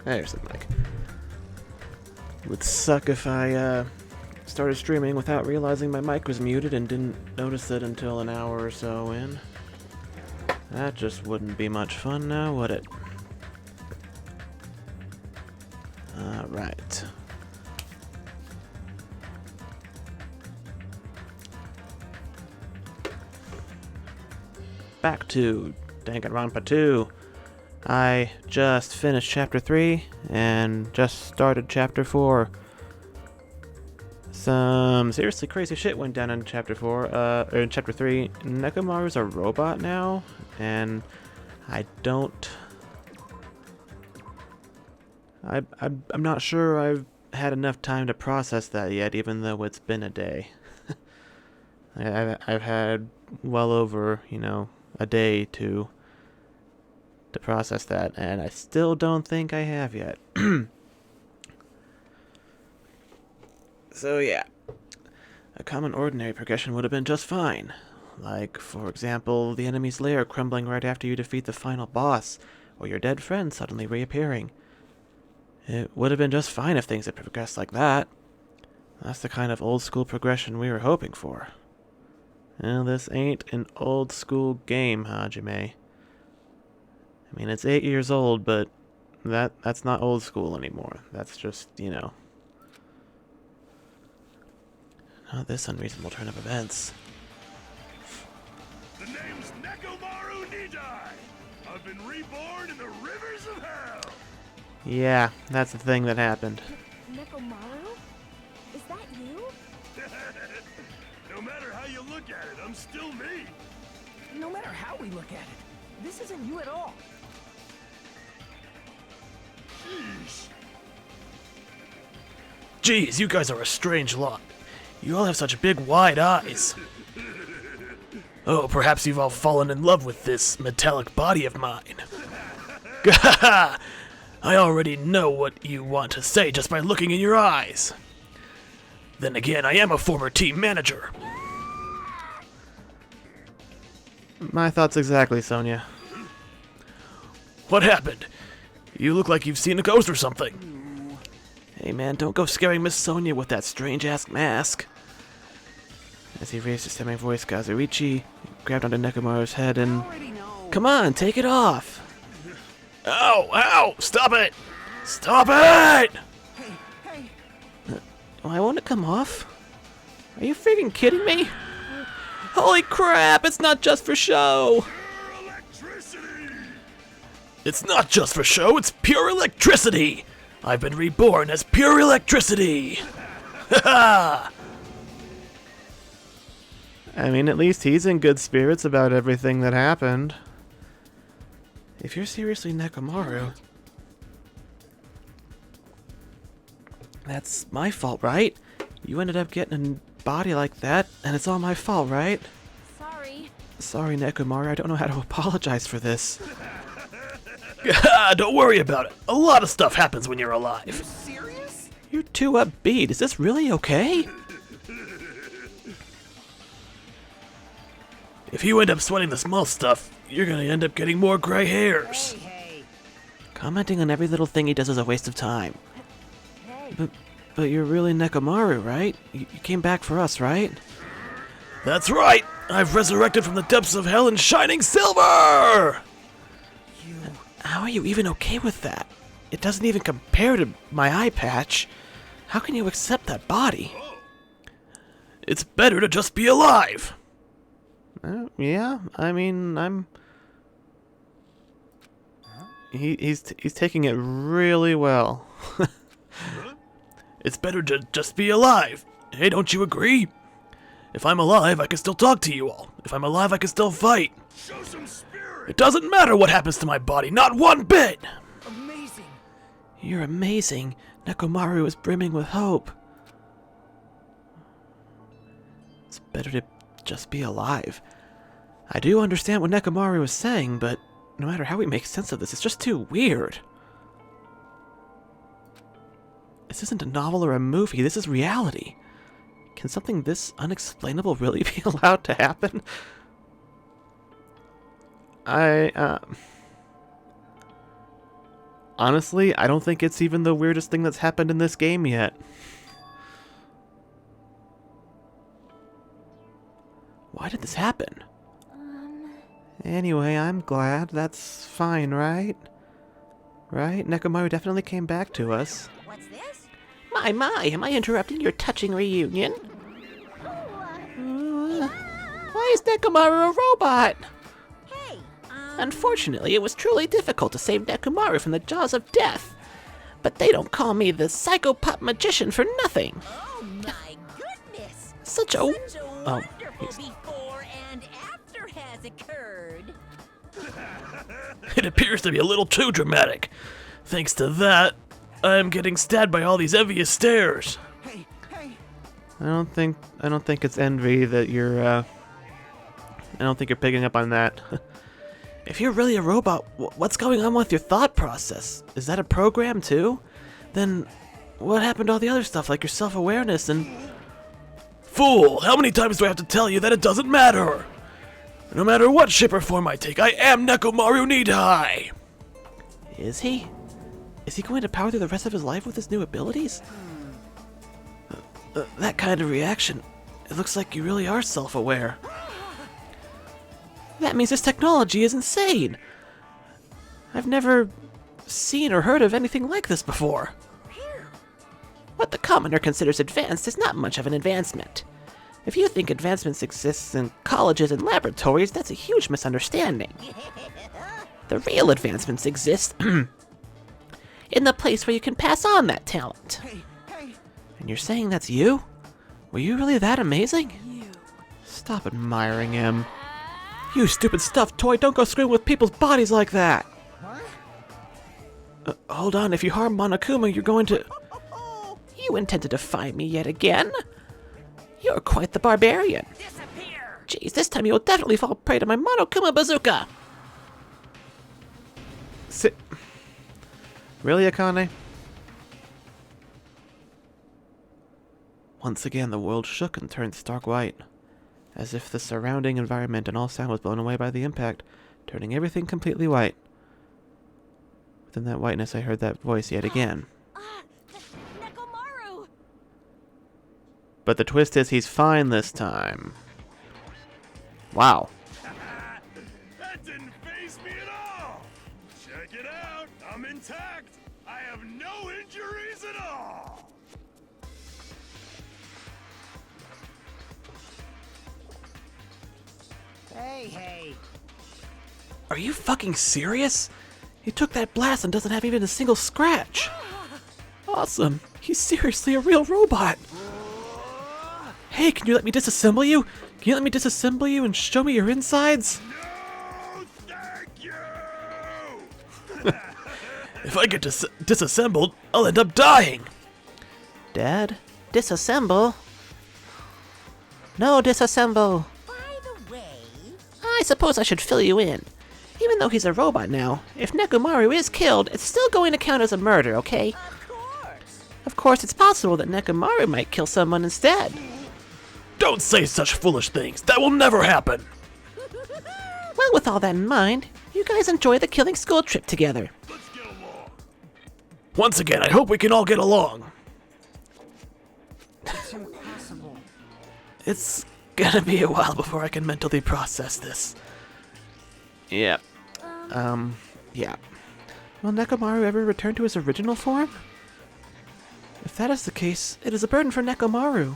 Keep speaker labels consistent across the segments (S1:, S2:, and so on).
S1: There's the mic. Would suck if I started streaming without realizing my mic was muted and didn't notice it until an hour or so in. That just wouldn't be much fun now, would it? Alright. Back to Danganronpa 2. I just finished Chapter 3 and just started Chapter 4. Some seriously crazy shit went down in Chapter 4, or in Chapter 3. Nekomaru's a robot now, and I don't... I'm not sure I've had enough time to process that yet, even though it's been a day. I've had well over, a day to process that, and I still don't think I have yet. So yeah, a common ordinary progression would have been just fine. Like, for example, the enemy's lair crumbling right after you defeat the final boss, or your dead friend suddenly reappearing. It would have been just fine if things had progressed like that. That's the kind of old-school progression we were hoping for. Well, this ain't an old-school game, Hajime. I mean, it's 8 years old, but that's not old school anymore. That's just, not this unreasonable turn of events.
S2: The name's Nekomaru Nidai. I've been reborn in the rivers of hell.
S1: Yeah, that's the thing that happened.
S3: Nekomaru? Is that you?
S2: No matter how you look at it, I'm still me.
S4: No matter how we look at it, this isn't you at all.
S2: Sheesh.
S5: Geez, you guys are a strange lot. You all have such big, wide eyes. Oh, perhaps you've all fallen in love with this metallic body of mine. Gahaha! I already know what you want to say just by looking in your eyes. Then again, I am a former team manager.
S1: My thoughts exactly, Sonia.
S5: What happened? You look like you've seen a ghost or something.
S1: Hey man, don't go scaring Miss Sonia with that strange-ass mask. As he raised his stemming voice, Kazuichi grabbed onto Nekomaru's head and... Come on, take it off!
S5: Ow! Ow! Stop it! Stop it!
S4: Hey,
S1: Why won't it come off? Are you freaking kidding me? Holy crap, it's not just for show!
S2: Electricity.
S5: It's not just for show, it's pure electricity! I've been reborn as pure electricity! Ha
S1: I mean, at least he's in good spirits about everything that happened. If you're seriously Nekomaru, that's my fault, right? You ended up getting a body like that, and it's all my fault, right?
S3: Sorry.
S1: Sorry, Nekomaru, I don't know how to apologize for this.
S5: Don't worry about it. A lot of stuff happens when you're alive.
S4: serious?
S1: You're too upbeat. Is this really okay?
S5: If you end up sweating the small stuff, you're gonna end up getting more gray hairs.
S4: Hey.
S1: Commenting on every little thing he does is a waste of time.
S3: Hey.
S1: But you're really Nekomaru, right? You came back for us, right?
S5: That's right! I've resurrected from the depths of hell in shining silver!
S1: How are you even okay with that? It doesn't even compare to my eye patch. How can you accept that body?
S5: It's better to just be alive!
S1: Yeah, I mean, He's taking it really well.
S5: It's better to just be alive. Hey, don't you agree? If I'm alive, I can still talk to you all. If I'm alive, I can still fight.
S2: Show some spirit.
S5: It doesn't matter what happens to my body, not one bit!
S4: Amazing.
S1: You're amazing. Nekomaru is brimming with hope. It's better to just be alive. I do understand what Nekomaru is saying, but no matter how we make sense of this, it's just too weird. This isn't a novel or a movie, this is reality. Can something this unexplainable really be allowed to happen? Honestly, I don't think it's even the weirdest thing that's happened in this game yet. Why did this happen? Anyway, I'm glad. That's fine, right? Right? Nekomaru definitely came back to us.
S3: What's this?
S1: My, am I interrupting your touching reunion? Why is Nekomaru a robot?
S3: Hey,
S1: Unfortunately, it was truly difficult to save Nekomaru from the jaws of death. But they don't call me the psychopath magician for nothing.
S3: oh my goodness!
S1: Such a...
S3: Such a
S1: Oh,
S3: wonderful before and after has occurred.
S5: It appears to be a little too dramatic. Thanks to that, I'm getting stabbed by all these envious stares.
S4: Hey, hey.
S1: I don't think it's envy that you're, I don't think you're picking up on that. If you're really a robot, what's going on with your thought process? Is that a program too? Then what happened to all the other stuff like your self-awareness and...
S5: Fool! How many times do I have to tell you that it doesn't matter? No matter what shape or form I take, I am Nekomaru Nidai!
S1: Is he? Is he going to power through the rest of his life with his new abilities? That kind of reaction, it looks like you really are self-aware. That means this technology is insane! I've never seen or heard of anything like this before. What the commoner considers advanced is not much of an advancement. If you think advancements exist in colleges and laboratories, that's a huge misunderstanding. The real advancements exist in the place where you can pass on that talent.
S4: Hey, hey.
S1: And you're saying that's you? Were you really that amazing? Stop admiring him. You stupid stuffed toy, don't go screwing with people's bodies like that! Hold on, if you harm Monokuma, you're going to... You intend to defy me yet again? You're quite the barbarian.
S3: Disappear!
S1: Jeez, this time you will definitely fall prey to my Monokuma bazooka! Really, Akane? Once again, the world shook and turned stark white, as if the surrounding environment and all sound was blown away by the impact, turning everything completely white. Within that whiteness, I heard that voice yet again.
S3: Nekomaru!
S1: But the twist is he's fine this time. Wow.
S2: That didn't faze me at all! Check it out, I'm intact! I have no injuries at all!
S4: Hey.
S1: Are you fucking serious? He took that blast and doesn't have even a single scratch. Awesome. He's seriously a real robot. Hey, can you let me disassemble you? Can you let me disassemble you and show me your insides?
S2: No, thank you!
S5: If I get disassembled, I'll end up dying!
S1: Dad, disassemble? No, disassemble.
S3: By the way,
S1: I suppose I should fill you in. Even though he's a robot now, if Nekomaru is killed, it's still going to count as a murder, okay?
S3: of course.
S1: Of course, it's possible that Nekomaru might kill someone instead.
S5: Don't say such foolish things! That will never happen!
S1: Well, with all that in mind, you guys enjoy the killing school trip together.
S2: Let's get along!
S5: Once again, I hope we can all get along.
S4: It's impossible.
S1: It's gonna be a while before I can mentally process this. Yep. Yeah. Will Nekomaru ever return to his original form? If that is the case, it is a burden for Nekomaru.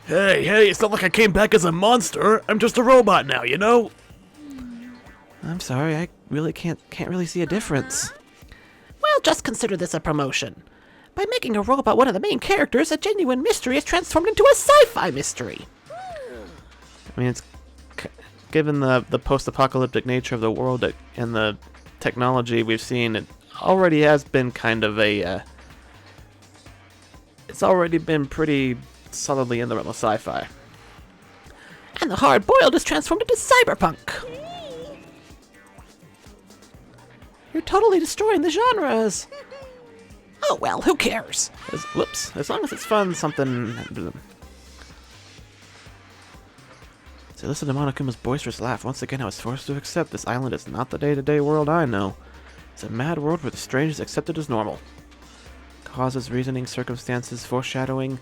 S5: Hey, it's not like I came back as a monster. I'm just a robot now, you know?
S1: I'm sorry, I really can't really see a difference. Well, just consider this a promotion. By making a robot one of the main characters, a genuine mystery is transformed into a sci-fi mystery. I mean, it's given the post-apocalyptic nature of the world and the technology we've seen, it already has been kind of a... it's already been pretty solidly in the realm of sci-fi. And the hard-boiled is transformed into cyberpunk. You're totally destroying the genres. Oh well, who cares? Whoops. As long as it's fun, something... So listen to Monokuma's boisterous laugh. Once again, I was forced to accept this island is not the day-to-day world I know. It's a mad world where the strange is accepted as normal. Causes, reasoning, circumstances, foreshadowing.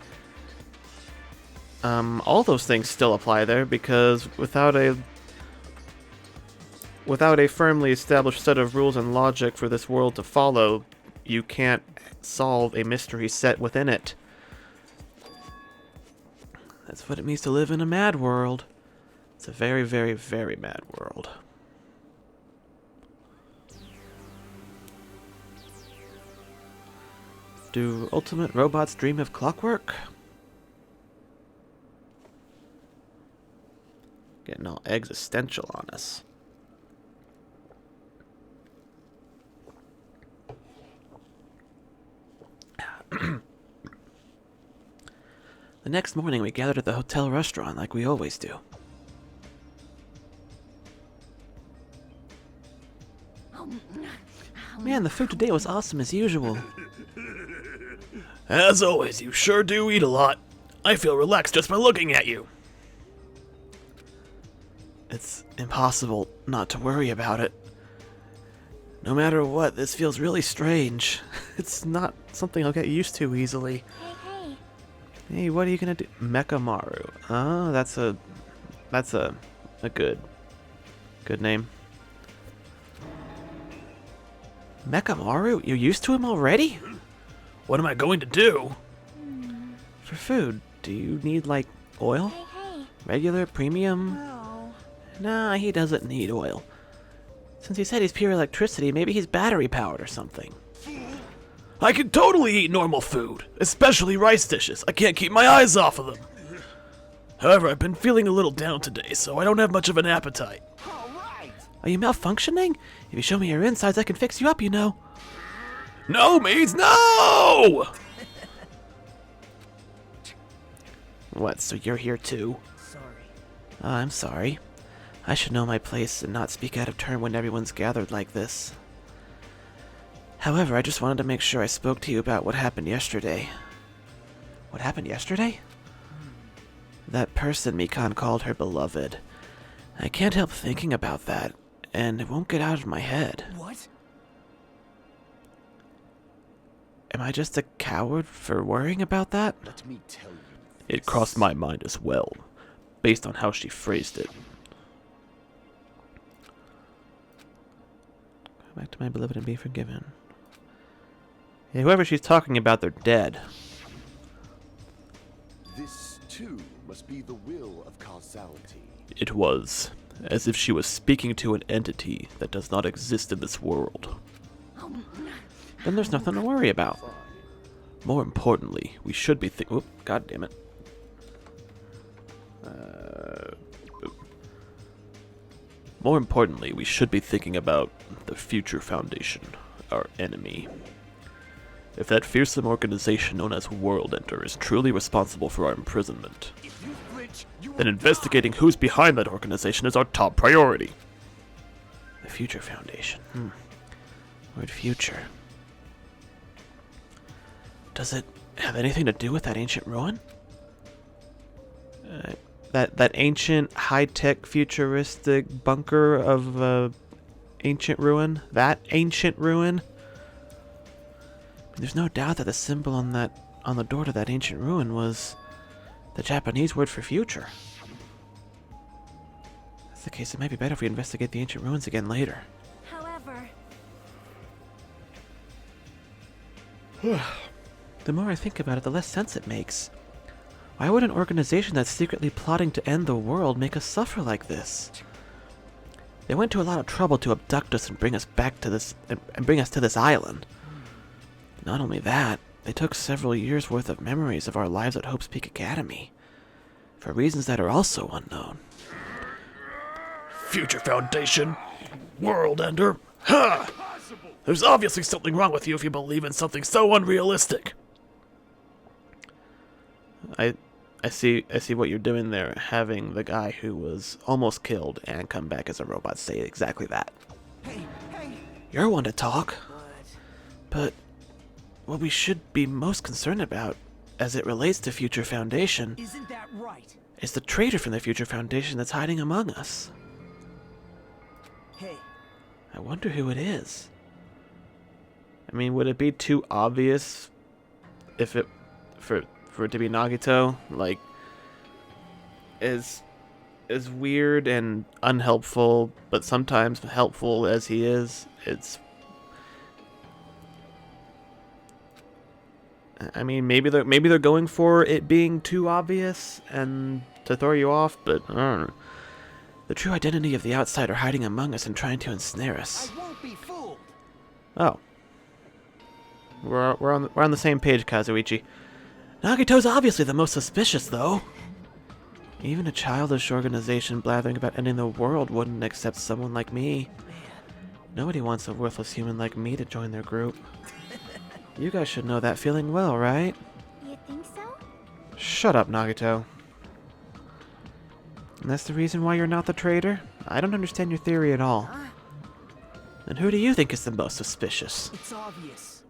S1: All those things still apply there, because without a firmly established set of rules and logic for this world to follow, you can't solve a mystery set within it. That's what it means to live in a mad world. It's a very, very, very mad world. Do ultimate robots dream of clockwork? Getting all existential on us. The next morning we gathered at the hotel restaurant like we always do. Man, the food today was awesome as usual.
S5: As always, you sure do eat a lot. I feel relaxed just by looking at you.
S1: It's impossible not to worry about it. No matter what, this feels really strange. It's not something I'll get used to easily. Hey, what are you gonna do? Mechamaru. Oh, that's a good name. Mechamaru? You're used to him already?
S5: What am I going to do?
S1: For food, do you need, like, oil? Regular, premium? Nah, he doesn't need oil. Since he said he's pure electricity, maybe he's battery-powered or something.
S5: I can totally eat normal food, especially rice dishes. I can't keep my eyes off of them. However, I've been feeling a little down today, so I don't have much of an appetite.
S1: Are you malfunctioning? If you show me your insides, I can fix you up, you know.
S5: No means no!
S1: What, so you're here too?
S4: Sorry.
S1: I'm sorry. I should know my place and not speak out of turn when everyone's gathered like this. However, I just wanted to make sure I spoke to you about what happened yesterday. What happened yesterday? That person Mikan called her beloved. I can't help thinking about that, and it won't get out of my head.
S4: What?
S1: Am I just a coward for worrying about that?
S2: Let me tell you.
S5: It crossed my mind as well, based on how she phrased it.
S1: Go back to my beloved and be forgiven. Yeah, whoever she's talking about, they're dead.
S2: This, too, must be the will of causality.
S5: It was, as if she was speaking to an entity that does not exist in this world.
S1: Then there's nothing to worry about.
S5: More importantly, we should be
S1: Oop, God damn it.
S5: More importantly, we should be thinking about the Future Foundation, our enemy. If that fearsome organization known as World Ender is truly responsible for our imprisonment, then investigating who's behind that organization is our top priority.
S1: The Future Foundation. Word future. Does it have anything to do with that ancient ruin? That ancient, high-tech, futuristic bunker of ancient ruin? That ancient ruin? There's no doubt that the symbol on the door to that ancient ruin was the Japanese word for future. If that's the case, it might be better if we investigate the ancient ruins again later.
S3: However,
S1: The more I think about it, the less sense it makes. Why would an organization that's secretly plotting to end the world make us suffer like this? They went to a lot of trouble to abduct us and bring us back to this and bring us to this island. Not only that, they took several years' worth of memories of our lives at Hope's Peak Academy, for reasons that are also unknown.
S5: Future Foundation? World Ender? Ha! There's obviously something wrong with you if you believe in something so unrealistic.
S1: I see what you're doing there, having the guy who was almost killed and come back as a robot say exactly that.
S4: Hey!
S1: You're one to talk. But what we should be most concerned about, as it relates to Future Foundation,
S4: Isn't that right?
S1: is the traitor from the Future Foundation that's hiding among us.
S4: Hey,
S1: I wonder who it is. I mean, would it be too obvious if it for it to be Nagito? Like, as weird and unhelpful, but sometimes helpful as he is, I mean, maybe they're going for it being too obvious and to throw you off, but I don't know. The true identity of the outsider hiding among us and trying to ensnare us.
S4: I won't be fooled.
S1: Oh, we're on the same page, Kazuichi. Nagito's obviously the most suspicious, though. Even a childish organization blathering about ending the world wouldn't accept someone like me. Nobody wants a worthless human like me to join their group. You guys should know that feeling well, right?
S3: You think so?
S1: Shut up, Nagito. And that's the reason why you're not the traitor? I don't understand your theory at all. Then who do you think is the most suspicious?
S4: It's obvious.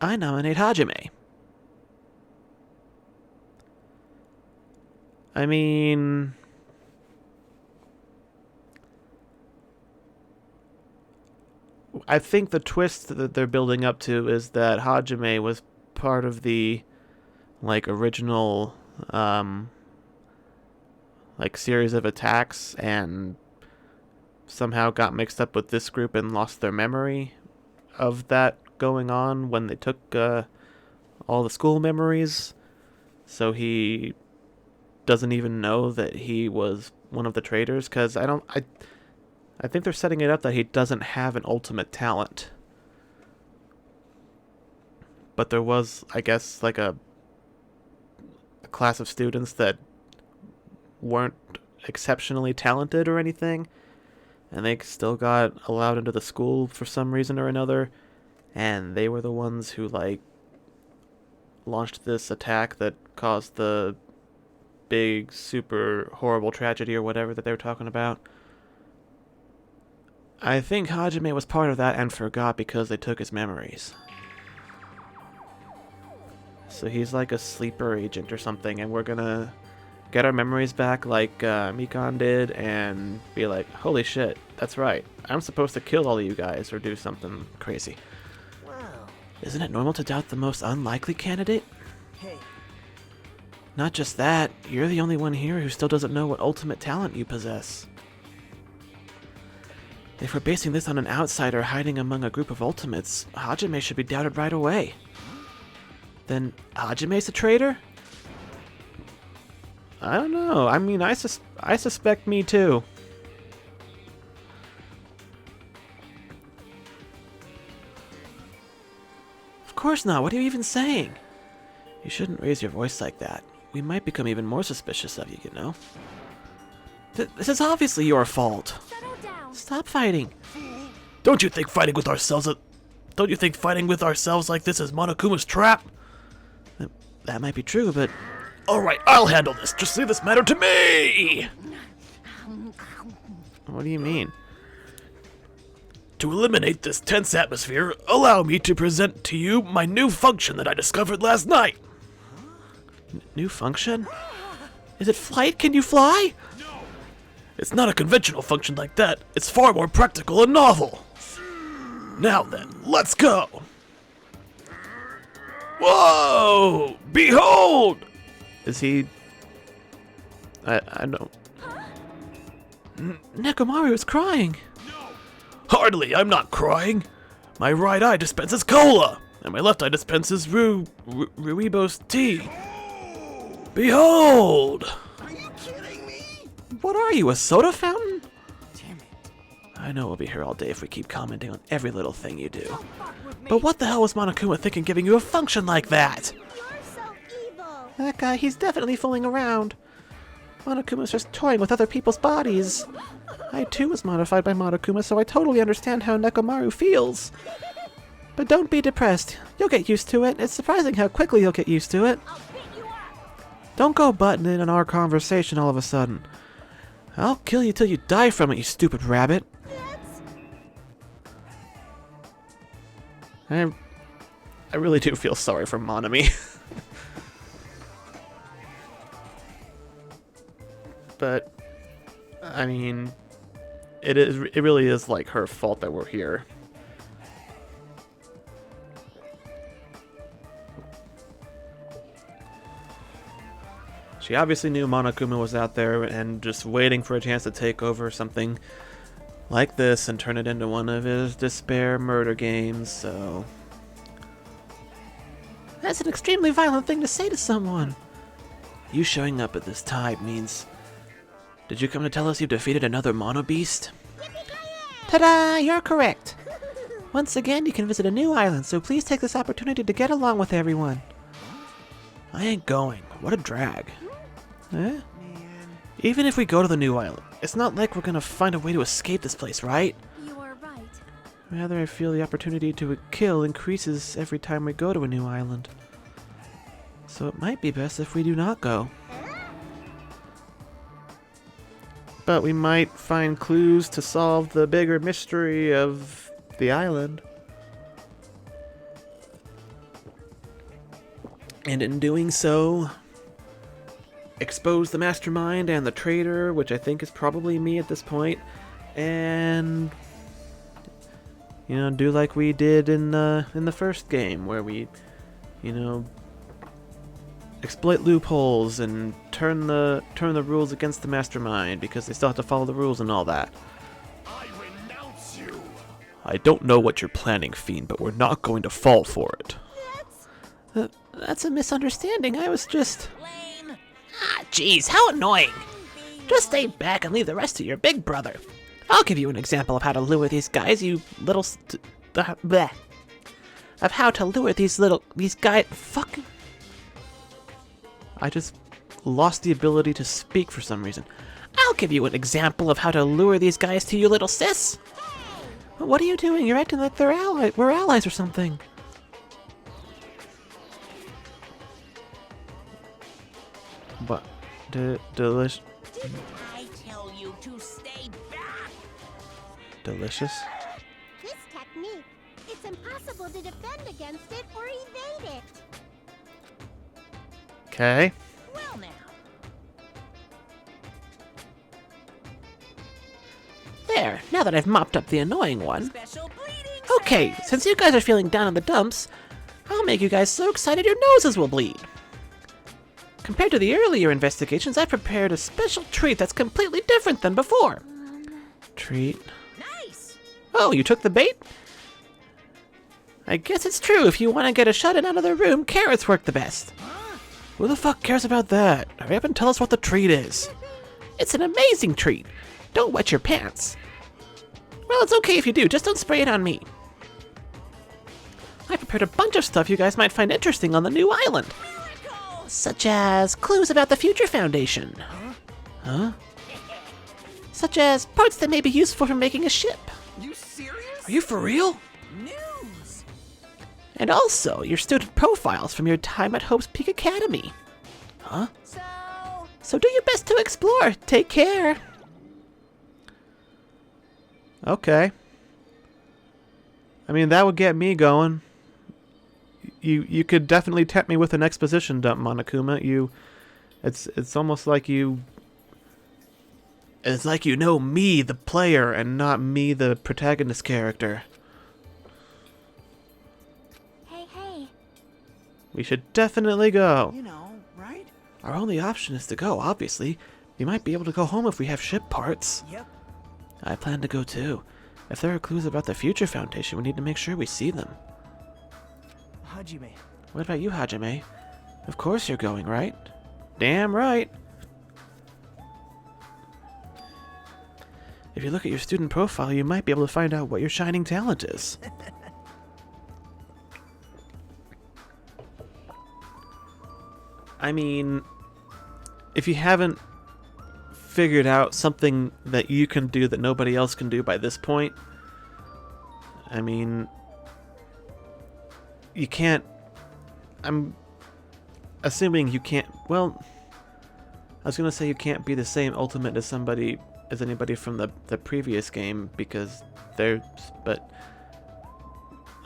S1: I nominate Hajime. I mean... I think the twist that they're building up to is that Hajime was part of the, like, original, like, series of attacks and somehow got mixed up with this group and lost their memory of that going on when they took, all the school memories. So he doesn't even know that he was one of the traitors, because I think they're setting it up that he doesn't have an ultimate talent. But there was, I guess, like a class of students that weren't exceptionally talented or anything, and they still got allowed into the school for some reason or another, and they were the ones who, like, launched this attack that caused the big, super horrible tragedy or whatever that they were talking about. I think Hajime was part of that and forgot because they took his memories. So he's like a sleeper agent or something, and we're gonna get our memories back like Mikan did and be like, holy shit, that's right, I'm supposed to kill all of you guys or do something crazy.
S4: Wow.
S1: Isn't it normal to doubt the most unlikely candidate?
S4: Hey,
S1: Not just that, you're the only one here who still doesn't know what ultimate talent you possess. If we're basing this on an outsider hiding among a group of ultimates, Hajime should be doubted right away. Then Hajime's a traitor? I don't know. I mean, I suspect me too. Of course not. What are you even saying? You shouldn't raise your voice like that. We might become even more suspicious of you, you know? This is obviously your fault.
S3: Settle down.
S1: Stop fighting.
S5: Don't you think fighting with ourselves like this is Monokuma's trap?
S1: That might be true, but
S5: Alright, I'll handle this. Just leave this matter to me!
S1: what do you mean?
S5: To eliminate this tense atmosphere, allow me to present to you my new function that I discovered last night.
S1: New function? Is it flight? Can you fly?
S5: It's not a conventional function like that. It's far more practical and novel. Now then, let's go! Whoa! Behold!
S1: Is he... I don't... Nekomaru is crying!
S5: Hardly, I'm not crying. My right eye dispenses cola, and my left eye dispenses Ruibos tea. Behold!
S4: are you kidding me?
S1: What are you, a soda fountain?
S4: Damn it.
S1: I know we'll be here all day if we keep commenting on every little thing you do.
S4: Fuck with me.
S1: But what the hell was Monokuma thinking giving you a function like that?
S3: You're so evil.
S1: That guy, he's definitely fooling around. Monokuma's just toying with other people's bodies. I too was modified by Monokuma, so I totally understand how Nekomaru feels. But don't be depressed. You'll get used to it. It's surprising how quickly you'll get used to it.
S3: I'll beat you up.
S1: Don't go butting in on our conversation all of a sudden. I'll kill you till you die from it, you stupid rabbit. I really do feel sorry for Monami. But I mean, it really is like her fault that we're here. She obviously knew Monokuma was out there and just waiting for a chance to take over something like this and turn it into one of his despair murder games, so... That's an extremely violent thing to say to someone. You showing up at this time means... Did you come to tell us you've defeated another mono beast? Ta-da! You're correct. Once again, you can visit a new island, so please take this opportunity to get along with everyone. I ain't going. What a drag. Eh? Even if we go to the new island, it's not like we're gonna find a way to escape this place, right?
S3: You are right.
S1: Rather, I feel the opportunity to kill increases every time we go to a new island. So it might be best if we do not go. But we might find clues to solve the bigger mystery of the island. And in doing so, expose the mastermind and the traitor, which I think is probably me at this point, and you know, do like we did in the first game, where we, you know, exploit loopholes and turn the rules against the mastermind because they still have to follow the rules and all that.
S2: I renounce you.
S1: I don't know what you're planning, Fiend, but we're not going to fall for it. That's a misunderstanding. I was just...
S3: Lame.
S5: Ah, jeez, how annoying. Just stay back and leave the rest to your big brother. I'll give you an example of how to lure these guys, you little bleh. Of how to lure these guys... Fucking... I just lost the ability to speak for some reason. I'll give you an example of how to lure these guys to you, little sis. What are you doing? You're acting like we're allies or something. But delicious.
S3: Didn't I tell you to stay back?
S1: Delicious.
S6: This technique, it's impossible to defend against it or evade it.
S1: Okay.
S3: Well now.
S5: There, now that I've mopped up the annoying one.
S3: Special bleeding.
S5: Okay,
S3: session.
S5: since you guys are feeling down in the dumps, I'll make you guys so excited your noses will bleed. Compared to the earlier investigations, I've prepared a special treat that's completely different than before.
S1: Treat.
S3: Nice.
S5: Oh, you took the bait? I guess it's true. If you want to get a shut-in out of the room, carrots work the best.
S1: Who the fuck cares about that? Hurry up and tell us what the treat is.
S5: It's an amazing treat. Don't wet your pants. Well, it's okay if you do. Just don't spray it on me. I prepared a bunch of stuff you guys might find interesting on the new island. Such as clues about the Future Foundation.
S1: Huh?
S5: Such as parts that may be useful for making a ship.
S4: You serious?
S1: Are you for real?
S4: News!
S5: And also your student profiles from your time at Hope's Peak Academy.
S1: Huh?
S5: So do your best to explore. Take care.
S1: Okay. I mean, that would get me going. You could definitely tempt me with an exposition dump, Monokuma. It's almost like you... It's like you know me, the player, and not me, the protagonist character.
S6: Hey.
S1: We should definitely go.
S4: You know, right?
S1: Our only option is to go, obviously. We might be able to go home if we have ship parts.
S4: Yep.
S1: I plan to go too. If there are clues about the Future Foundation, we need to make sure we see them.
S4: Hajime.
S1: What about you, Hajime? Of course you're going, right? Damn right! If you look at your student profile, you might be able to find out what your shining talent is. I mean, if you haven't figured out something that you can do that nobody else can do by this point, I mean, you can't... I'm assuming you can't... Well, I was going to say you can't be the same ultimate as anybody from the previous game, because there's... But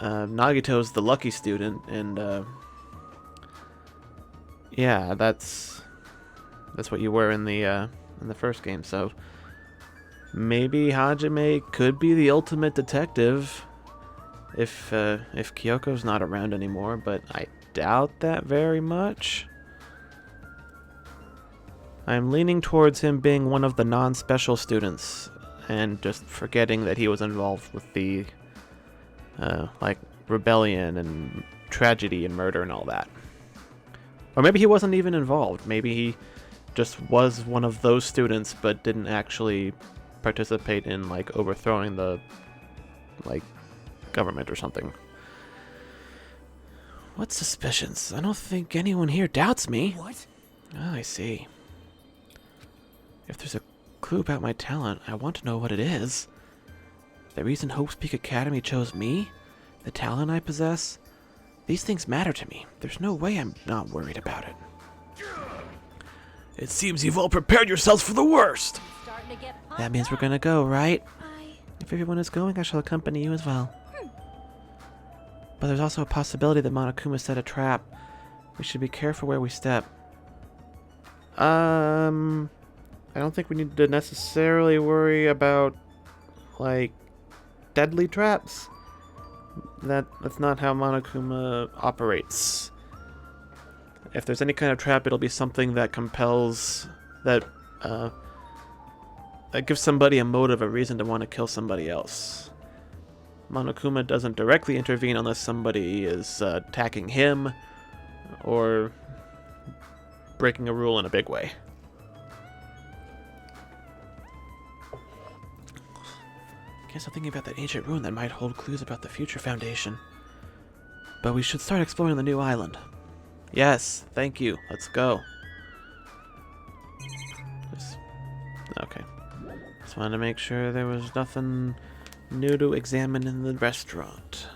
S1: Nagito's the lucky student, and yeah, that's what you were in the first game. So maybe Hajime could be the ultimate detective if Kyoko's not around anymore, but I doubt that very much. I'm leaning towards him being one of the non-special students and just forgetting that he was involved with the, like, rebellion and tragedy and murder and all that. Or maybe he wasn't even involved. Maybe he just was one of those students but didn't actually participate in, like, overthrowing the, like, government or something. What suspicions? I don't think anyone here doubts me.
S4: What?
S1: Oh, I see. If there's a clue about my talent, I want to know what it is. The reason Hope's Peak Academy chose me? The talent I possess? These things matter to me. There's no way I'm not worried about it.
S5: It seems you've all prepared yourselves for the worst.
S3: Starting to get
S1: That
S3: pumped
S1: means we're
S3: up.
S1: gonna go, right?
S3: I...
S1: If everyone is going, I shall accompany you as well. But there's also a possibility that Monokuma set a trap. We should be careful where we step. I don't think we need to necessarily worry about, like, deadly traps. That's not how Monokuma operates. If there's any kind of trap, it'll be something that compels, that gives somebody a motive, a reason to want to kill somebody else. Monokuma doesn't directly intervene unless somebody is attacking him or breaking a rule in a big way. Guess I'm thinking about that ancient ruin that might hold clues about the future Foundation. But we should start exploring the new island. Yes, thank you. Let's go. Okay. Just wanted to make sure there was nothing new to examine in the restaurant.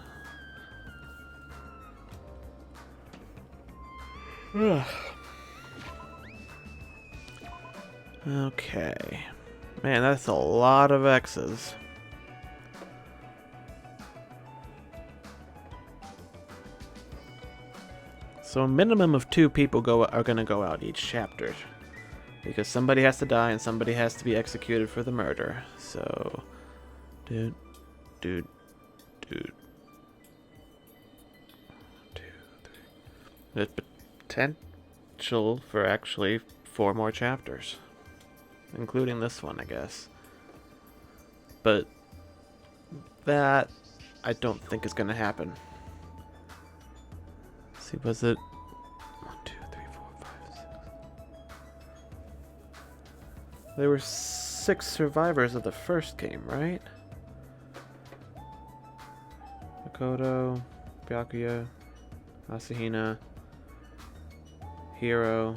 S1: Okay. Man, that's a lot of X's. So a minimum of 2 people are going to go out each chapter. Because somebody has to die and somebody has to be executed for the murder. So... Dude. 2, 3. There's potential for actually 4 more chapters. Including this one, I guess. But... that... I don't think is going to happen. See, was it 1, 2, 3, 4, 5, 6? There were 6 survivors of the first game, right? Makoto, Byakuya, Asahina, Hiro,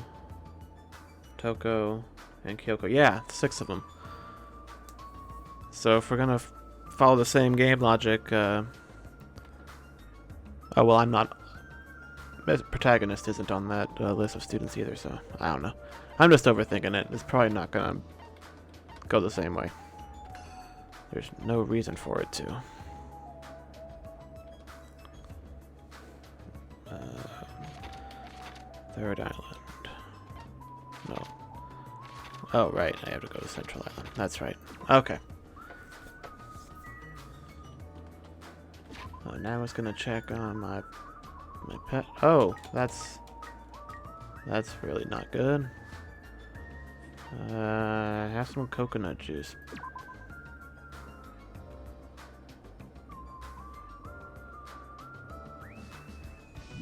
S1: Toko, and Kyoko. Yeah, 6 of them. So if we're gonna follow the same game logic, oh well, I'm not. The protagonist isn't on that list of students either, so I don't know. I'm just overthinking it. It's probably not gonna go the same way. There's no reason for it to. Third Island. No. Oh, right. I have to go to Central Island. That's right. Okay. Now I was gonna check on my pet. Oh, that's really not good. Have some coconut juice.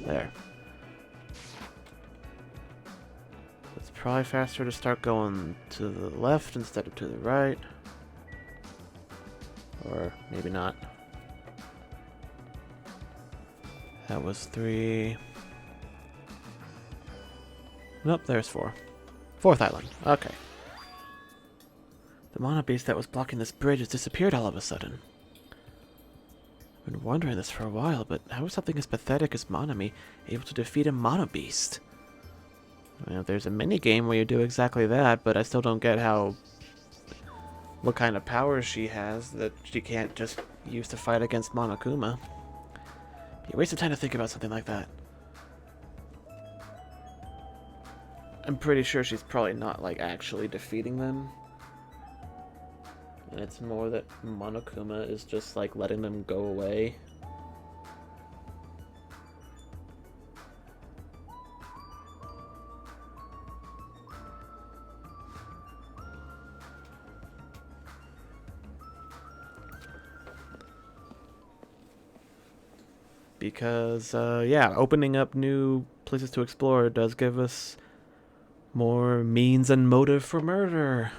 S1: There. It's probably faster to start going to the left instead of to the right. Or maybe not. That was 3. Nope, there's 4. 4th island. Okay. The mono beast that was blocking this bridge has disappeared all of a sudden. I've been wondering this for a while, but how is something as pathetic as Monomi able to defeat a mono beast? Well, there's a mini game where you do exactly that, but I still don't get what kind of powers she has that she can't just use to fight against Monokuma. You waste some time to think about something like that. I'm pretty sure she's probably not, like, actually defeating them. And it's more that Monokuma is just, like, letting them go away. Because, yeah, opening up new places to explore does give us more means and motive for murder.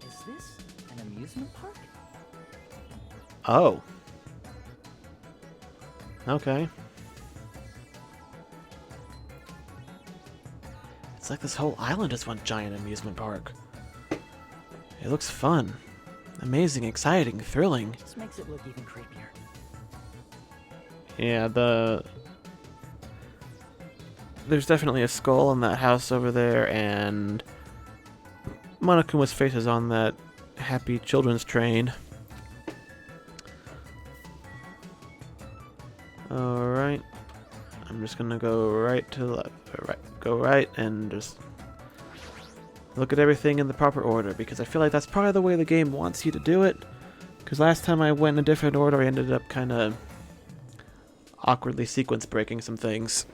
S4: Is this an amusement park?
S1: Oh. Okay. It's like this whole island is one giant amusement park. It looks fun. Amazing, exciting, thrilling.
S4: This makes it look even creepier.
S1: Yeah, there's definitely a skull in that house over there, and Monokuma's face is on that happy children's train. Alright. I'm just gonna go right to left. Go right and just look at everything in the proper order, because I feel like that's probably the way the game wants you to do it. Because last time I went in a different order, I ended up kind of awkwardly sequence breaking some things.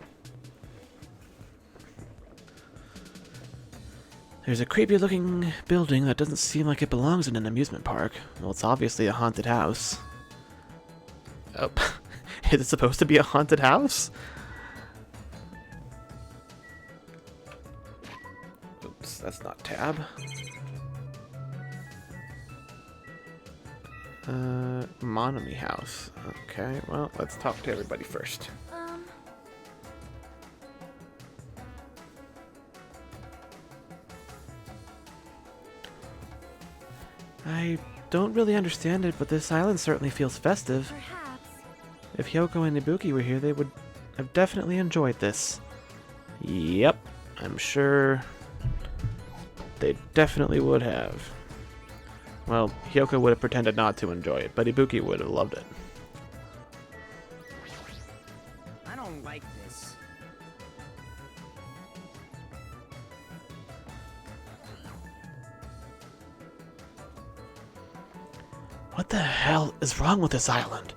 S1: There's a creepy looking building that doesn't seem like it belongs in an amusement park. Well, it's obviously a haunted house. Oh, is it supposed to be a haunted house? Oops, that's not tab. Monami house. Okay, well, let's talk to everybody first. I don't really understand it, but this island certainly feels festive.
S6: Perhaps.
S1: If Hyoko and Ibuki were here, they would have definitely enjoyed this. Yep, I'm sure they definitely would have. Well, Hyoko would have pretended not to enjoy it, but Ibuki would have loved it.
S4: I don't like this.
S1: What the hell is wrong with this island?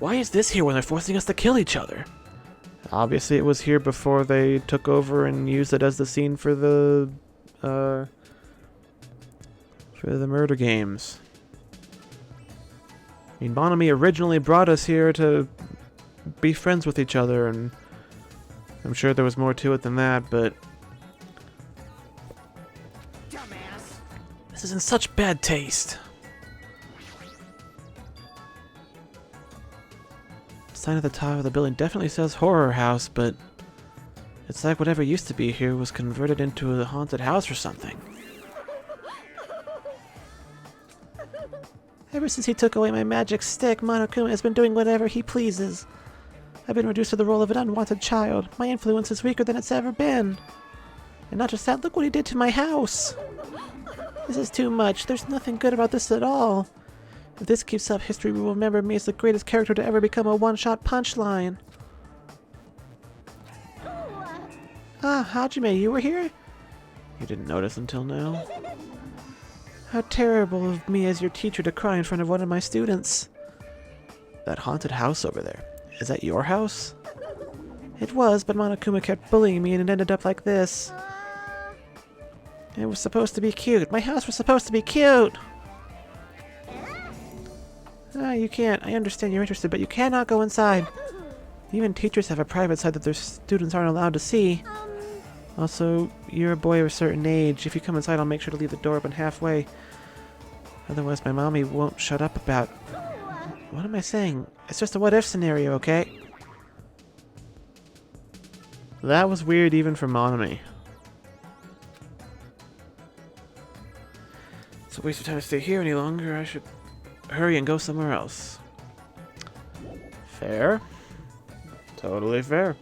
S1: Why is this here when they're forcing us to kill each other? Obviously it was here before they took over and used it as the scene for the murder games. I mean, Monami originally brought us here to be friends with each other, and I'm sure there was more to it than that, but
S4: Dumbass.
S5: This is in such bad taste.
S1: The sign at the top of the building definitely says horror house, but it's like whatever used to be here was converted into a haunted house or something. Ever since he took away my magic stick, Monokuma has been doing whatever he pleases. I've been reduced to the role of an unwanted child. My influence is weaker than it's ever been. And not just that, look what he did to my house. This is too much. There's nothing good about this at all. If this keeps up, history will remember me as the greatest character to ever become a one-shot punchline. Ah, Hajime, you were here? You didn't notice until now. How terrible of me as your teacher to cry in front of one of my students. That haunted house over there. Is that your house? It was, but Monokuma kept bullying me and it ended up like this. It was supposed to be cute. My house was supposed to be cute! Ah, you can't. I understand you're interested, but you cannot go inside. Even teachers have a private side that their students aren't allowed to see. Also, you're a boy of a certain age. If you come inside, I'll make sure to leave the door open halfway. Otherwise, my mommy won't shut up about... What am I saying? It's just a what-if scenario, okay? That was weird even for Monami. It's a waste of time to stay here any longer. I should hurry and go somewhere else. Fair. Totally fair.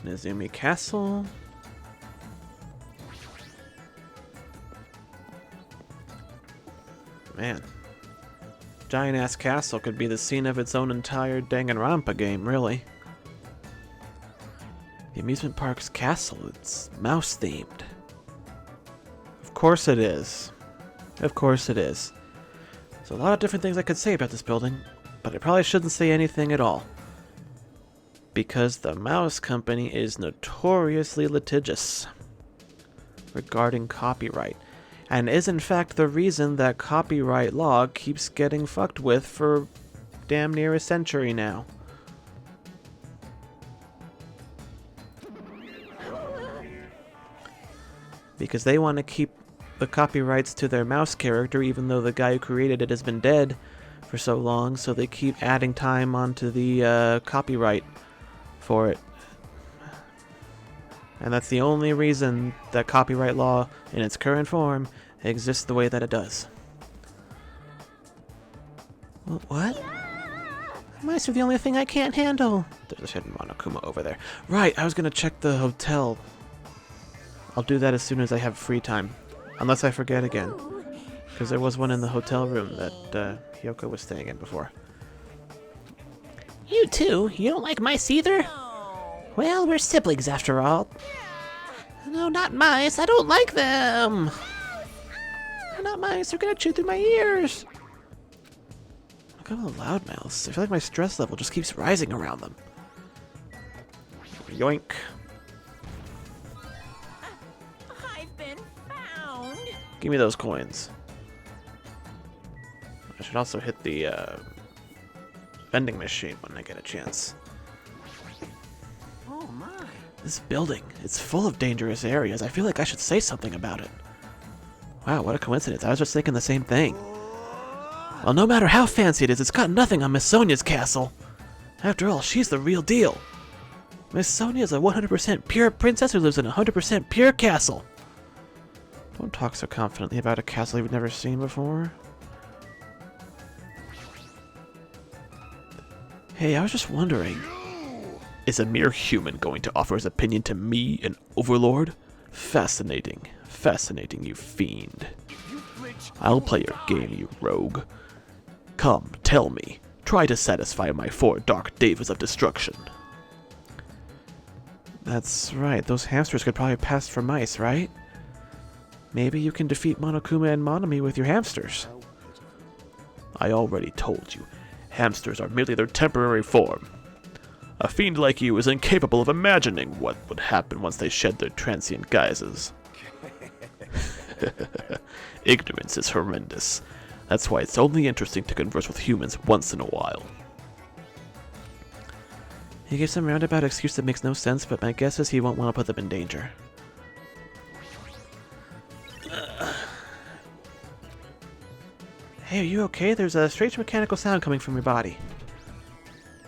S1: Nezumi Castle. Man. Giant-ass castle could be the scene of its own entire Danganronpa game, really. The amusement park's castle, it's mouse-themed. Of course it is. Of course it is. There's a lot of different things I could say about this building, but I probably shouldn't say anything at all. Because the Mouse Company is notoriously litigious. regarding copyright, and is in fact the reason that copyright law keeps getting fucked with for damn near a century now. Because they want to keep the copyrights to their mouse character even though the guy who created it has been dead for so long, so they keep adding time onto the copyright for it. And that's the only reason that copyright law in its current form exists the way that it does. What? Mice are the only thing I can't handle. There's a hidden Monokuma over there. Right, I was gonna check the hotel. I'll do that as soon as I have free time. Unless I forget again. Because there was one in the hotel room that Hyoko was staying in before.
S7: You too? You don't like mice either? Well, we're siblings after all. No, not mice. I don't like them. They're not mice. They're gonna chew through my ears.
S1: Look at all the loudmouths. I feel like my stress level just keeps rising around them. Yoink.
S3: I've been found.
S1: Give me those coins. I should also hit the vending machine when I get a chance.
S4: Oh my.
S1: This building, it's full of dangerous areas. I feel like I should say something about it. Wow, what a coincidence. I was just thinking the same thing. Well, no matter how fancy it is, it's got nothing on Miss Sonia's castle. After all, she's the real deal. Miss Sonia is a 100% pure princess who lives in a 100% pure castle. Don't talk so confidently about a castle you've never seen before. Hey, I was just wondering. Is a mere human going to offer his opinion to me, an overlord? Fascinating. Fascinating, you fiend. I'll play your game, you rogue. Come, tell me. Try to satisfy my 4 dark davas of destruction. That's right, those hamsters could probably pass for mice, right? Maybe you can defeat Monokuma and Monomi with your hamsters. I already told you. Hamsters are merely their temporary form. A fiend like you is incapable of imagining what would happen once they shed their transient guises. Ignorance is horrendous. That's why it's only interesting to converse with humans once in a while. He gives some roundabout excuse that makes no sense, but my guess is he won't want to put them in danger. Hey, are you okay? There's a strange mechanical sound coming from your body.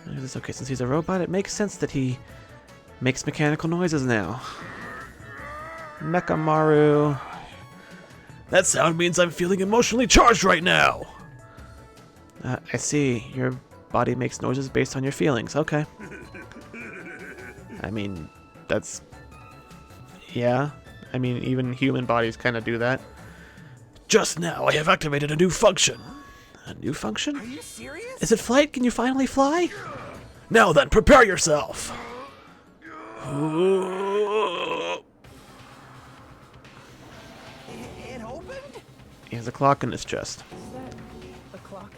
S1: It's okay, since he's a robot, it makes sense that he makes mechanical noises now. Mechamaru.
S5: That sound means I'm feeling emotionally charged right now.
S1: I see. Your body makes noises based on your feelings. Okay. I mean, that's... Yeah. I mean, even human bodies kind of do that.
S5: Just now, I have activated a new function.
S1: A new function?
S4: Are you serious?
S1: Is it flight? Can you finally fly?
S5: Now then, prepare yourself.
S4: It opened?
S1: He has a clock in his chest.
S4: Is that a clock?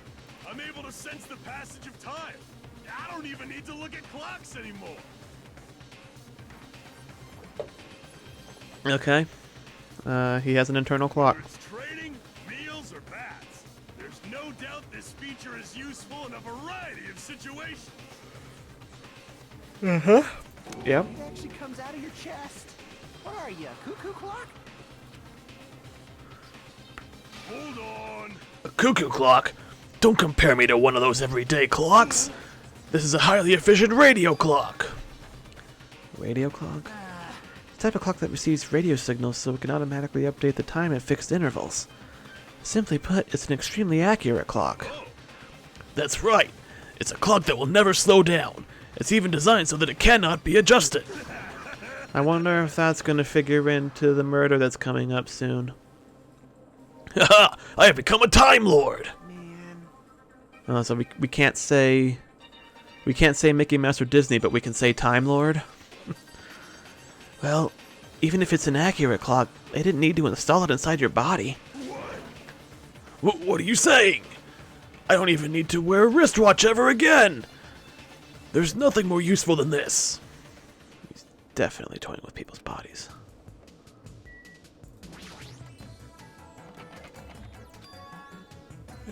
S2: I'm able to sense the passage of time. I don't even need to look at clocks anymore.
S1: Okay. He has an internal clock.
S2: It's trading, meals, or bats. There's no doubt this feature is useful in a variety of situations.
S1: Yep.
S4: It actually comes out of your chest. What are you, cuckoo clock?
S2: Hold on.
S5: A cuckoo clock? Don't compare me to one of those everyday clocks. This is a highly efficient radio clock.
S1: Radio clock? The type of clock that receives radio signals so it can automatically update the time at fixed intervals. Simply put, it's an extremely accurate clock.
S5: That's right. It's a clock that will never slow down. It's even designed so that it cannot be adjusted.
S1: I wonder if that's going to figure into the murder that's coming up soon.
S5: Haha! I have become a Time Lord!
S4: Man.
S1: So we can't say... We can't say Mickey Mouse or Disney, but we can say Time Lord? Well, even if it's an accurate clock, they didn't need to install it inside your body.
S5: What are you saying? I don't even need to wear a wristwatch ever again! There's nothing more useful than this.
S1: He's definitely toying with people's bodies.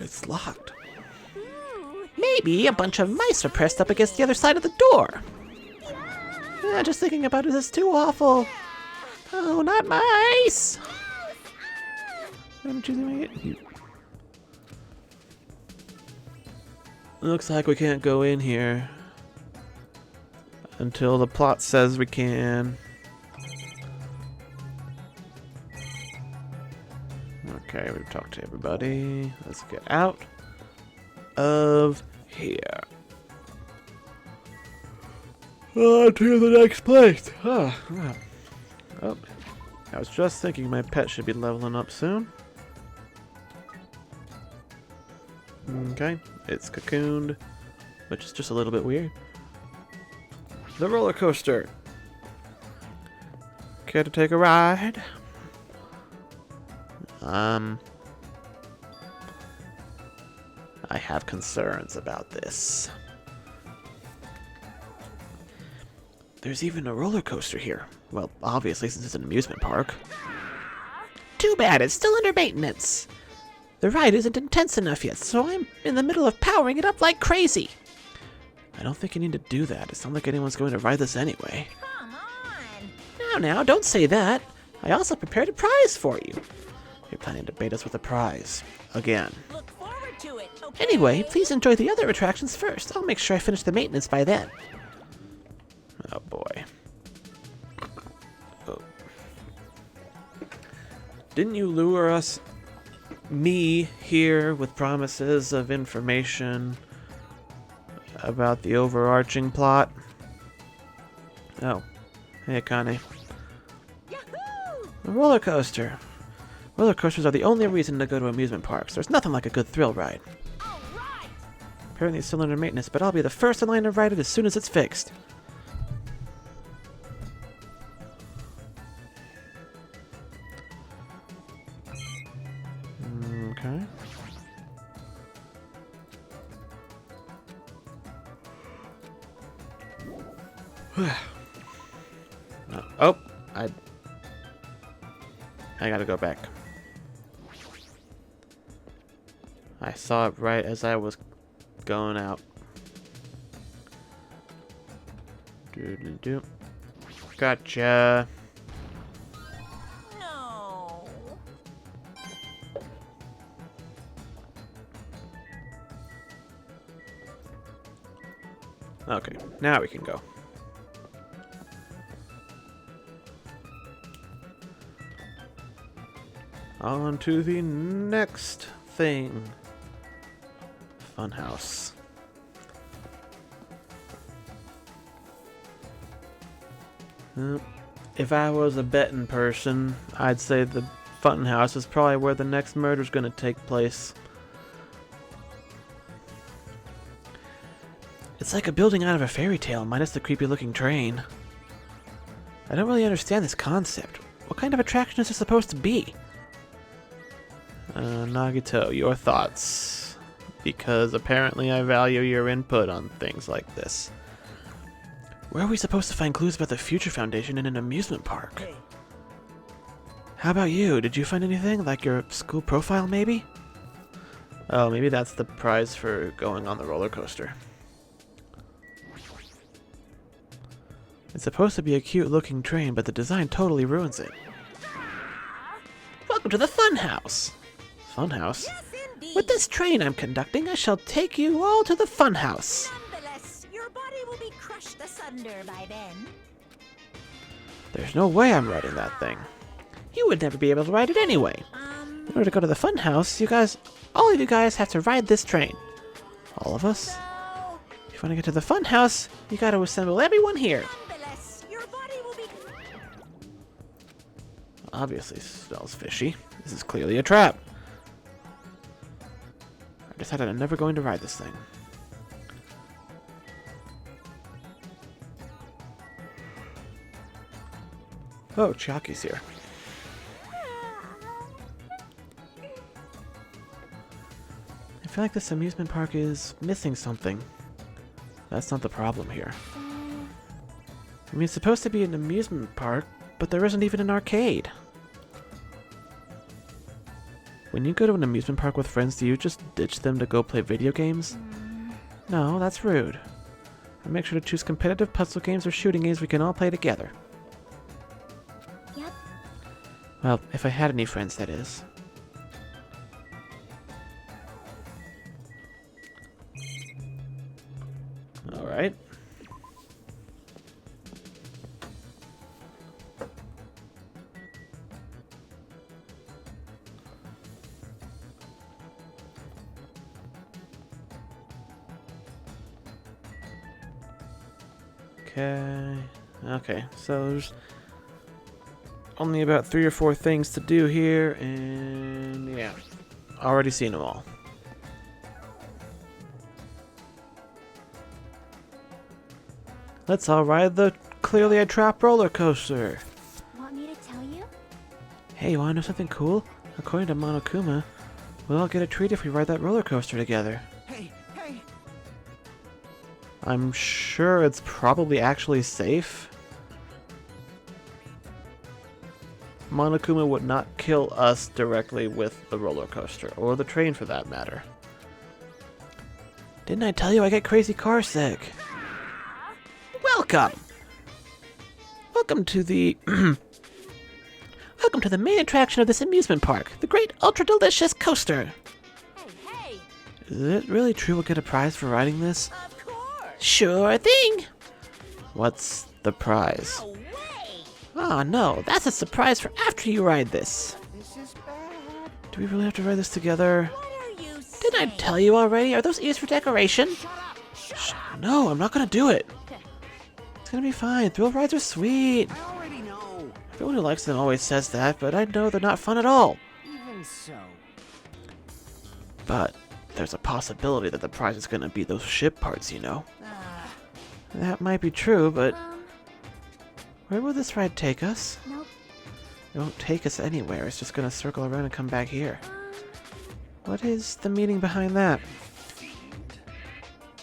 S1: It's locked.
S7: Maybe a bunch of mice are pressed up against the other side of the door. Just thinking about it is too awful. Oh, not mice!
S1: I'm choosing it. Looks like we can't go in here until the plot says we can. Okay, we've talked to everybody. Let's get out of here. On to the next place. Oh, I was just thinking my pet should be leveling up soon. Okay, it's cocooned, which is just a little bit weird. The roller coaster. Care to take a ride? I have concerns about this. There's even a roller coaster here. Well, obviously, since it's an amusement park.
S7: Too bad, it's still under maintenance. The ride isn't intense enough yet, so I'm in the middle of powering it up like crazy.
S1: I don't think you need to do that. It's not like anyone's going to ride this anyway.
S3: Come on.
S7: Now, don't say that. I also prepared a prize for you.
S1: You're planning to bait us with a prize. Again.
S3: Look forward to it, okay?
S7: Anyway, please enjoy the other attractions first. I'll make sure I finish the maintenance by then.
S1: Oh boy. Oh. Didn't you lure me here with promises of information about the overarching plot? Oh. Hey, Connie.
S3: Yahoo!
S1: A roller coaster. Roller coasters are the only reason to go to amusement parks. There's nothing like a good thrill ride.
S3: All right.
S1: Apparently it's still under maintenance, but I'll be the first in line to ride it as soon as it's fixed. Okay. Oh, I gotta go back. I saw it right as I was going out. Doo-doo-doo. Gotcha.
S3: No.
S1: Okay, now we can go. On to the next thing. Funhouse. If I was a betting person, I'd say the Funhouse is probably where the next murder's gonna take place. It's like a building out of a fairy tale, minus the creepy looking train. I don't really understand this concept. What kind of attraction is this supposed to be? Nagito, your thoughts. Because apparently I value your input on things like this. Where are we supposed to find clues about the Future Foundation in an amusement park?
S4: Hey,
S1: How about you? Did you find anything? Like your school profile, maybe? Oh, maybe that's the prize for going on the roller coaster. It's supposed to be a cute-looking train, but the design totally ruins it.
S7: Welcome to the Funhouse.
S1: Funhouse?
S3: Yes, indeed.
S7: With this train I'm conducting, I shall take you all to the Funhouse.
S3: Nonetheless, your body will be crushed asunder by then.
S1: There's no way I'm riding that thing.
S7: You would never be able to ride it anyway. In order to go to the Funhouse, all of you guys have to ride this train.
S1: All of us?
S3: So,
S7: If you want to get to the Funhouse, you gotta assemble everyone here.
S3: nonetheless, your body will be...
S1: Obviously smells fishy. This is clearly a trap. I decided I'm never going to ride this thing. Oh, Chiaki's here. I feel like this amusement park is missing something. That's not the problem here. I mean, it's supposed to be an amusement park, but there isn't even an arcade. When you go to an amusement park with friends, do you just ditch them to go play video games? No, that's rude. And make sure to choose competitive puzzle games or shooting games we can all play together.
S6: Yep.
S1: Well, if I had any friends, that is. Alright. Okay, so there's only about 3 or 4 things to do here, and yeah, already seen them all. Let's all ride the clearly a trap roller coaster.
S6: Want me to tell you?
S1: Hey, you wanna know something cool? According to Monokuma, we'll all get a treat if we ride that roller coaster together.
S4: Hey, hey!
S1: I'm sure it's probably actually safe. Monokuma would not kill us directly with the roller coaster, or the train for that matter. Didn't I tell you I get crazy car sick? Welcome! Welcome to the... Welcome to the main attraction of this amusement park, the Great Ultra Delicious Coaster.
S3: Hey,
S1: Is it really true we'll get a prize for riding this?
S3: of course.
S7: Sure thing.
S1: What's the prize?
S3: No way.
S7: Oh no, that's a surprise for after you ride this.
S4: This is bad.
S1: Do we really have to ride this together?
S3: What are you saying?
S7: Didn't I tell you already? Are those ears for decoration?
S1: No, I'm not gonna do it. It's gonna be fine. Thrill rides are sweet.
S4: I already know.
S1: Everyone who likes them always says that, but I know they're not fun at all.
S4: Even so.
S1: But there's a possibility that the prize is gonna be those ship parts, you know. That might be true, but where will this ride take us?
S6: Nope.
S1: It won't take us anywhere. It's just gonna circle around and come back here. What is the meaning behind that?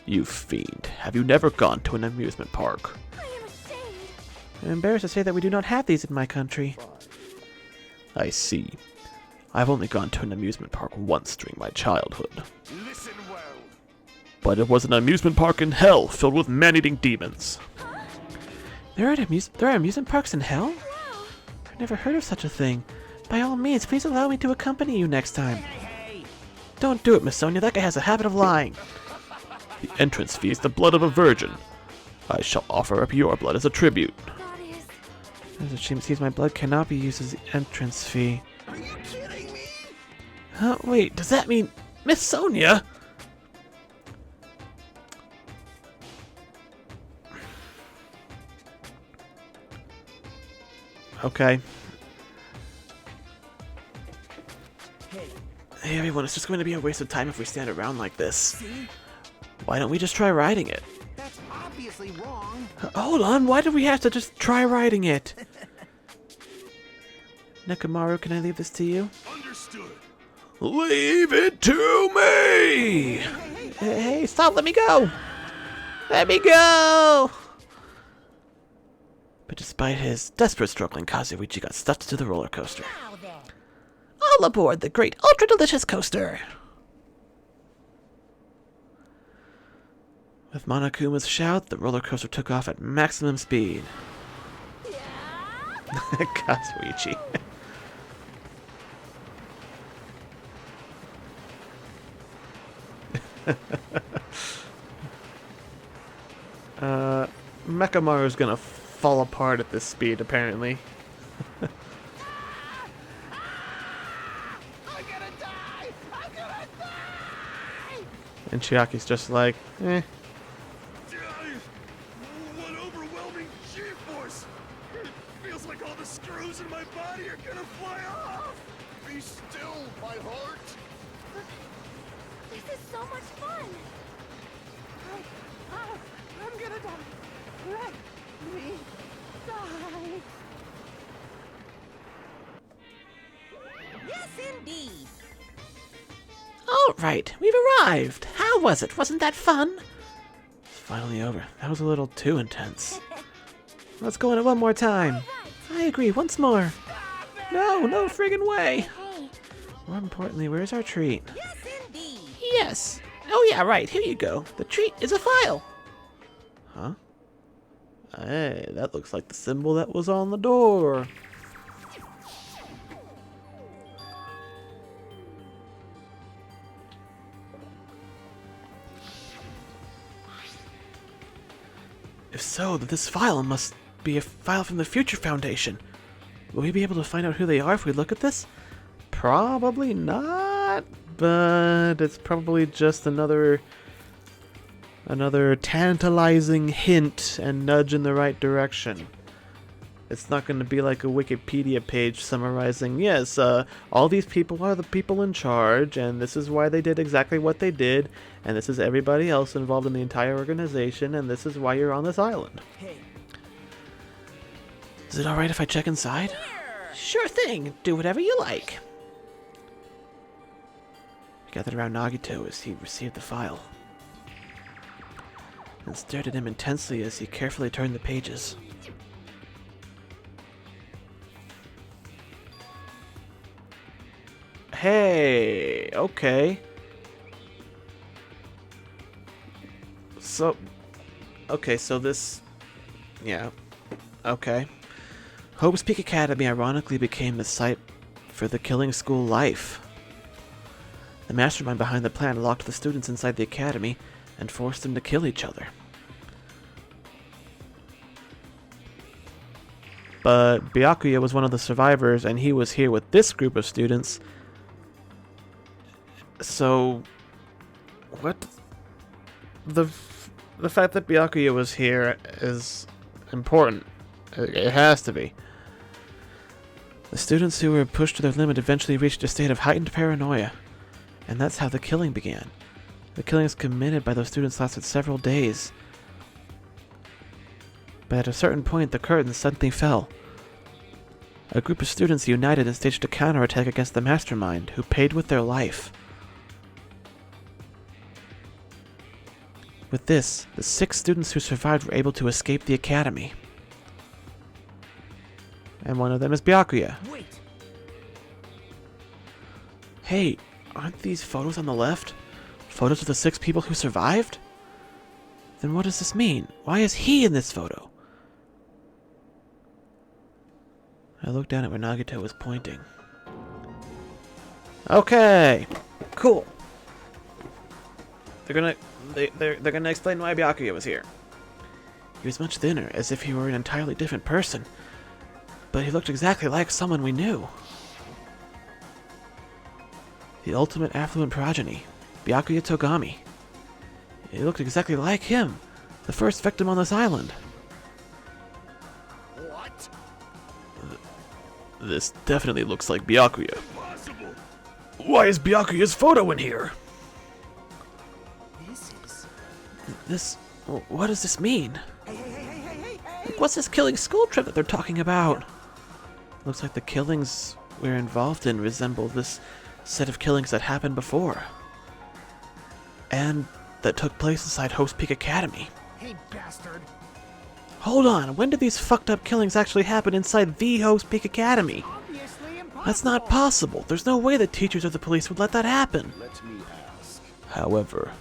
S1: You fiend. Have you never gone to an amusement park?
S6: I am ashamed.
S1: I'm embarrassed to say that we do not have these in my country. I see. I've only gone to an amusement park once during my childhood.
S2: Listen well.
S1: But it was an amusement park in hell filled with man-eating demons. There are amusement parks in hell? I've never heard of such a thing. By all means, please allow me to accompany you next time. Don't do it, Miss Sonia. That guy has a habit of lying. The entrance fee is the blood of a virgin. I shall offer up your blood as a tribute.
S6: That is...
S1: As it seems my blood cannot be used as the entrance fee.
S4: Are you kidding me?
S1: Huh? Wait, does that mean Miss Sonia? Okay. Hey everyone, it's just going to be a waste of time if we stand around like this.
S4: See?
S1: Why don't we just try riding it?
S4: That's obviously wrong.
S1: Hold on, why do we have to just try riding it? Nekomaru, can I leave this to you?
S2: Understood.
S1: Leave it to me!
S7: Hey, stop, let me go! Let me go!
S1: But despite his desperate struggling, Kazuichi got stuffed to the roller coaster.
S3: Now then.
S7: All aboard the Great Ultra Delicious Coaster.
S1: With Monokuma's shout, the roller coaster took off at maximum speed. Kazuichi. Mechamaru's gonna fall apart at this speed, apparently.
S4: I'm gonna die! I'm gonna die!
S1: And Chiaki's just like, eh.
S2: What overwhelming G-force! It feels like all the screws in my body are gonna fly off! Be still, my heart!
S6: This is so much fun.
S4: I'm gonna die. Let me die.
S3: Yes, indeed.
S7: All right, we've arrived. How was it? Wasn't that fun?
S1: It's finally over. That was a little too intense. Let's go on it one more time.
S7: I agree, once more.
S1: No friggin' way.
S6: Hey,
S1: More importantly, where's our treat?
S3: Yes, indeed.
S7: Yes. Oh yeah, right. Here you go. The treat is a file.
S1: Huh? Hey, that looks like the symbol that was on the door. If so, then this file must be a file from the Future Foundation. Will we be able to find out who they are if we look at this? Probably not, but it's probably just another tantalizing hint and nudge in the right direction. It's not going to be like a Wikipedia page summarizing, yes, all these people are the people in charge, and this is why they did exactly what they did, and this is everybody else involved in the entire organization, and this is why you're on this island.
S4: Hey,
S1: Is it alright if I check inside?
S7: Sure thing. Do whatever you like.
S1: I gathered around Nagito as he received the file, and stared at him intensely as he carefully turned the pages. Hey, okay. So this, yeah, okay. Hope's Peak Academy ironically became the site for the killing school life. The mastermind behind the plan locked the students inside the academy and forced them to kill each other. But Byakuya was one of the survivors, and he was here with this group of students. So, what? The fact that Byakuya was here is important. It has to be. The students who were pushed to their limit eventually reached a state of heightened paranoia, and that's how the killing began. The killings committed by those students lasted several days. But at a certain point, the curtain suddenly fell. A group of students united and staged a counterattack against the mastermind, who paid with their life. With this, the 6 students who survived were able to escape the academy. And one of them is Byakuya.
S4: wait.
S1: Hey, aren't these photos on the left photos of the 6 people who survived? Then what does this mean? Why is he in this photo? I looked down at where Nagito was pointing. Okay, cool. They're gonna explain why Byakuya was here. He was much thinner, as if he were an entirely different person, but he looked exactly like someone we knew. The ultimate affluent progeny, Byakuya Togami. He looked exactly like him, the first victim on this island.
S2: What?
S1: This definitely looks like Byakuya.
S2: Impossible!
S5: Why is Byakuya's photo in here?
S4: This is...
S1: What does this mean?
S4: Hey!
S1: What's this killing school trip that they're talking about? Looks like the killings we're involved in resemble this set of killings that happened before. And that took place inside Host Peak Academy.
S4: Hey, bastard.
S1: Hold on, when did these fucked up killings actually happen inside the Host Peak Academy?
S4: Obviously impossible.
S1: That's not possible. There's no way the teachers or the police would let that happen.
S2: Let me ask.
S1: However,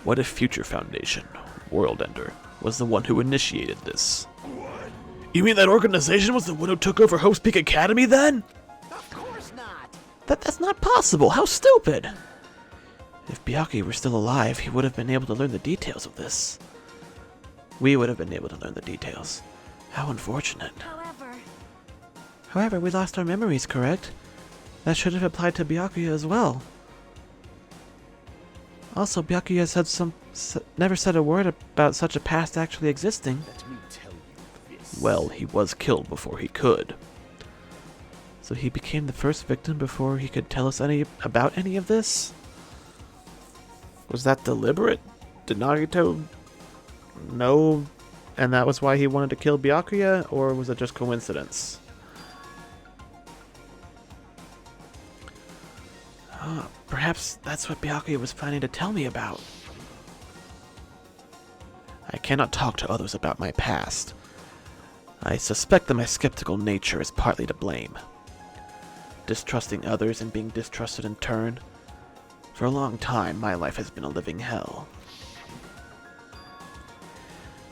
S1: what if Future Foundation, World Ender, was the one who initiated this?
S2: What?
S5: You mean that organization was the one who took over Host Peak Academy then?
S4: Of course not.
S1: That's not possible. How stupid! If Byakuya were still alive, he would have been able to learn the details of this. We would have been able to learn the details. How unfortunate. However, we lost our memories, correct? That should have applied to Byakuya as well. Also, Byakuya never said a word about such a past actually existing.
S2: Let me tell you this.
S1: Well, he was killed before he could. So he became the first victim before he could tell us about any of this? Was that deliberate? Did Nagito know, and that was why he wanted to kill Byakuya, or was it just coincidence? Perhaps that's what Byakuya was planning to tell me about. I cannot talk to others about my past. I suspect that my skeptical nature is partly to blame. distrusting others and being distrusted in turn. For a long time, my life has been a living hell.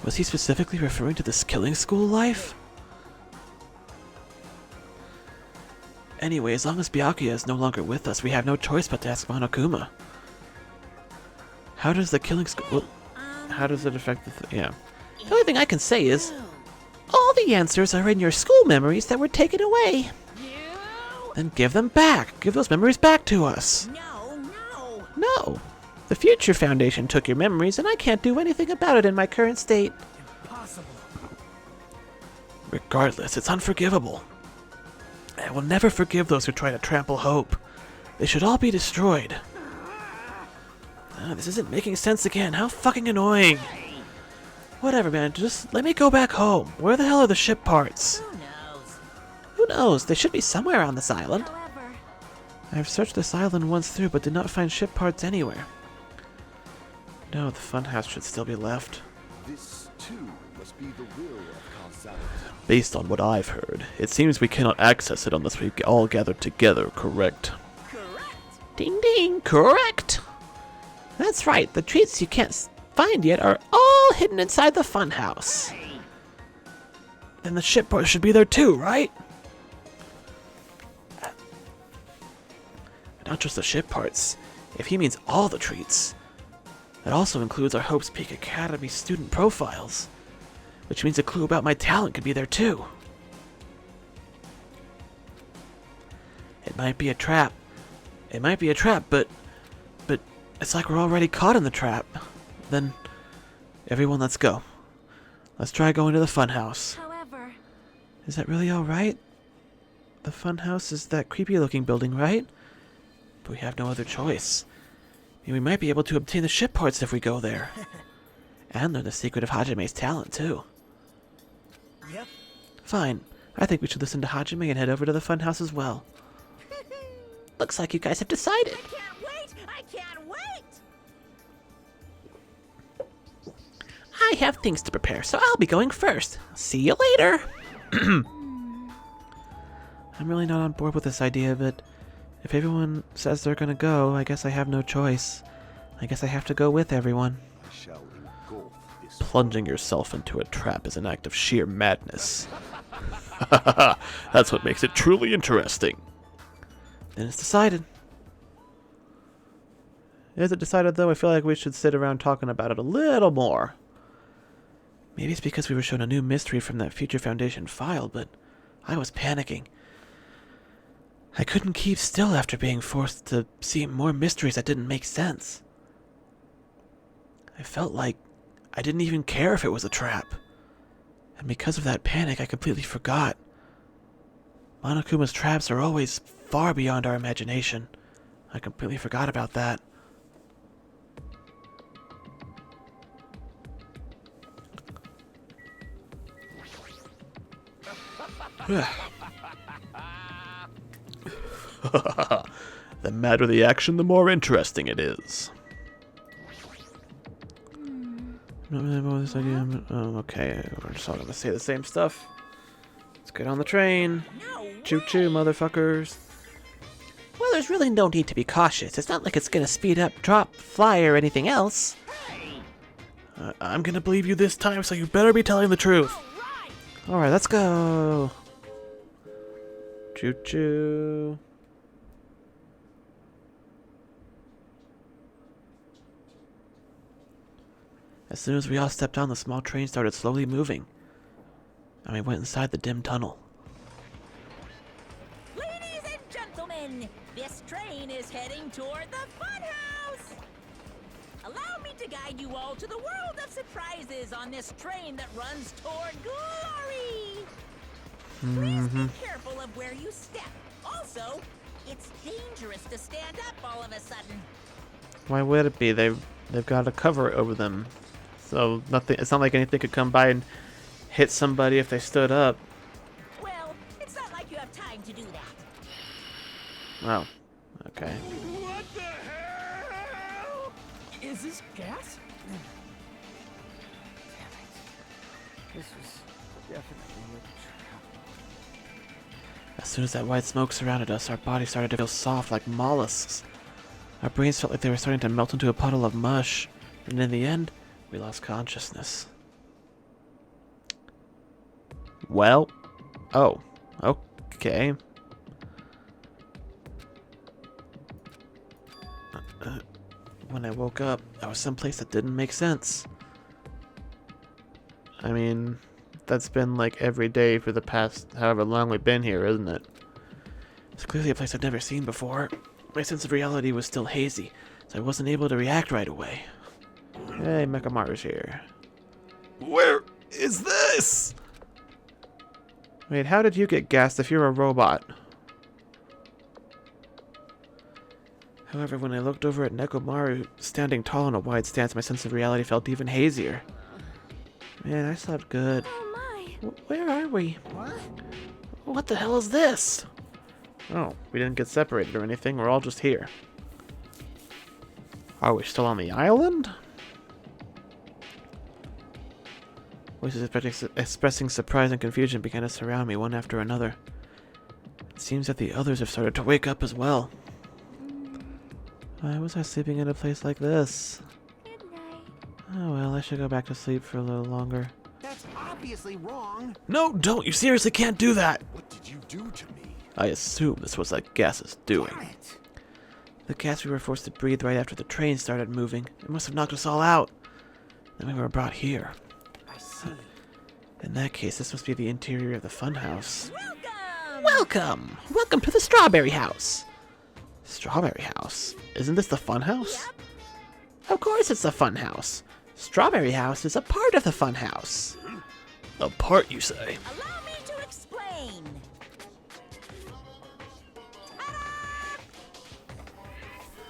S1: Was he specifically referring to this killing school life? Anyway, as long as Byakuya is no longer with us, we have no choice but to ask Monokuma. How does the killing school... Well, how does it affect the... yeah.
S7: The only thing I can say is, all the answers are in your school memories that were taken away.
S1: Then give them back. Give those memories back to us.
S7: No. The Future Foundation took your memories, and I can't do anything about it in my current state.
S1: Regardless, it's unforgivable. I will never forgive those who try to trample hope. They should all be destroyed. This isn't making sense again. How fucking annoying. Whatever, man. Just let me go back home. Where the hell are the ship parts?
S7: Who knows? They should be somewhere on this island.
S1: I've searched this island once through, but did not find ship parts anywhere. No, the funhouse should still be left.
S2: This, too, must be the will of causality.
S1: Based on what I've heard, it seems we cannot access it unless we all gather together, correct?
S7: Ding ding, correct. That's right, the treats you can't find yet are all hidden inside the funhouse.
S1: Then the ship parts should be there too, right? Not just the ship parts. If he means all the treats, that also includes our Hope's Peak Academy student profiles, which means a clue about my talent could be there too. It might be a trap. It might be a trap, but it's like we're already caught in the trap. Then, everyone, let's go. Let's try going to the funhouse.
S3: However,
S1: Is that really alright? The funhouse is that creepy-looking building, right? But we have no other choice. I mean, we might be able to obtain the ship parts if we go there. And learn the secret of Hajime's talent, too.
S4: Yep.
S1: Fine. I think we should listen to Hajime and head over to the funhouse as well.
S7: Looks like you guys have decided.
S3: I can't wait!
S7: I have things to prepare, so I'll be going first. See you later.
S1: I'm really not on board with this idea, but if everyone says they're gonna go, I guess I have no choice. I guess I have to go with everyone.
S2: I shall engulf this.
S1: Plunging yourself into a trap is an act of sheer madness. That's what makes it truly interesting. Then it's decided. Is it decided, though? I feel like we should sit around talking about it a little more. Maybe it's because we were shown a new mystery from that Future Foundation file, but I was panicking. I couldn't keep still after being forced to see more mysteries that didn't make sense. I felt like I didn't even care if it was a trap. And because of that panic, I completely forgot. Monokuma's traps are always far beyond our imagination. I completely forgot about that. The madder the action, the more interesting it is. Not really about this idea. Oh, okay. We're just all gonna say the same stuff. Let's get on the train. Choo choo, motherfuckers.
S7: Well, there's really no need to be cautious. It's not like it's gonna speed up, drop, fly, or anything else.
S1: I'm gonna believe you this time, so you better be telling the truth. Alright, let's go. Choo choo. As soon as we all stepped on, the small train started slowly moving, and we went inside the dim tunnel.
S3: Ladies and gentlemen, this train is heading toward the Funhouse! Allow me to guide you all to the world of surprises on this train that runs toward glory! Please be careful of where you step. Also, it's dangerous to stand up all of a sudden.
S1: Why would it be? They've got a cover over them, so nothing. It's not like anything could come by and hit somebody if they stood up.
S3: Well, it's not like you have time to do that.
S1: Oh, okay.
S2: What the hell?
S4: Is this gas? Damn it. This was definitely a trap.
S1: As soon as that white smoke surrounded us, our bodies started to feel soft like mollusks. Our brains felt like they were starting to melt into a puddle of mush, and in the end, we lost consciousness. Well, oh, okay. When I woke up, I was someplace that didn't make sense. I mean, that's been like every day for the past however long we've been here, isn't it? It's clearly a place I've never seen before. My sense of reality was still hazy, so I wasn't able to react right away. Hey, Mechamaru's here. Where is this? Wait, how did you get gassed if you're a robot? However, when I looked over at Nekomaru, standing tall in a wide stance, my sense of reality felt even hazier. Man, I slept good.
S3: Oh my.
S1: Where are we?
S4: What?
S1: What the hell is this? Oh, we didn't get separated or anything. We're all just here. Are we still on the island? Voices expressing surprise and confusion began to surround me one after another. It seems that the others have started to wake up as well. Why was I sleeping in a place like this?
S6: Good night.
S1: Oh well, I should go back to sleep for a little longer.
S4: That's obviously wrong.
S5: No, don't. You seriously can't do that.
S2: What did you do to me?
S1: I assume this was that gas's doing.
S4: Damn it.
S1: The gas we were forced to breathe right after the train started moving. It must have knocked us all out. Then we were brought here.
S4: I see.
S1: In that case, this must be the interior of the Funhouse.
S3: Welcome.
S7: Welcome to the Strawberry House.
S1: Strawberry House? Isn't this the Funhouse?
S3: Yep.
S7: Of course it's the Funhouse. Strawberry House is a part of the Funhouse.
S5: A part, you say?
S3: Allow me to explain.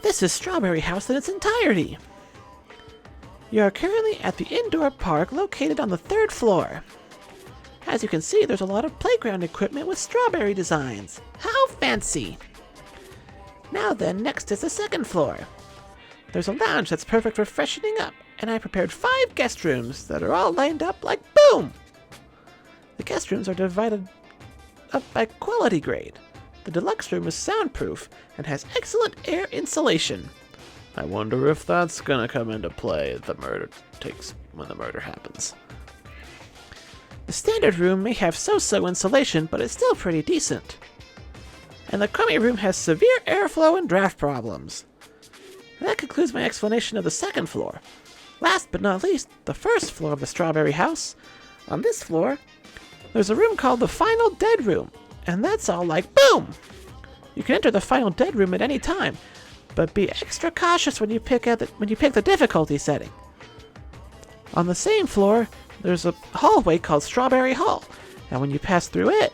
S7: This is Strawberry House in its entirety. You are currently at the indoor park located on the 3rd floor. As you can see, there's a lot of playground equipment with strawberry designs. How fancy! Now then, next is the 2nd floor. There's a lounge that's perfect for freshening up, and I prepared 5 guest rooms that are all lined up like boom! The guest rooms are divided up by quality grade. The deluxe room is soundproof and has excellent air insulation.
S1: I wonder if that's gonna come into play when the murder happens.
S7: The standard room may have so-so insulation, but it's still pretty decent. And the Grammy Room has severe airflow and draft problems. That concludes my explanation of the 2nd floor. Last but not least, the 1st floor of the Strawberry House. On this floor, there's a room called the Final Dead Room, and that's all like boom! You can enter the Final Dead Room at any time, but be extra cautious when you pick the difficulty setting. On the same floor, there's a hallway called Strawberry Hall, and when you pass through it,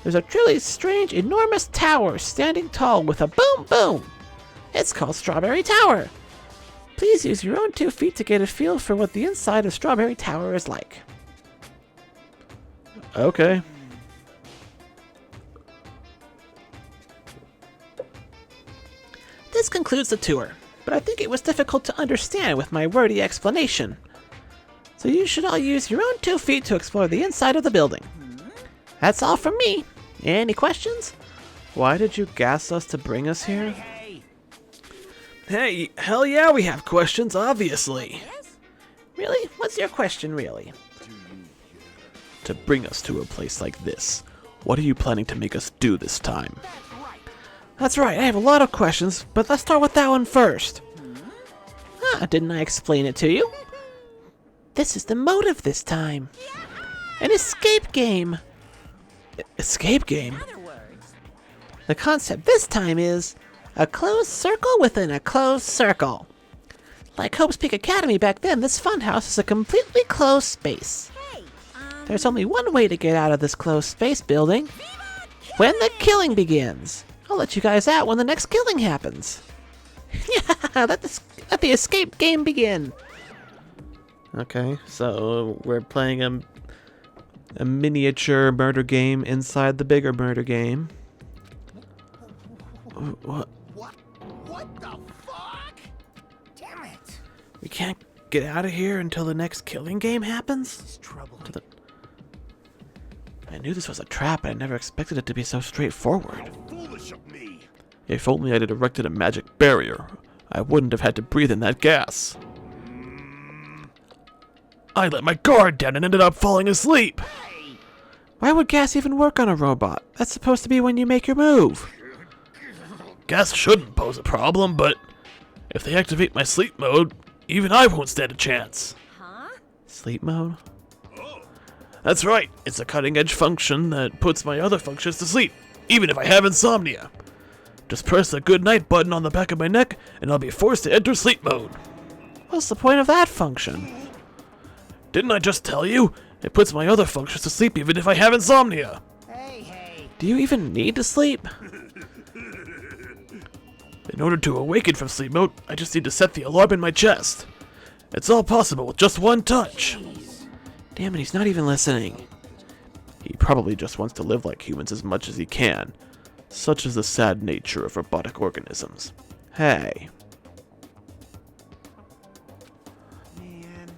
S7: there's a truly strange, enormous tower standing tall with a boom boom. It's called Strawberry Tower. Please use your own 2 feet to get a feel for what the inside of Strawberry Tower is like.
S1: Okay.
S7: This concludes the tour, but I think it was difficult to understand with my wordy explanation. So you should all use your own 2 feet to explore the inside of the building. That's all from me. Any questions?
S1: Why did you gas us to bring us here?
S4: Hey,
S5: Hey, hell yeah, we have questions, obviously.
S3: Yes?
S7: Really? What's your question, really?
S1: To bring us to a place like this. What are you planning to make us do this time?
S4: that's right.
S7: That's right, I have a lot of questions, but let's start with that one first. Didn't I explain it to you? This is the motive this time. An escape game.
S1: Escape game?
S3: In other words,
S7: The concept this time is a closed circle within a closed circle. Like Hope's Peak Academy back then, this funhouse is a completely closed space.
S3: hey,
S7: There's only one way to get out of this closed space building. When the killing begins. I'll let you guys out when the next killing happens. Yeah, let the escape game begin.
S1: Okay, so we're playing a miniature murder game inside the bigger murder game. What?
S4: What the fuck? Damn it.
S1: We can't get out of here until the next killing game happens?
S4: This is trouble.
S1: I knew this was a trap, but I never expected it to be so straightforward.
S2: Foolish of me.
S5: If only I'd erected a magic barrier, I wouldn't have had to breathe in that gas. I let my guard down and ended up falling asleep.
S1: Why would gas even work on a robot? That's supposed to be when you make your move.
S5: Gas shouldn't pose a problem, but if they activate my sleep mode, even I won't stand a chance.
S1: Sleep mode?
S5: That's right, it's a cutting-edge function that puts my other functions to sleep, even if I have insomnia. Just press the good night button on the back of my neck, and I'll be forced to enter sleep mode.
S1: What's the point of that function?
S5: Didn't I just tell you? It puts my other functions to sleep even if I have insomnia.
S4: Hey.
S1: Do you even need to sleep?
S5: In order to awaken from sleep mode, I just need to set the alarm in my chest. It's all possible with just one touch.
S1: Damn it, he's not even listening.
S5: He probably just wants to live like humans as much as he can. Such is the sad nature of robotic organisms.
S1: Hey.
S4: Man.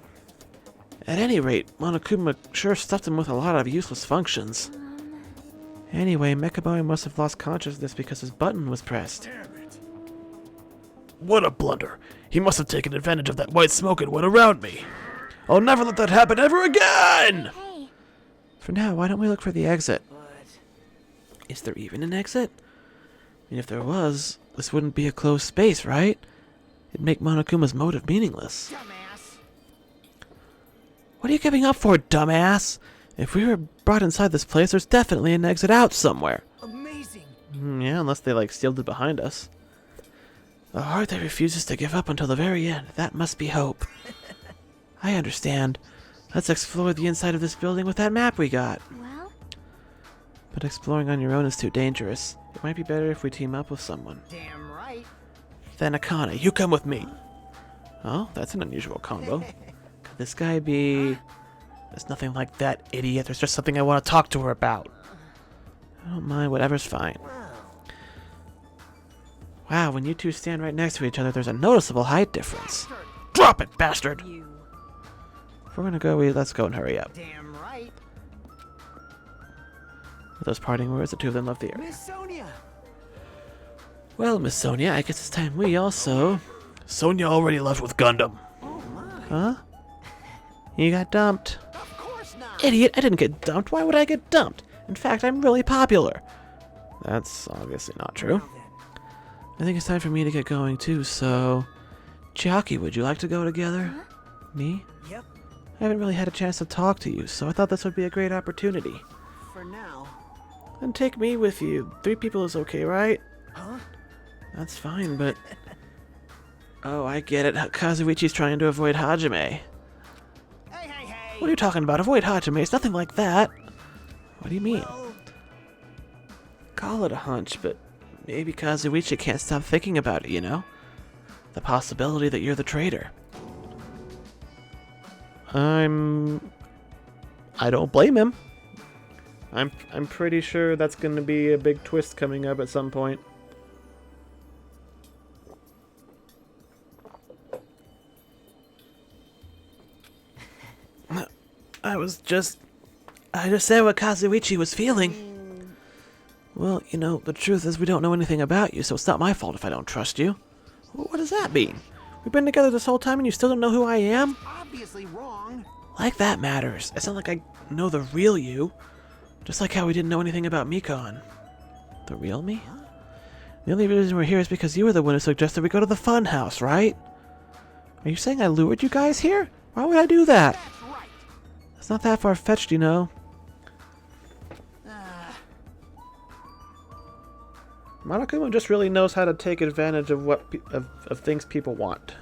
S1: At any rate, Monokuma sure stuffed him with a lot of useless functions. Anyway, Mechaboy must have lost consciousness because his button was pressed.
S5: What a blunder. He must have taken advantage of that white smoke and went around me. I'll never let that happen ever again!
S6: Hey,
S1: For now, why don't we look for the exit?
S4: But
S1: Is there even an exit? I mean, if there was, this wouldn't be a closed space, right? It'd make Monokuma's motive meaningless.
S4: dumbass.
S1: What are you giving up for, dumbass? If we were brought inside this place, there's definitely an exit out somewhere.
S4: Amazing.
S1: Yeah, unless they, sealed it behind us. A heart that refuses to give up until the very end. That must be hope. I understand. Let's explore the inside of this building with that map we got.
S6: well,
S1: But exploring on your own is too dangerous. It might be better if we team up with someone.
S4: Damn right.
S1: Then Akane, you come with me. Oh, that's an unusual combo. Could this guy be... There's nothing like that, idiot. There's just something I want to talk to her about. I don't mind, whatever's fine. Wow, when you two stand right next to each other, there's a noticeable height difference.
S5: Drop it, bastard!
S1: If we're gonna go, let's go and hurry up.
S4: Damn right.
S1: With those parting words, the two of them left the area.
S4: Miss Sonia.
S1: Well, Miss Sonia, I guess it's time we also...
S5: Sonia already left with Gundam.
S4: Oh my.
S1: Huh? You got dumped.
S4: Of course not.
S1: Idiot, I didn't get dumped. Why would I get dumped? In fact, I'm really popular. That's obviously not true.
S4: Now then.
S1: I think it's time for me to get going too, so... Chiaki, would you like to go together? Me?
S4: Yep.
S1: I haven't really had a chance to talk to you, so I thought this would be a great opportunity.
S4: For now.
S1: Then take me with you. 3 people is okay, right?
S4: Huh?
S1: That's fine, but... Oh, I get it. Kazuichi's trying to avoid Hajime.
S4: Hey, hey, hey.
S1: What are you talking about? Avoid Hajime? It's nothing like that. What do you mean?
S4: Well,
S1: Call it a hunch, but maybe Kazuichi can't stop thinking about it, you know? The possibility that you're the traitor. I don't blame him. I'm pretty sure that's going to be a big twist coming up at some point. I just said what Kazuichi was feeling. Well, you know, the truth is we don't know anything about you, so it's not my fault if I don't trust you. What does that mean? We've been together this whole time and you still don't know who I am?
S4: obviously wrong.
S1: Like that matters. It's not like I know the real you. Just like how we didn't know anything about Mikon. The real me? The only reason we're here is because you were the one who suggested we go to the Funhouse, right? Are you saying I lured you guys here? Why would I do that?
S4: That's right.
S1: It's not that far-fetched, you know. Monokuma just really knows how to take advantage of what of things people want.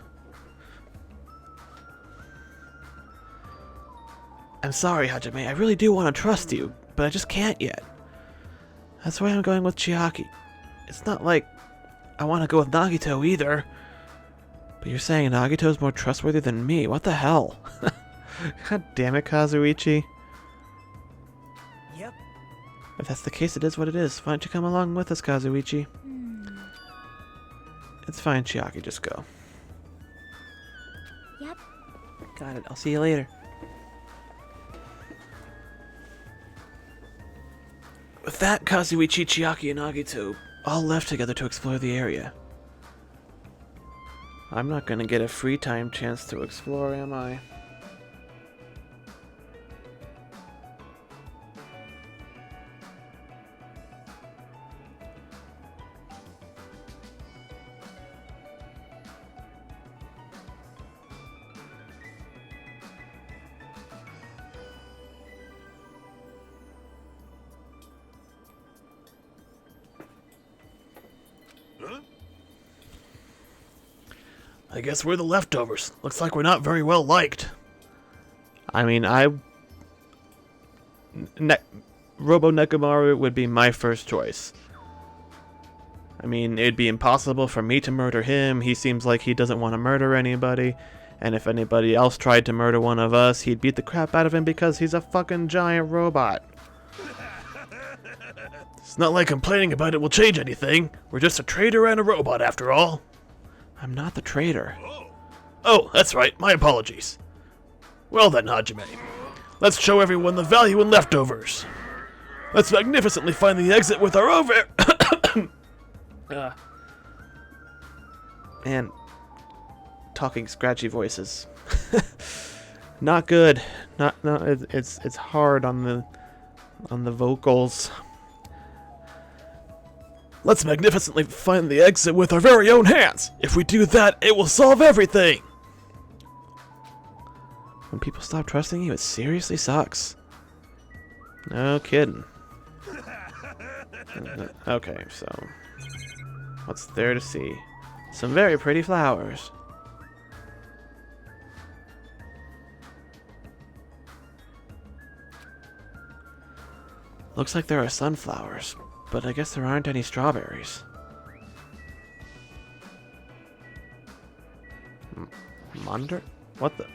S1: I'm sorry, Hajime. I really do want to trust you, but I just can't yet. That's why I'm going with Chiaki. It's not like I want to go with Nagito either. But you're saying Nagito's more trustworthy than me. What the hell? God damn it, Kazuichi.
S4: Yep.
S1: If that's the case, it is what it is. Why don't you come along with us, Kazuichi? It's fine, Chiaki. Just go.
S6: Yep.
S1: Got it. I'll see you later. With that, Kazuichi, Chiaki, and Agito all left together to explore the area. I'm not gonna get a free time chance to explore, am I?
S5: I guess we're the leftovers. Looks like we're not very well liked.
S1: I mean, Robo Nekomaru would be my first choice. I mean, it'd be impossible for me to murder him. He seems like he doesn't want to murder anybody. And if anybody else tried to murder one of us, he'd beat the crap out of him because he's a fucking giant robot.
S5: It's not like complaining about it will change anything. We're just a traitor and a robot after all.
S1: I'm not the traitor.
S5: Oh, that's right. My apologies. Well then, Hajime. Let's show everyone the value in leftovers. Let's magnificently find the exit with our
S1: And talking scratchy voices. Not good. It's hard on the vocals.
S5: Let's magnificently find the exit with our very own hands. If we do that, it will solve everything.
S1: When people stop trusting you, it seriously sucks. No kidding. Okay, so what's there to see? Some very pretty flowers. Looks like there are sunflowers, but I guess there aren't any strawberries. Monder? What the?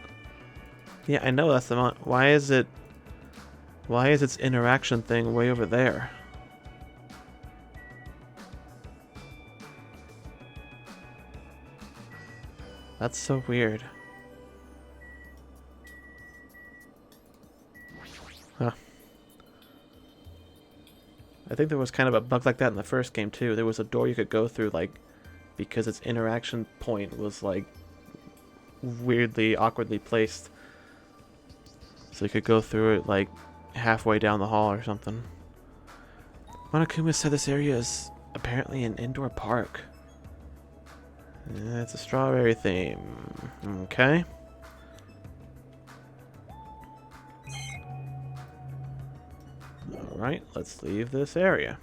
S1: Yeah, I know that's the why is its interaction thing way over there? That's so weird. Huh. I think there was kind of a bug like that in the first game too. There was a door you could go through, like, because its interaction point was like weirdly, awkwardly placed. So you could go through it like halfway down the hall or something. Monokuma said this area is apparently an indoor park. It's a strawberry theme. Okay. Alright, let's leave this area.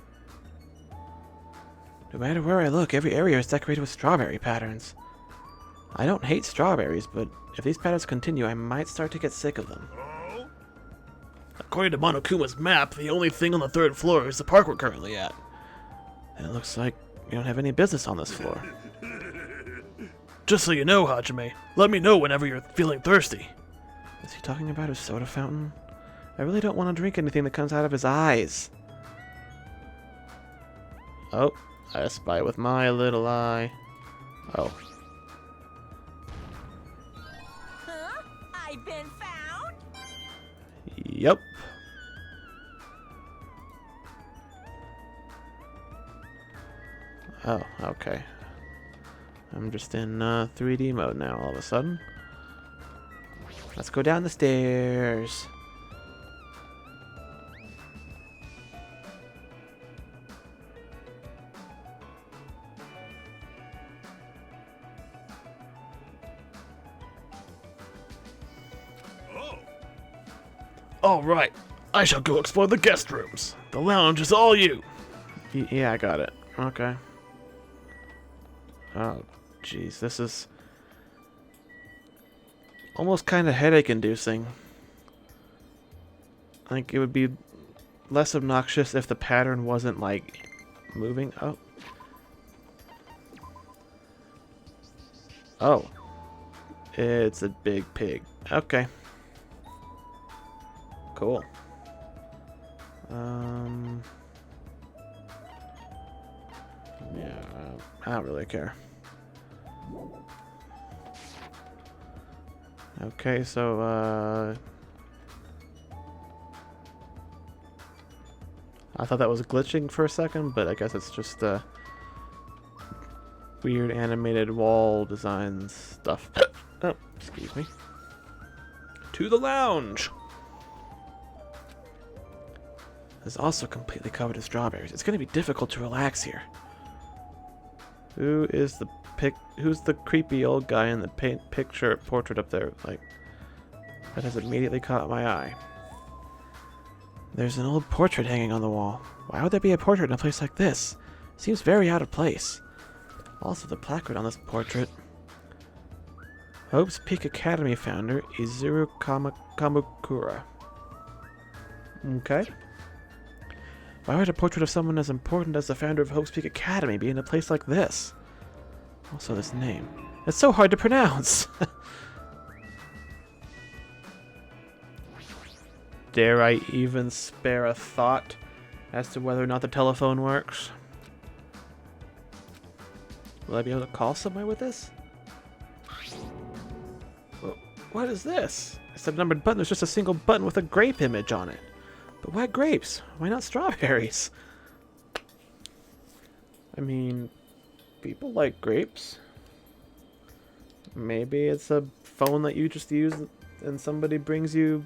S1: No matter where I look, every area is decorated with strawberry patterns. I don't hate strawberries, but if these patterns continue, I might start to get sick of them.
S5: According to Monokuma's map, the only thing on the 3rd floor is the park we're currently at.
S1: And it looks like we don't have any business on this floor.
S5: Just so you know, Hajime, let me know whenever you're feeling thirsty.
S1: Is he talking about his soda fountain? I really don't want to drink anything that comes out of his eyes. Oh, I spy with my little eye. Oh.
S3: Huh? I've been found?
S1: Yep. Oh, okay. I'm just in 3D mode now all of a sudden. Let's go down the stairs.
S5: All right, I shall go explore the guest rooms. The lounge is all you.
S1: Yeah, I got it. Okay. Oh, jeez, this is almost kind of headache-inducing. Like, it would be less obnoxious if the pattern wasn't, like, moving. Oh. Oh. It's a big pig. Okay. Cool. Yeah, I don't really care. Okay, so, I thought that was glitching for a second, but I guess it's just weird animated wall design stuff. Oh, excuse me. To the lounge! It's also completely covered in strawberries. It's going to be difficult to relax here. Who's the creepy old guy in the picture portrait up there? Like, that has immediately caught my eye. There's an old portrait hanging on the wall. Why would there be a portrait in a place like this? Seems very out of place. Also, the placard on this portrait. Hope's Peak Academy founder, Izuru Kamukura. Okay. Why would a portrait of someone as important as the founder of Hope's Peak Academy be in a place like this? Also, this name. It's so hard to pronounce! Dare I even spare a thought as to whether or not the telephone works? Will I be able to call somewhere with this? What is this? It's a numbered button. There's just a single button with a grape image on it. But why grapes? Why not strawberries? I mean, people like grapes. Maybe it's a phone that you just use and somebody brings you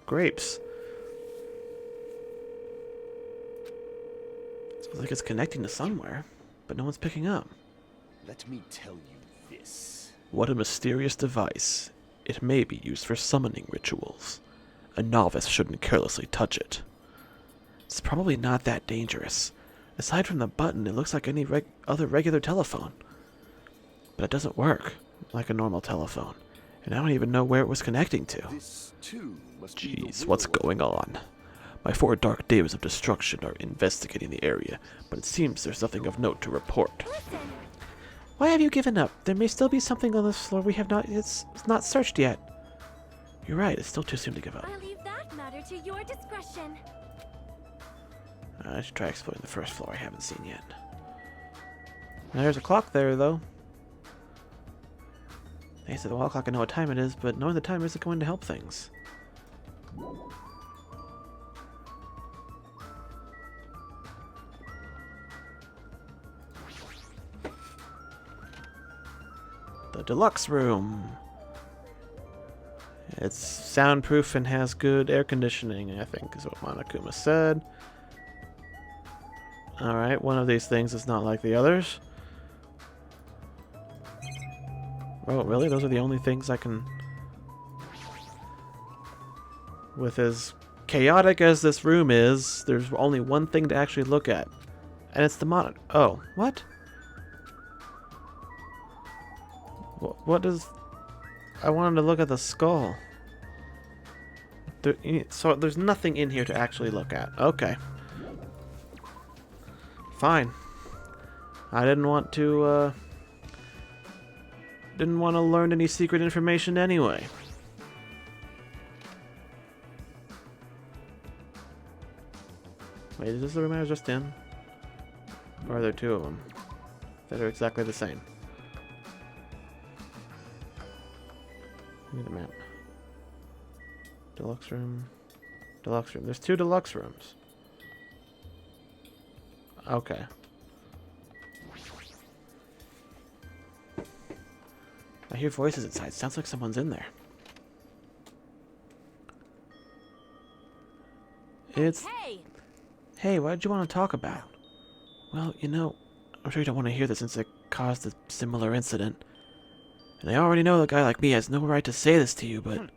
S1: grapes. Sounds like it's connecting to somewhere, but no one's picking up.
S2: Let me tell you this.
S5: What a mysterious device. It may be used for summoning rituals. A novice shouldn't carelessly touch it.
S1: It's probably not that dangerous. Aside from the button, it looks like any other regular telephone. But it doesn't work like a normal telephone. And I don't even know where it was connecting to.
S2: This too must be the
S5: Jeez, what's
S2: will.
S5: going on? My 4 dark days of destruction are investigating the area, but it seems there's nothing of note to report.
S1: Why have you given up? There may still be something on this floor we have not. It's not searched yet. You're right. It's still too soon to give up.
S6: I leave that matter to your discretion.
S1: I should try exploring the first floor I haven't seen yet. There's a clock there, though. They said the wall clock can know what time it is, but knowing the time isn't going to help things. The Deluxe Room. It's soundproof and has good air conditioning, I think is what Monokuma said. Alright, one of these things is not like the others. Oh, really? Those are the only things I can... With as chaotic as this room is, there's only one thing to actually look at. And it's the monitor. Oh, what? What is... I wanted to look at the skull. So there's nothing in here to actually look at. Okay. Fine. I didn't want to learn any secret information anyway. Wait, is this the room I was just in? Or are there 2 of them that are exactly the same? Give me the map. Deluxe room. Deluxe room. There's 2 deluxe rooms. Okay. I hear voices inside. Sounds like someone's in there. It's...
S3: Hey!
S1: Hey, what did you want to talk about? Well, you know, I'm sure you don't want to hear this since it caused a similar incident. And I already know a guy like me has no right to say this to you, but...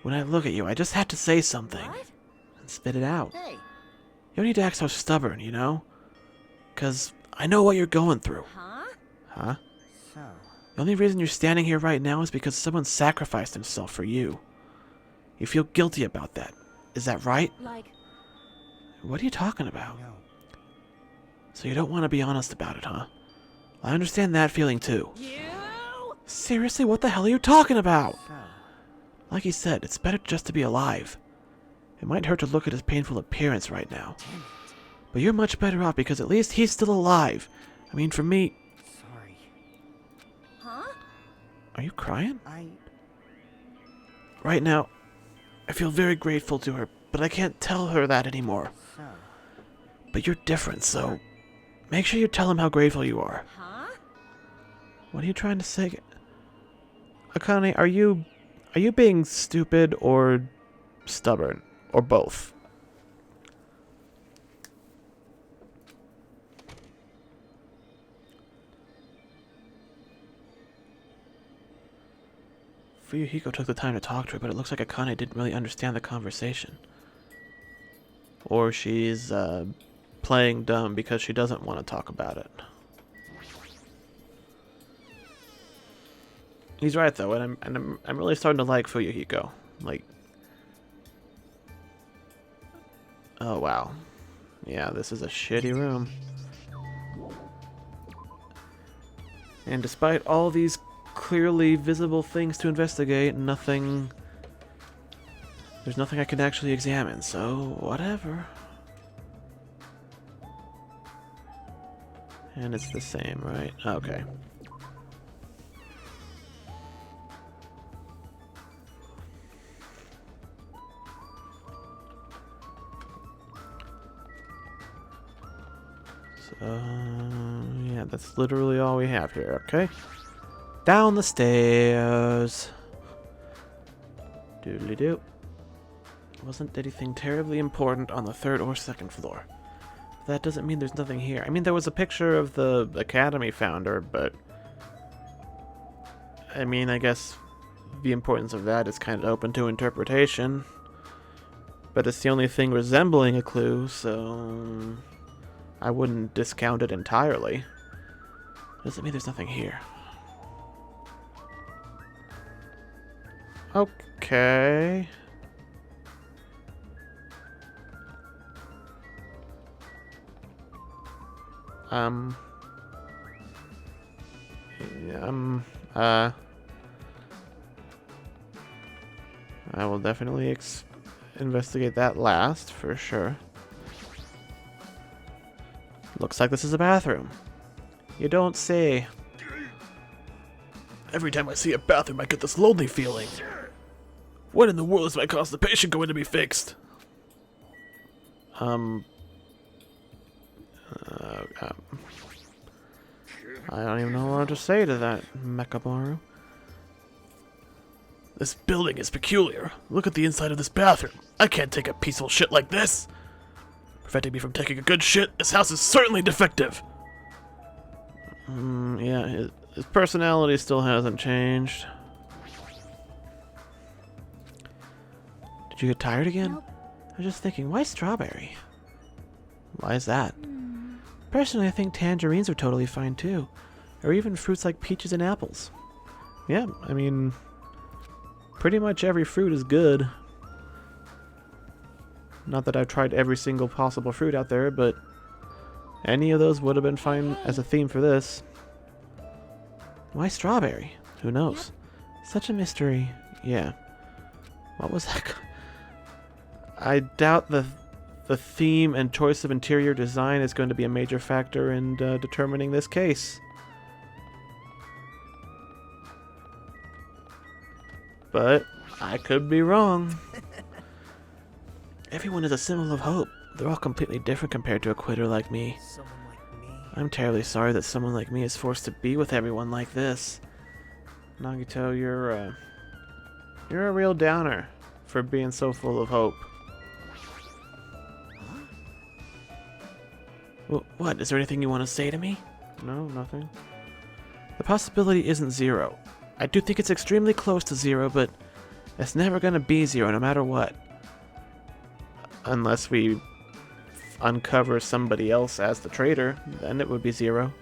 S1: When I look at you, I just have to say something.
S3: What?
S1: And spit it out.
S4: Hey,
S1: You don't need to act so stubborn, you know? 'Cause I know what you're going through.
S3: Huh?
S1: Huh?
S4: so
S1: The only reason you're standing here right now is because someone sacrificed himself for you. You feel guilty about that. Is that right?
S3: Like,
S1: What are you talking about?
S4: no.
S1: So you don't want to be honest about it, huh? I understand that feeling too.
S3: you?
S1: Seriously, what the hell are you talking about?
S4: So
S1: Like he said, it's better just to be alive. It might hurt to look at his painful appearance right now.
S4: damn it.
S1: But you're much better off because at least he's still alive. I mean, for me...
S4: Sorry.
S3: Huh?
S1: Are you crying?
S4: I
S1: Right now, I feel very grateful to her, but I can't tell her that anymore.
S4: so
S1: But you're different, so make sure you tell him how grateful you are.
S3: Huh?
S1: What are you trying to say? Akane, are you being stupid or stubborn? Or both? Fuyuhiko took the time to talk to her, but it looks like Akane didn't really understand the conversation. Or she's playing dumb because she doesn't want to talk about it. He's right though, and I'm really starting to like Fuyuhiko. Like, oh wow, yeah, this is a shitty room. And despite all these clearly visible things to investigate, there's nothing I can actually examine, so whatever. And it's the same, right? Okay. So, yeah, that's literally all we have here, okay? Down the stairs. Doodly-doo. Wasn't anything terribly important on the 3rd or 2nd floor. That doesn't mean there's nothing here. I mean, there was a picture of the Academy founder, but I mean, I guess the importance of that is kind of open to interpretation. But it's the only thing resembling a clue, so I wouldn't discount it entirely. Doesn't mean there's nothing here. Okay. I will definitely investigate that last, for sure. Looks like this is a bathroom. You don't say.
S5: Every time I see a bathroom, I get this lonely feeling. When in the world is my constipation going to be fixed?
S1: I don't even know what to say to that, Mekaboru.
S5: This building is peculiar. Look at the inside of this bathroom. I can't take a peaceful shit like this. Preventing me from taking a good shit, this house is certainly defective.
S1: Yeah, his personality still hasn't changed. Did you get tired again?
S6: Nope.
S1: I was just thinking, why strawberry? Why is that? Personally, I think tangerines are totally fine too. Or even fruits like peaches and apples. Yeah, I mean, pretty much every fruit is good. Not that I've tried every single possible fruit out there, but any of those would have been fine as a theme for this. Why strawberry? Who knows? Such a mystery. Yeah. What was that? I doubt the theme and choice of interior design is going to be a major factor in determining this case. But I could be wrong. Everyone is a symbol of hope. They're all completely different compared to a quitter like me.
S4: Someone like me.
S1: I'm terribly sorry that someone like me is forced to be with everyone like this. Nagito, you're a real downer for being so full of hope. What? Is there anything you want to say to me? No, nothing. The possibility isn't zero. I do think it's extremely close to zero, but it's never going to be zero no matter what. Unless we uncover somebody else as the traitor, then it would be zero.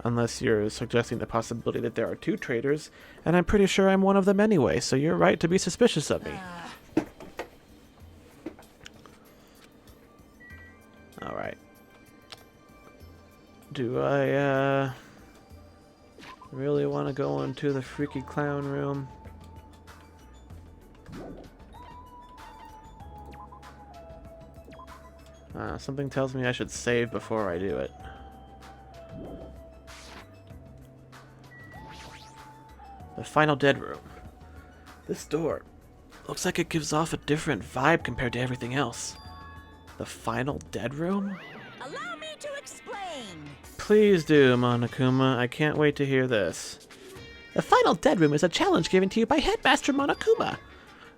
S1: Unless you're suggesting the possibility that there are two traitors, and I'm pretty sure I'm one of them anyway, so you're right to be suspicious of me. Alright. Do I, really want to go into the freaky clown room? Something tells me I should save before I do it. The final dead room. This door looks like it gives off a different vibe compared to everything else. The final dead room?
S3: Allow me to explain.
S1: Please do, Monokuma. I can't wait to hear this.
S7: The final dead room is a challenge given to you by Headmaster Monokuma.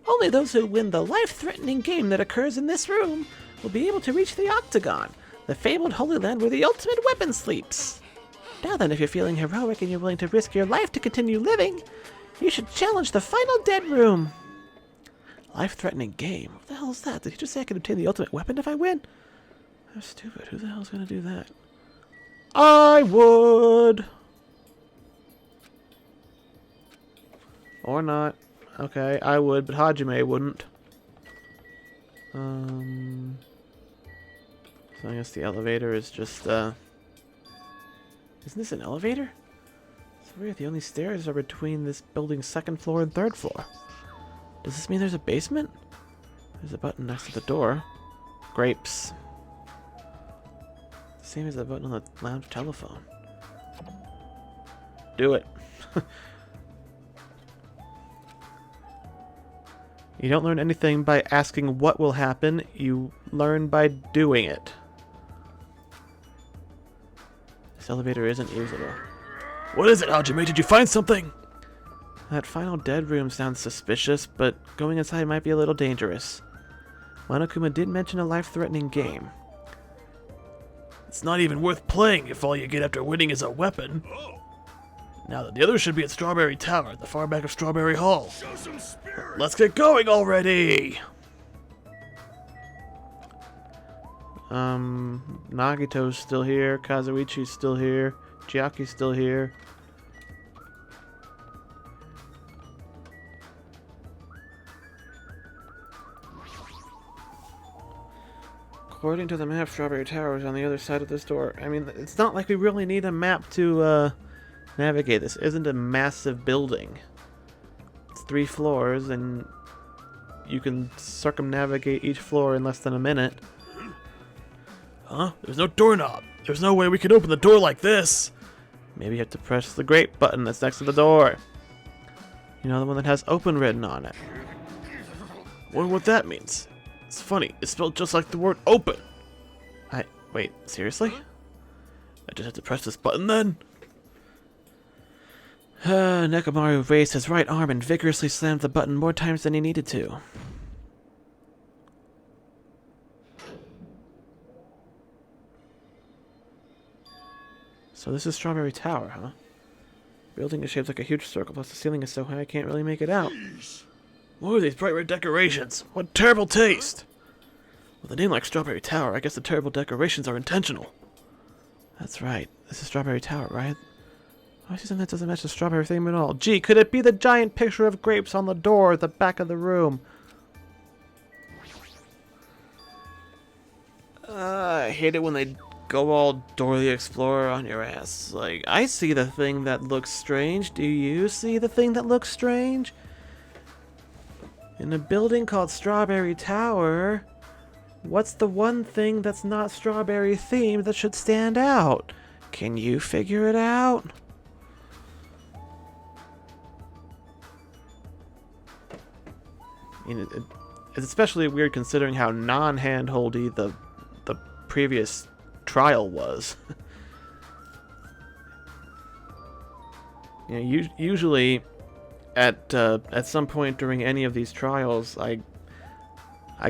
S7: Only those who win the life-threatening game that occurs in this room will be able to reach the Octagon, the fabled Holy Land where the ultimate weapon sleeps. Now then, if you're feeling heroic and you're willing to risk your life to continue living, you should challenge the final dead room. Life-threatening game? What the hell is that? Did he just say I can obtain the ultimate weapon if I win? That's stupid. Who the hell's gonna do that? I would! Or not. Okay, I would, but Hajime wouldn't. So I guess the elevator is just, Isn't this an elevator? It's weird, the only stairs are between this building's second floor and third floor. Does this mean there's a basement? There's a button next to the door. Grapes. Same as the button on the lounge telephone. Do it. You don't learn anything by asking what will happen, you learn by doing it. This elevator isn't usable.
S5: What is it, Hajime? Did you find something?
S1: That final dead room sounds suspicious, but going inside might be a little dangerous. Monokuma did mention a life-threatening game.
S5: It's not even worth playing if all you get after winning is a weapon. Now then, the other should be at Strawberry Tower, at the far back of Strawberry Hall.
S2: Show some spirit.
S5: Let's get going already!
S1: Nagito's still here, Kazuichi's still here, Chiaki's still here. According to the map, Strawberry Tower is on the other side of this door. I mean, it's not like we really need a map to, navigate. This isn't a massive building. It's 3 floors, and you can circumnavigate each floor in less than a minute.
S5: Huh? There's no doorknob. There's no way we can open the door like this.
S1: Maybe you have to press the grape button that's next to the door. You know, the one that has open written on it.
S5: Wonder what that means. It's funny. It's spelled just like the word open.
S1: Wait, seriously?
S5: I just have to press this button then?
S1: Nekomaru raised his right arm and vigorously slammed the button more times than he needed to. So this is Strawberry Tower, huh? Building is shaped like a huge circle, plus the ceiling is so high I can't really make it out.
S5: More of these bright red decorations. What terrible taste! With a name like Strawberry Tower, I guess the terrible decorations are intentional.
S1: That's right. This is Strawberry Tower, right? Why is something that doesn't match the strawberry theme at all? Gee, could it be the giant picture of grapes on the door at the back of the room? I hate it when they go all Dora the Explorer on your ass. Like, I see the thing that looks strange. Do you see the thing that looks strange? In a building called Strawberry Tower, what's the one thing that's not strawberry themed that should stand out? Can you figure it out? I mean, it's especially weird considering how non-handholdy the previous trial was. You know, usually at some point during any of these trials, I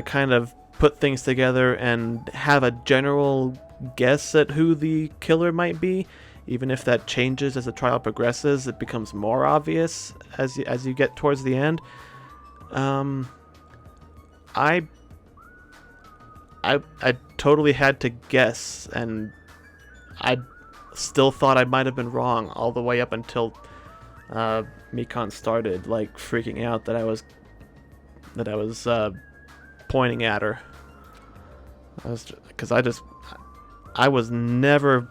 S1: kind of put things together and have a general guess at who the killer might be. Even if that changes as the trial progresses, it becomes more obvious as you get towards the end. I totally had to guess, and I still thought I might have been wrong all the way up until Mikan started like freaking out that I was pointing at her. Because I was never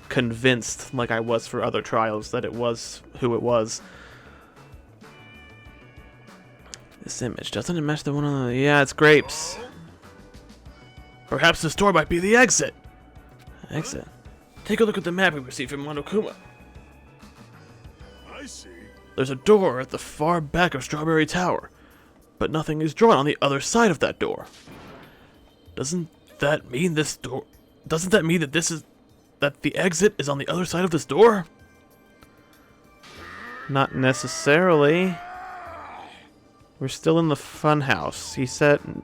S1: convinced like I was for other trials that it was who it was. This image, doesn't it match the one on the... Yeah, it's grapes.
S5: Perhaps this door might be the exit.
S1: Exit?
S5: Take a look at the map we received from Monokuma.
S2: I see.
S5: There's a door at the far back of Strawberry Tower, but nothing is drawn on the other side of that door. Doesn't that mean this door... Doesn't that mean that that the exit is on the other side of this door?
S1: Not necessarily. We're still in the funhouse.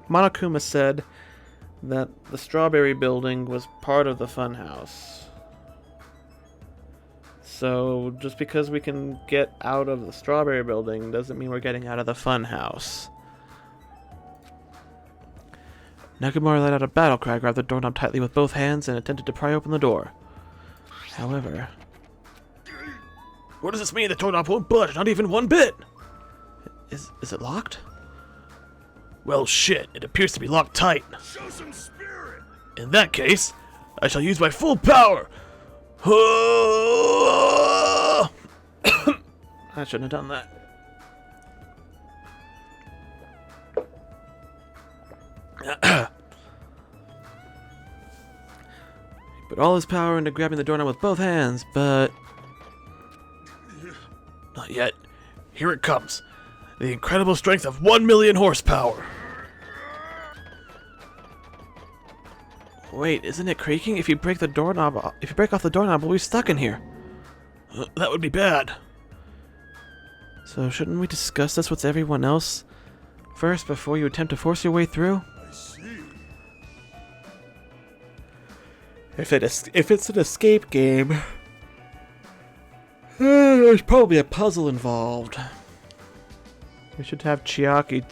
S1: Monokuma said that the strawberry building was part of the funhouse. So just because we can get out of the strawberry building doesn't mean we're getting out of the funhouse. Nakamura let out a battle cry, grabbed the doorknob tightly with both hands, and attempted to pry open the door. However...
S5: What does this mean? The doorknob won't budge, not even one bit!
S1: Is it locked?
S5: Well, shit, it appears to be locked tight.
S2: Show some spirit!
S5: In that case, I shall use my full power!
S1: I shouldn't have done that. He put all his power into grabbing the doorknob with both hands, but...
S5: Not yet. Here it comes. The incredible strength of 1,000,000 horsepower.
S1: Wait, isn't it creaking? If you break off the doorknob, we'll be stuck in here.
S5: That would be bad.
S1: So shouldn't we discuss this with everyone else first before you attempt to force your way through?
S2: I see.
S1: If it's an escape game, there's probably a puzzle involved. We should have Chiaki,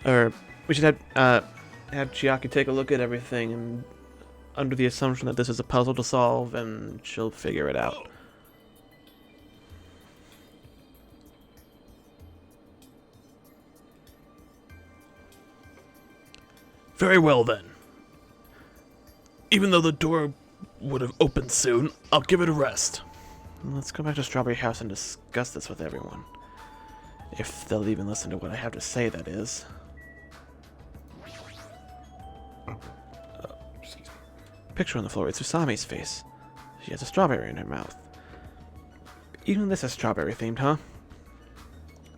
S1: or we should have Chiaki take a look at everything, and under the assumption that this is a puzzle to solve, and she'll figure it out.
S5: Very well then. Even though the door would have opened soon, I'll give it a rest.
S1: Let's go back to Strawberry House and discuss this with everyone. If they'll even listen to what I have to say, that is. Excuse me. Picture on the floor, it's Usami's face. She has a strawberry in her mouth. Even this is strawberry themed, huh?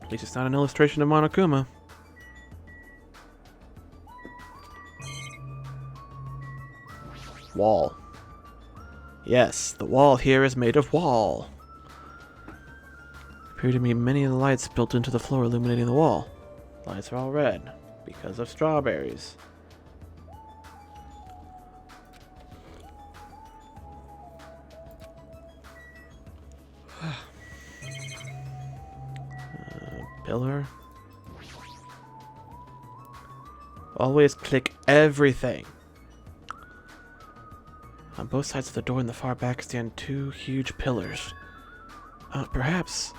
S1: At least it's not an illustration of Monokuma. Wall. Yes, the wall here is made of wall. Appear to be many of the lights built into the floor illuminating the wall. Lights are all red because of strawberries. Pillar. Always click everything. On both sides of the door in the far back stand two huge pillars. Perhaps,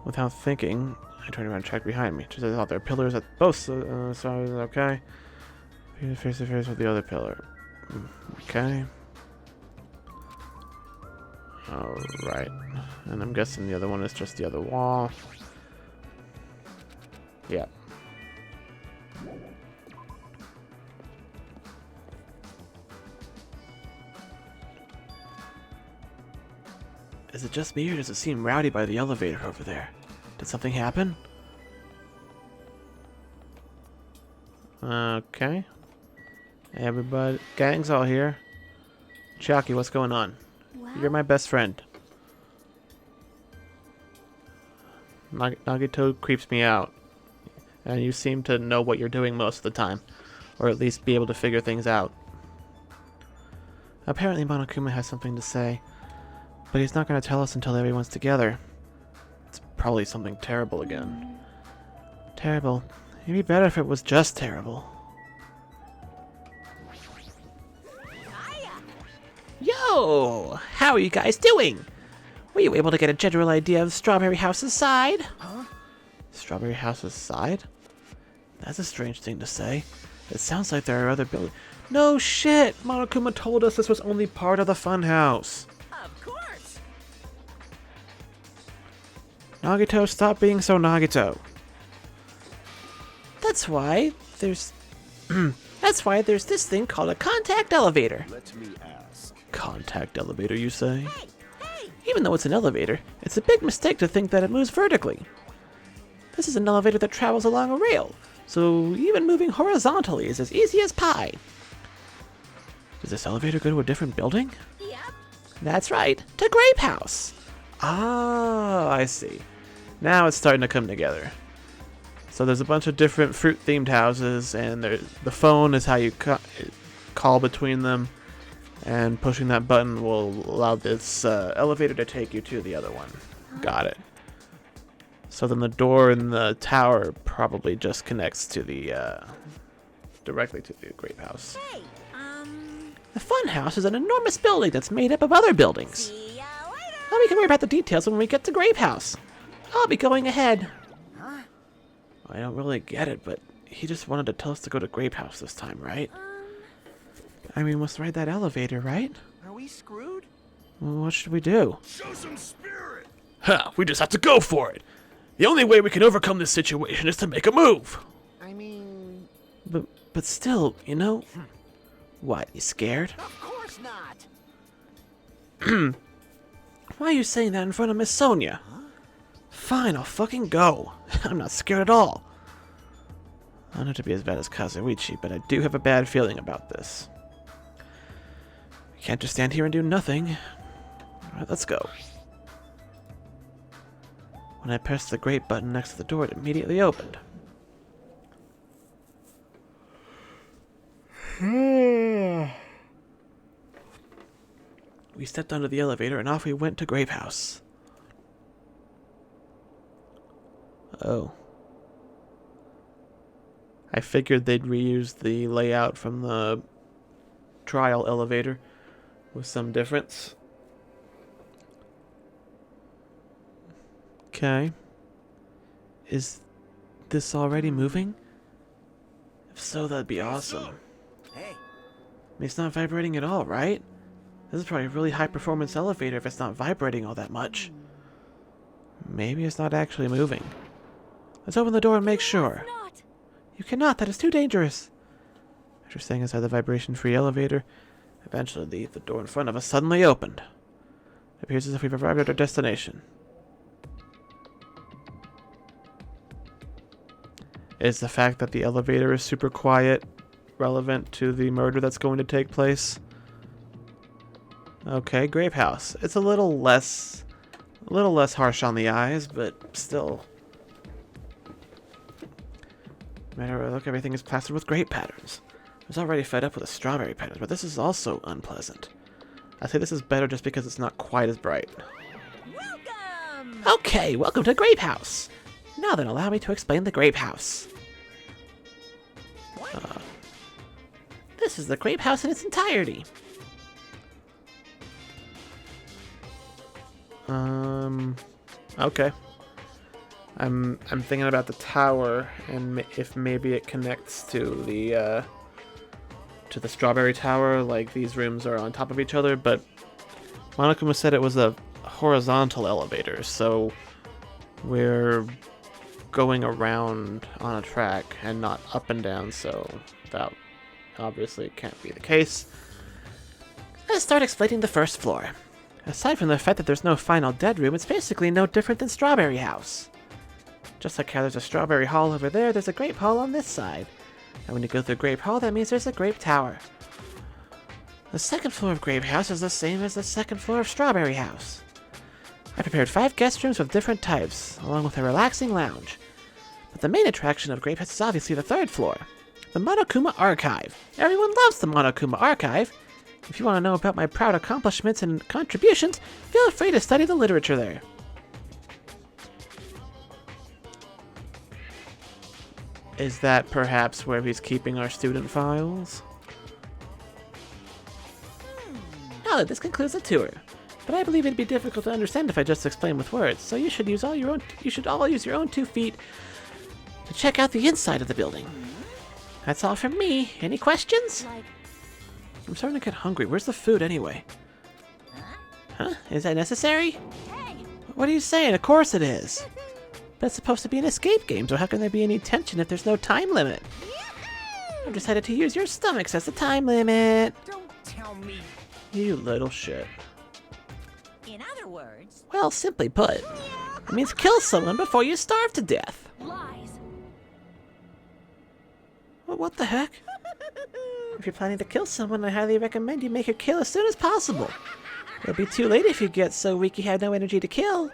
S1: without thinking, I turned around and checked behind me. Just as I thought there are pillars at both sides. Okay. Face to face with the other pillar. Okay. Alright. And I'm guessing the other one is just the other wall. Yeah. Is it just me, or does it seem rowdy by the elevator over there? Did something happen? Okay. Everybody, gang's all here. Chiaki, what's going on?
S6: Wow.
S1: You're my best friend. Nagito creeps me out. And you seem to know what you're doing most of the time. Or at least be able to figure things out. Apparently Monokuma has something to say. But he's not going to tell us until everyone's together. It's probably something terrible again. Terrible. It'd be better if it was just terrible.
S7: Yo! How are you guys doing? Were you able to get a general idea of Strawberry House's side?
S4: Huh?
S1: Strawberry House's side? That's a strange thing to say. It sounds like there are other buildings. No shit! Monokuma told us this was only part of the funhouse.
S3: Of course.
S1: Nagito, stop being so Nagito.
S7: That's why there's... That's why there's this thing called a contact elevator.
S2: Let me ask.
S1: Contact elevator, you say?
S3: Hey, hey.
S7: Even though it's an elevator, it's a big mistake to think that it moves vertically. This is an elevator that travels along a rail, So even moving horizontally is as easy as pie.
S1: Does this elevator go to a different building?
S3: Yep.
S7: That's right, to Grape House.
S1: Ah, I see. Now it's starting to come together. So there's a bunch of different fruit-themed houses, and the phone is how you call between them, and pushing that button will allow this elevator to take you to the other one. Got it. So then the door in the tower probably just connects to the directly to the Grape House.
S3: Hey,
S7: The Funhouse is an enormous building that's made up of other buildings.
S3: see ya later.
S7: Well, we can worry about the details when we get to Grape House. I'll be going ahead.
S1: I don't really get it, but he just wanted to tell us to go to Grape House this time, right? I mean, let's ride that elevator, right?
S4: Are we screwed?
S1: Well, what should we do?
S2: Show some spirit!
S5: Ha! We just have to go for it. The only way we can overcome this situation is to make a move.
S4: I mean,
S1: But still, you know? What, you scared?
S4: of course not.
S1: Why are you saying that in front of Miss Sonia? Fine, I'll fucking go. I'm not scared at all. I don't have to be as bad as Kazuichi, but I do have a bad feeling about this. We can't just stand here and do nothing. Alright, let's go. When I pressed the grate button next to the door, it immediately opened. We stepped onto the elevator and off we went to Grape House. Oh. I figured they'd reuse the layout from the trial elevator with some difference. Okay. Is this already moving? If so, that'd be awesome.
S4: Hey,
S1: I mean, it's not vibrating at all, right? This is probably a really high-performance elevator if it's not vibrating all that much. Maybe it's not actually moving. Let's open the door and make sure.
S3: Not.
S1: You cannot, that is too dangerous. After staying inside the vibration-free elevator, eventually the door in front of us suddenly opened. It appears as if we've arrived at our destination. Is the fact that the elevator is super quiet relevant to the murder that's going to take place? Okay, Grape House. It's a little less harsh on the eyes, but still. No matter where I look, everything is plastered with grape patterns. I was already fed up with the strawberry patterns, but this is also unpleasant. I say this is better just because it's not quite as bright.
S3: Welcome.
S7: Okay, welcome to Grape House. Now then, allow me to explain the Grape House. This is the Grape House in its entirety.
S1: Okay. I'm thinking about the tower and if maybe it connects to the strawberry tower, like these rooms are on top of each other, but Monokuma said it was a horizontal elevator, so we're going around on a track and not up and down, so that obviously can't be the case.
S7: Let's start explaining the first floor. Aside from the fact that there's no final dead room, it's basically no different than Strawberry House. Just like how there's a Strawberry Hall over there, there's a Grape Hall on this side. And when you go through Grape Hall, that means there's a Grape Tower. The second floor of Grape House is the same as the second floor of Strawberry House. I prepared 5 guest rooms of different types, along with a relaxing lounge. But the main attraction of Grape House is obviously the third floor, the Monokuma Archive. Everyone loves the Monokuma Archive. If you want to know about my proud accomplishments and contributions, feel free to study the literature there.
S1: Is that perhaps where he's keeping our student files?
S7: Now that this concludes the tour, but I believe it'd be difficult to understand if I just explained with words, so you should all use your own 2 feet to check out the inside of the building. That's all from me. Any questions?
S3: Like,
S1: I'm starting to get hungry. Where's the food anyway?
S7: Huh? Is that necessary?
S3: hey.
S1: What are you saying? Of course it is.
S7: But it's supposed to be an escape game, so how can there be any tension if there's no time limit? I've decided to use your stomachs as the time limit.
S4: don't tell me.
S1: You little shit.
S3: In other words,
S7: Well, simply put, it means kill someone before you starve to death.
S3: lies.
S7: What the heck? If you're planning to kill someone, I highly recommend you make your kill as soon as possible. It'll be too late if you get so weak you have no energy to kill.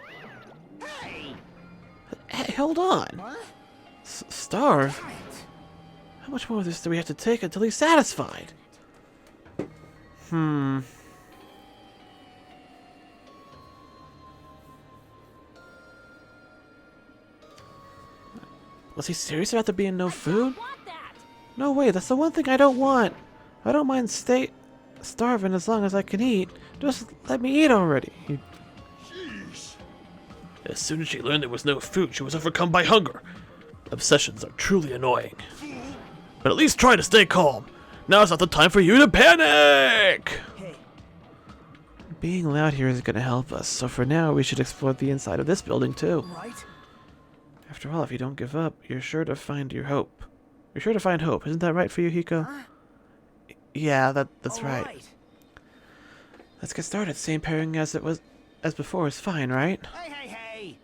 S7: Hey, hold on.
S4: What?
S1: Starve? How much more of this do we have to take until he's satisfied? Was he serious about there being no food?
S3: Want that?
S1: No way, that's the one thing I don't want. I don't mind starving as long as I can eat. Just let me eat already.
S2: Sheesh.
S5: As soon as she learned there was no food, she was overcome by hunger. Obsessions are truly annoying. But at least try to stay calm. Now's not the time for you to panic!
S1: Being loud here isn't going to help us, so for now we should explore the inside of this building too.
S4: Right?
S1: After all, if you don't give up, you're sure to find your hope. You're sure to find hope, isn't that right for you, Hiko?
S4: Huh?
S1: Yeah, that's
S4: All
S1: right. Let's get started. Same pairing as before is fine, right?
S4: Hey!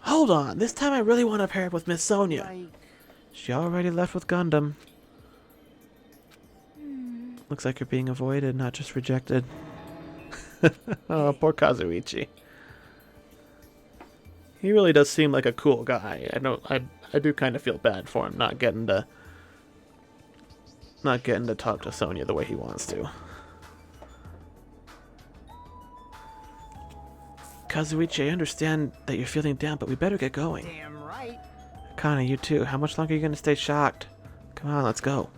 S1: Hold on, this time I really want to pair up with Miss Sonia.
S4: Like,
S1: She already left with Gundam. Looks like you're being avoided, not just rejected. Oh, poor Kazuichi. He really does seem like a cool guy. I do kind of feel bad for him not getting to talk to Sonya the way he wants to. Kazuichi, I understand that you're feeling down, but we better get going.
S4: damn right.
S1: Kana, you too. How much longer are you going to stay shocked? Come on, let's go.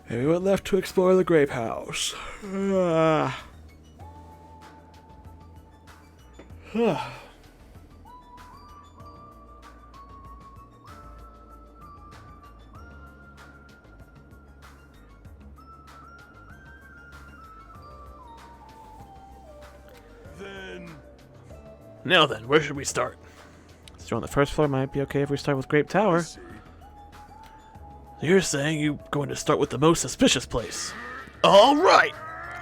S1: Everyone left to explore the Grape House.
S2: Then
S5: Now then, where should we start?
S1: So on the first floor, might be okay if we start with Grape Tower.
S2: see.
S5: You're saying you're going to start with the most suspicious place. All right,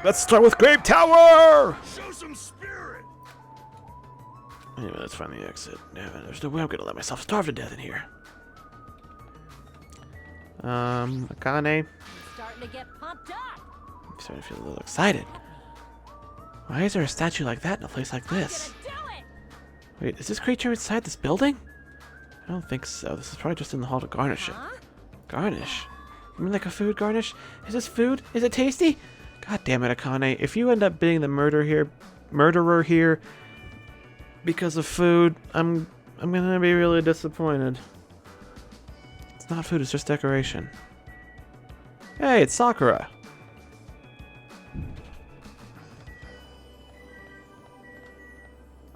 S5: let's start with Grape Tower!
S2: Show some spirit.
S1: Anyway, let's find the exit. Yeah, there's no way I'm gonna let myself starve to death in here. Akane.
S3: Starting to get pumped up.
S1: I'm starting to feel a little excited. Why is there a statue like that in a place like this?
S3: Gonna do it.
S1: Wait, is this creature inside this building? I don't think so. This is probably just in the hall to garnish it.
S3: Huh?
S1: Garnish? You mean like a food garnish? Is this food? Is it tasty? God damn it, Akane. If you end up being the murderer here because of food, I'm gonna be really disappointed. It's not food, it's just decoration. Hey, it's Sakura.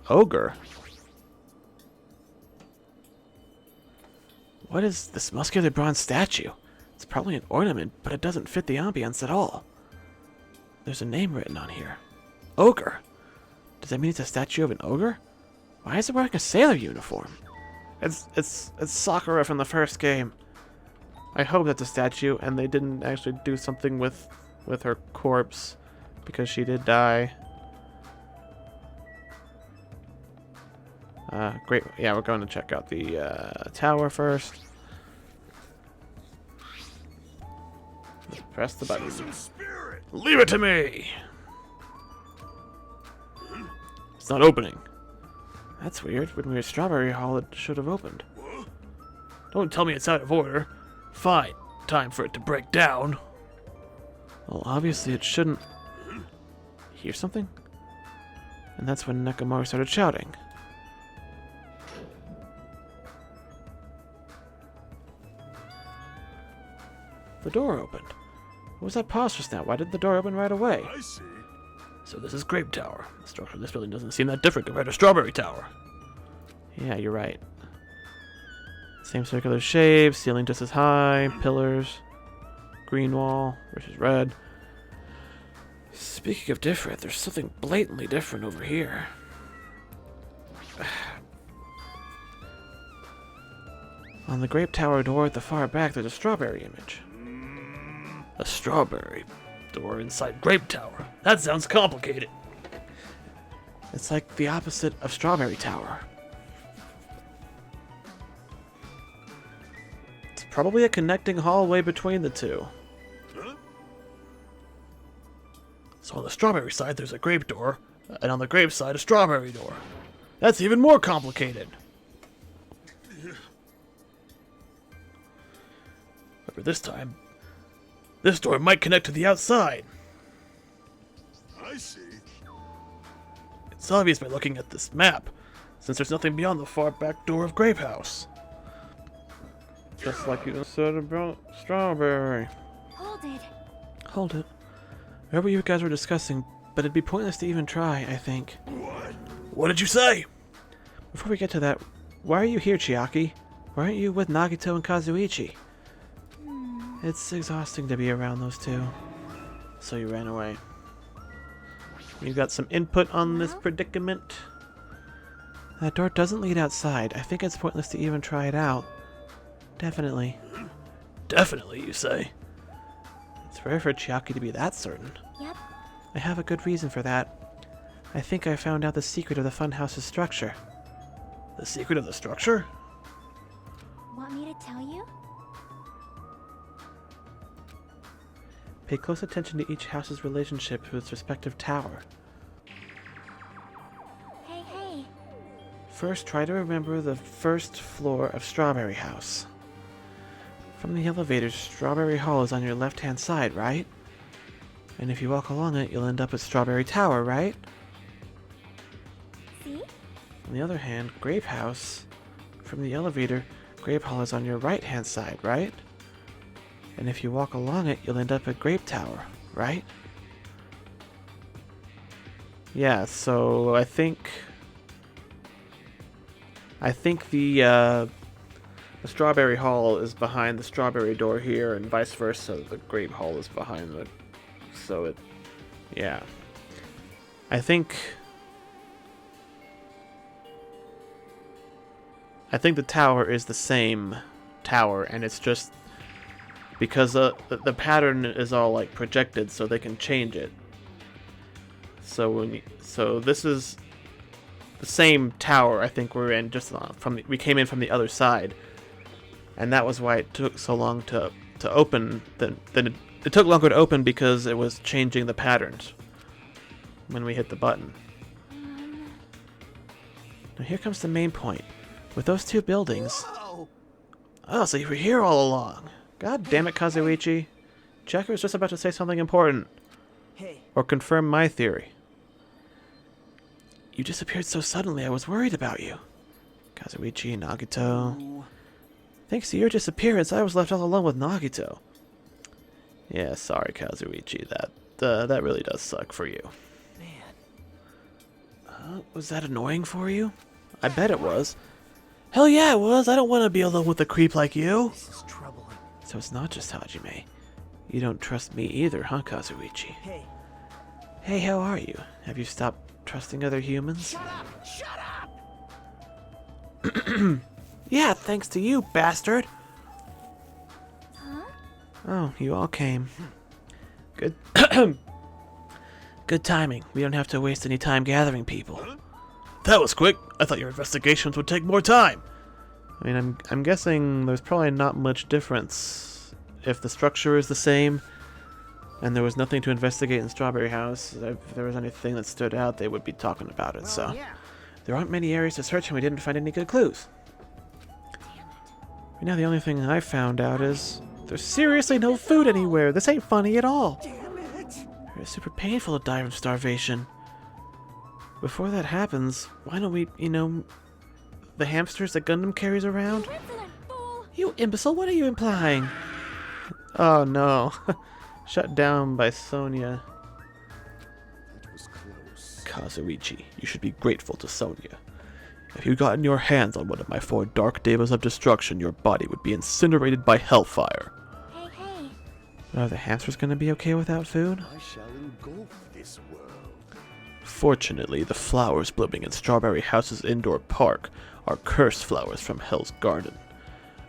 S1: Ogre? What is this muscular bronze statue? It's probably an ornament, but it doesn't fit the ambience at all. There's a name written on here. Ogre. Does that mean it's a statue of an ogre? Why is it wearing a sailor uniform? It's Sakura from the first game. I hope that's a statue and they didn't actually do something with her corpse because she did die. Great. Yeah, we're going to check out the tower first. Press the button.
S2: Show some spirit.
S5: Leave it to me! It's not opening.
S1: That's weird. When we were at Strawberry Hall, it should have opened.
S5: Don't tell me it's out of order. Fine, time for it to break down.
S1: Well, obviously it shouldn't. Hear something? And that's when Nekomaru started shouting. The door opened. What was that pause just now? Why did the door open right away?
S2: I see.
S5: So this is Grape Tower. The structure of this building doesn't seem that different compared to Strawberry Tower.
S1: Yeah, you're right. Same circular shape, ceiling just as high, pillars, green wall versus red. Speaking of different, there's something blatantly different over here. On the Grape Tower door at the far back, there's a strawberry image.
S5: A strawberry door inside Grape Tower. That sounds complicated.
S1: It's like the opposite of Strawberry Tower. probably a connecting hallway between the two.
S5: So on the strawberry side, there's a grape door, and on the grape side, a strawberry door. That's even more complicated. But this time, this door might connect to the outside.
S2: I see.
S5: It's obvious by looking at this map, since there's nothing beyond the far back door of Grape House.
S1: Just like you said about strawberry.
S6: Hold it.
S1: Hold it. Whatever you guys were discussing, but it'd be pointless to even try, I think.
S2: What?
S5: What did you say?
S1: Before we get to that, why are you here, Chiaki? Why aren't you with Nagito and Kazuichi? It's exhausting to be around those two. So you ran away. You got some input on this predicament? That door doesn't lead outside. I think it's pointless to even try it out. Definitely.
S5: Definitely, you say.
S1: It's rare for Chiaki to be that certain.
S6: Yep.
S1: I have a good reason for that. I think I found out the secret of the Funhouse's structure.
S5: The secret of the structure?
S6: Want me to tell you?
S1: Pay close attention to each house's relationship to its respective tower.
S6: Hey.
S1: First, try to remember the first floor of Strawberry House. From the elevator, Strawberry Hall is on your left-hand side, right? And if you walk along it, you'll end up at Strawberry Tower, right?
S6: See?
S1: On the other hand, Grape House, from the elevator, Grape Hall is on your right-hand side, right? And if you walk along it, you'll end up at Grape Tower, right? Yeah, so I think the Strawberry Hall is behind the Strawberry door here, and vice versa. The Grape Hall is behind the... So it... Yeah. I think the tower is the same tower, and it's just... Because the pattern is all like projected, so they can change it. So this is the same tower. I think we're in just we came in from the other side, and that was why it took so long to open. Then it took longer to open because it was changing the patterns when we hit the button. Now here comes the main point. With those two buildings.
S4: Whoa!
S1: Oh, so you were here all along. God damn it, Kazuichi. Checker was just about to say something important.
S4: Hey,
S1: Or confirm my theory. You disappeared so suddenly, I was worried about you. Kazuichi, Nagito.
S4: ooh.
S1: Thanks to your disappearance, I was left all alone with Nagito. Yeah, sorry, Kazuichi. That really does suck for you.
S4: Man.
S1: Was that annoying for you? I bet it was. Hell yeah, it was. I don't want to be alone with a creep like you.
S4: This is troubling.
S1: So it's not just Hajime. You don't trust me either, huh, Kazuichi?
S4: Hey,
S1: Hey, how are you? Have you stopped trusting other humans?
S4: shut up! Shut up!
S1: Yeah, thanks to you, bastard.
S6: Huh?
S1: Oh, you all came. Good. Good timing. We don't have to waste any time gathering people.
S5: That was quick. I thought your investigations would take more time.
S1: I mean, I'm guessing there's probably not much difference if the structure is the same, and there was nothing to investigate in Strawberry House. If there was anything that stood out, they would be talking about it. So
S4: Yeah.
S1: there aren't many areas to search, and we didn't find any good clues. Right now, the only thing I found out is there's seriously no food anywhere. This ain't funny at all.
S4: Damn it!
S1: It's super painful to die from starvation. Before that happens, why don't we, the hamsters that Gundam carries around?
S6: Insolent fool!
S1: You imbecile, what are you implying? Oh no. Shut down by Sonia.
S2: That was close.
S1: Kazuichi, you should be grateful to Sonia. If you'd gotten your hands on one of my 4 dark devas of destruction, your body would be incinerated by hellfire.
S6: Hey.
S1: But are the hamsters going to be okay without food?
S2: I shall engulf this world.
S1: Fortunately, the flowers blooming in Strawberry House's indoor park are cursed flowers from Hell's Garden.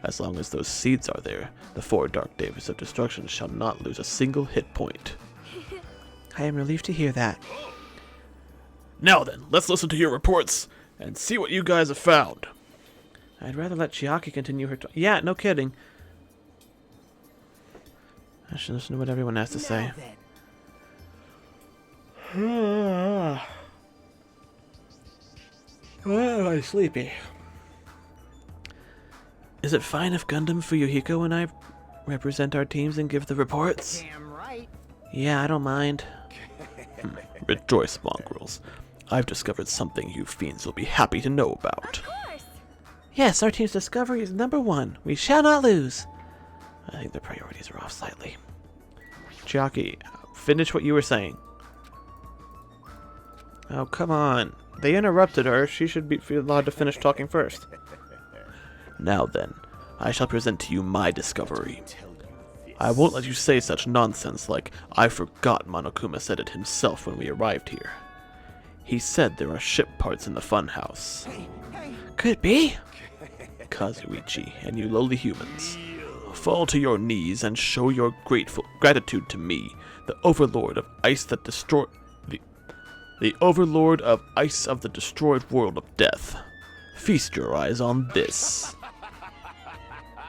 S1: As long as those seeds are there, the 4 dark devas of destruction shall not lose a single hit point. I am relieved to hear that.
S5: Now then, let's listen to your reports and see what you guys have found.
S1: I'd rather let Chiaki continue her Yeah, no kidding. I should listen to what everyone has to say.
S4: Now then.
S1: Well, I'm sleepy. Is it fine if Gundam Fuyuhiko and I represent our teams and give the reports?
S4: Damn right.
S1: Yeah, I don't mind. Rejoice, mongrels. I've discovered something you fiends will be happy to know about.
S6: Of course.
S1: Yes, our team's discovery is #1. We shall not lose. I think the priorities are off slightly. Chiaki, finish what you were saying. Oh, come on. They interrupted her. She should be allowed to finish talking first. Now then, I shall present to you my discovery. I won't let you say such nonsense like, I forgot Monokuma said it himself when we arrived here. He said there are ship parts in the Funhouse.
S7: Could be.
S1: Kazuichi, and you lowly humans, fall to your knees and show your gratitude to me, the overlord of ice that destroyed... The overlord of ice of the destroyed world of death. Feast your eyes on this.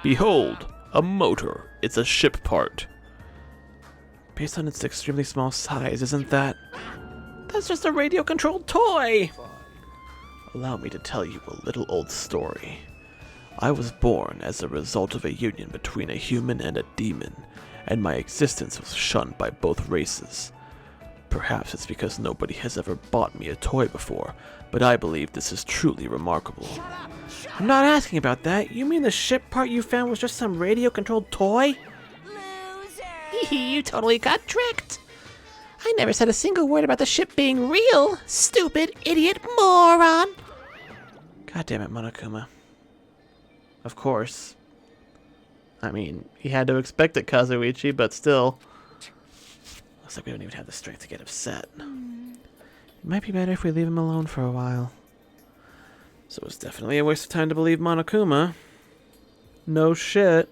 S1: Behold, a motor. It's a ship part. Based on its extremely small size, isn't that...
S7: That's just a radio-controlled toy.
S1: Allow me to tell you a little old story. I was born as a result of a union between a human and a demon, and my existence was shunned by both races. Perhaps it's because nobody has ever bought me a toy before, but I believe this is truly remarkable.
S7: I'm not asking about that. You mean the ship part you found was just some radio-controlled toy?
S3: Loser!
S7: You totally got tricked. I never said a single word about the ship being real. Stupid, idiot, moron.
S1: God damn it, Monokuma. Of course. I mean, he had to expect it, Kazuichi, but still. Looks like we don't even have the strength to get upset. It might be better if we leave him alone for a while. So it's definitely a waste of time to believe Monokuma. No shit.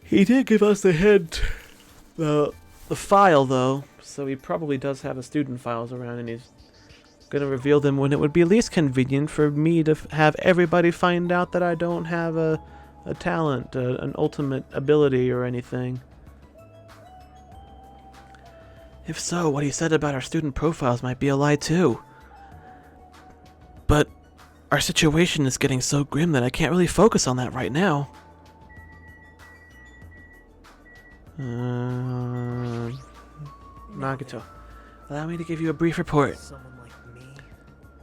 S1: He did give us the file, though, so he probably does have the student files around, and he's gonna reveal them when it would be least convenient for me to have everybody find out that I don't have a talent, an ultimate ability or anything. If so, what he said about our student profiles might be a lie too. But our situation is getting so grim that I can't really focus on that right now. Nagito, allow me to give you a brief report.
S4: Someone like me,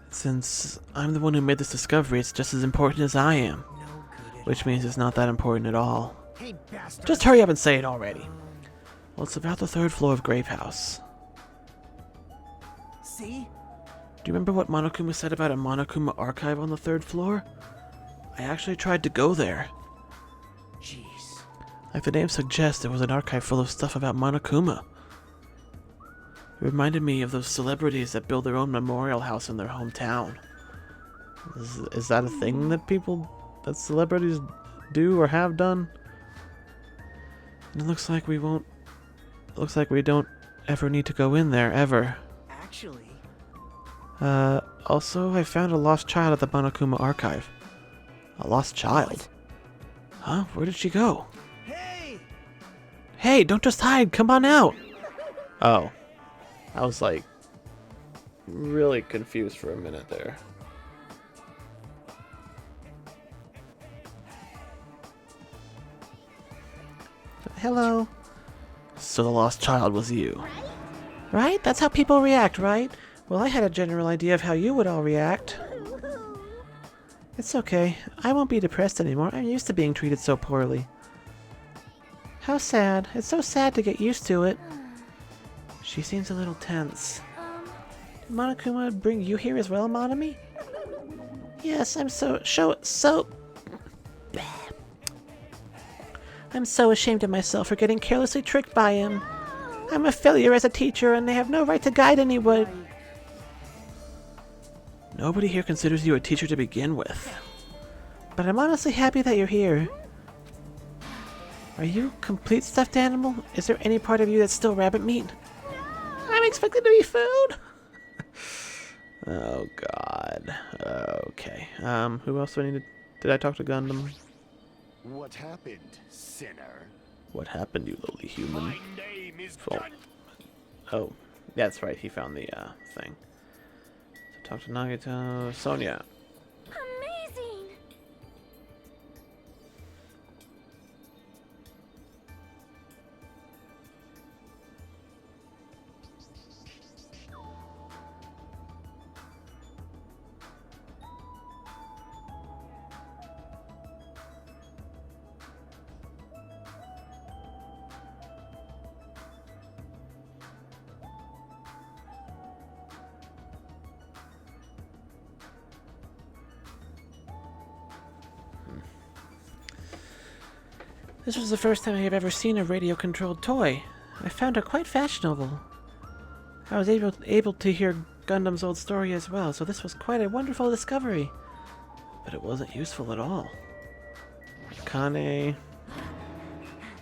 S1: Since I'm the one who made this discovery, it's just as important as I am.
S4: no good at
S1: Which means it's not that important at all.
S4: Hey, bastard.
S1: Just hurry up and say it already. Well, it's about the 3rd floor of Grape House.
S4: See?
S1: Do you remember what Monokuma said about a Monokuma archive on the 3rd floor? I actually tried to go there.
S4: Jeez.
S1: Like the name suggests, there was an archive full of stuff about Monokuma. It reminded me of those celebrities that build their own memorial house in their hometown. Is that a thing that celebrities do or have done? And it looks like we don't ever need to go in there, ever.
S4: Actually,
S1: Also, I found a lost child at the Monokuma archive. A lost child? Huh? Where did she go?
S4: hey!
S1: Hey, don't just hide! Come on out! Oh. I was like, really confused for a minute there.
S7: Hello.
S1: So the lost child was you.
S7: Right? That's how people react, right? Well, I had a general idea of how you would all react. It's okay. I won't be depressed anymore. I'm used to being treated so poorly. How sad. It's so sad to get used to it. She seems a little tense. Did Monokuma bring you here as well, Monami? Yes, I'm so I'm so ashamed of myself for getting carelessly tricked by him. I'm a failure as a teacher, and I have no right to guide anyone.
S1: Nobody here considers you a teacher to begin with.
S7: But I'm honestly happy that you're here. Are you complete stuffed animal? Is there any part of you that's still rabbit meat? I'm expected to be food.
S1: Oh god. Okay. Who else do I need to... Did I talk to Gundam?
S2: What happened, sinner?
S1: What happened, you lowly human?
S2: My name is
S1: Oh.
S2: Gun.
S1: Oh, that's right. He found the thing. So talk to Nagito. Sonia.
S6: Amazing!
S7: This was the first time I have ever seen a radio-controlled toy. I found it quite fashionable. I was able to hear Gundam's old story as well, so this was quite a wonderful discovery.
S1: But it wasn't useful at all. Kane.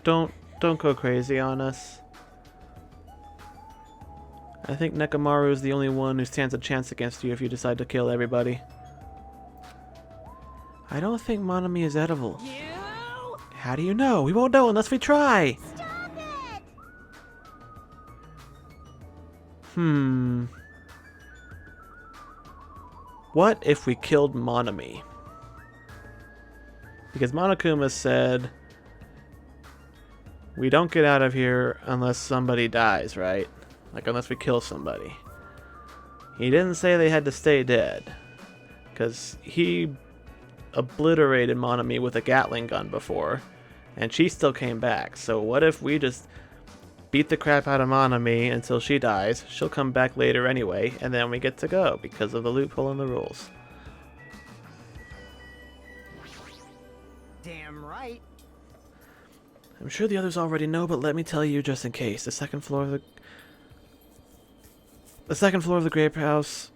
S1: Don't go crazy on us. I think Nekomaru is the only one who stands a chance against you if you decide to kill everybody. I don't think Monami is edible.
S3: You?
S1: How do you know? We won't know unless we try!
S6: Stop it!
S1: What if we killed Monami? Because Monokuma said, we don't get out of here unless somebody dies, right? Like, unless we kill somebody. He didn't say they had to stay dead. Because he obliterated Monami with a Gatling gun before. And she still came back. So what if we just beat the crap out of Monami until she dies? She'll come back later anyway, and then we get to go because of the loophole in the rules.
S4: Damn right.
S1: I'm sure the others already know, but let me tell you just in case. The second floor of the Grape House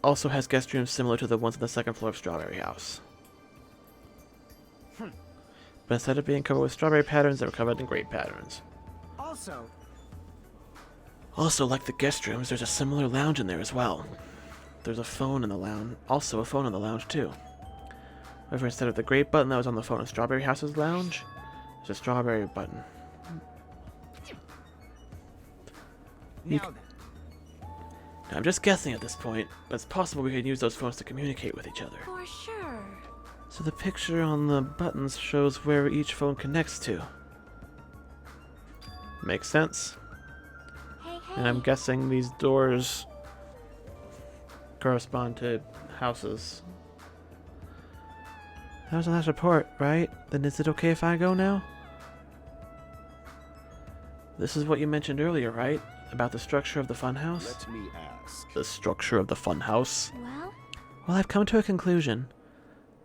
S1: also has guest rooms similar to the ones on the second floor of Strawberry House. But instead of being covered with strawberry patterns, they were covered in grape patterns. Also, like the guest rooms, there's a similar lounge in there as well. There's a phone in the lounge, also a phone in the lounge too. However, instead of the grape button that was on the phone in Strawberry House's lounge, there's a strawberry button.
S4: Now then.
S1: Now, I'm just guessing at this point, but it's possible we could use those phones to communicate with each other.
S6: For sure.
S1: So the picture on the buttons shows where each phone connects to. Makes sense.
S6: Hey, hey.
S1: And I'm guessing these doors correspond to houses. That was the last report, right? Then is it okay if I go now? This is what you mentioned earlier, right? About the structure of the funhouse?
S2: Let me ask.
S1: The structure of the funhouse?
S6: Well,
S7: Well, I've come to a conclusion.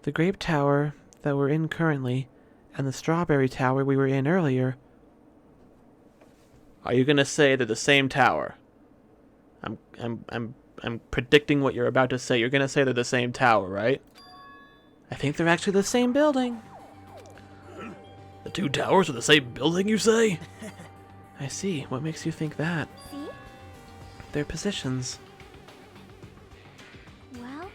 S7: The Grape Tower that we're in currently, and the Strawberry Tower we were in earlier.
S1: Are you gonna say they're the same tower? I'm predicting what you're about to say. You're gonna say they're the same tower, right?
S7: I think they're actually the same building.
S5: The two towers are the same building, you say?
S7: I see. What makes you think that?
S6: see?
S7: Their positions.
S6: Well,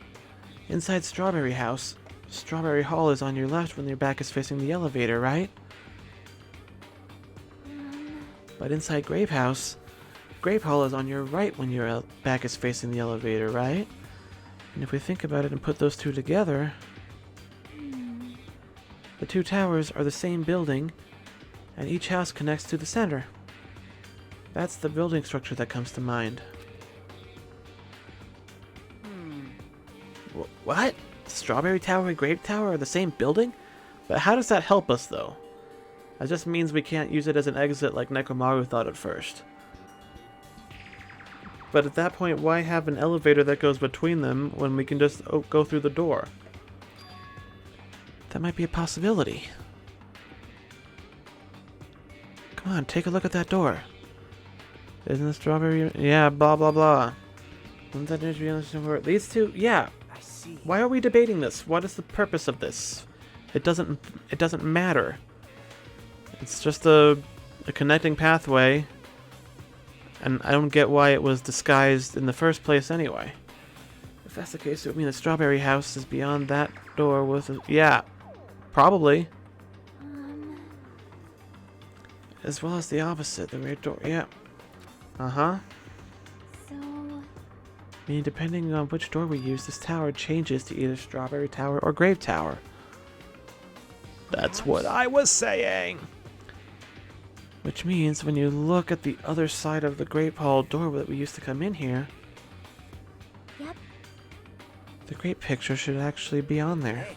S7: Inside Strawberry House, Strawberry Hall is on your left when your back is facing the elevator, right? But inside Grape House, Grape Hall is on your right when your back is facing the elevator, right? And if we think about it and put those two together, the two towers are the same building, and each house connects to the center. That's the building structure that comes to mind.
S1: What? Strawberry Tower and Grape Tower are the same building? But how does that help us, though? That just means we can't use it as an exit like Nekomaru thought at first. But at that point, why have an elevator that goes between them when we can just go through the door?
S7: That might be a possibility. Come on, take a look at that door.
S1: Isn't the strawberry... Yeah, blah, blah, blah. Wouldn't that just be understood where it leads to? Yeah.
S4: I see.
S1: Why are we debating this? What is the purpose of this? It doesn't matter. It's just a connecting pathway. And I don't get why it was disguised in the first place anyway. If that's the case, it would mean the Strawberry House is beyond that door with... Yeah. Probably. as well as the opposite, the rear door. Yeah. Uh-huh.
S6: So,
S1: Meaning depending on which door we use, this tower changes to either Strawberry Tower or Grape Tower. That's what I was saying! Which means when you look at the other side of the Grape Hall door that we used to come in here,
S6: yep.
S1: the Grape picture should actually be on there.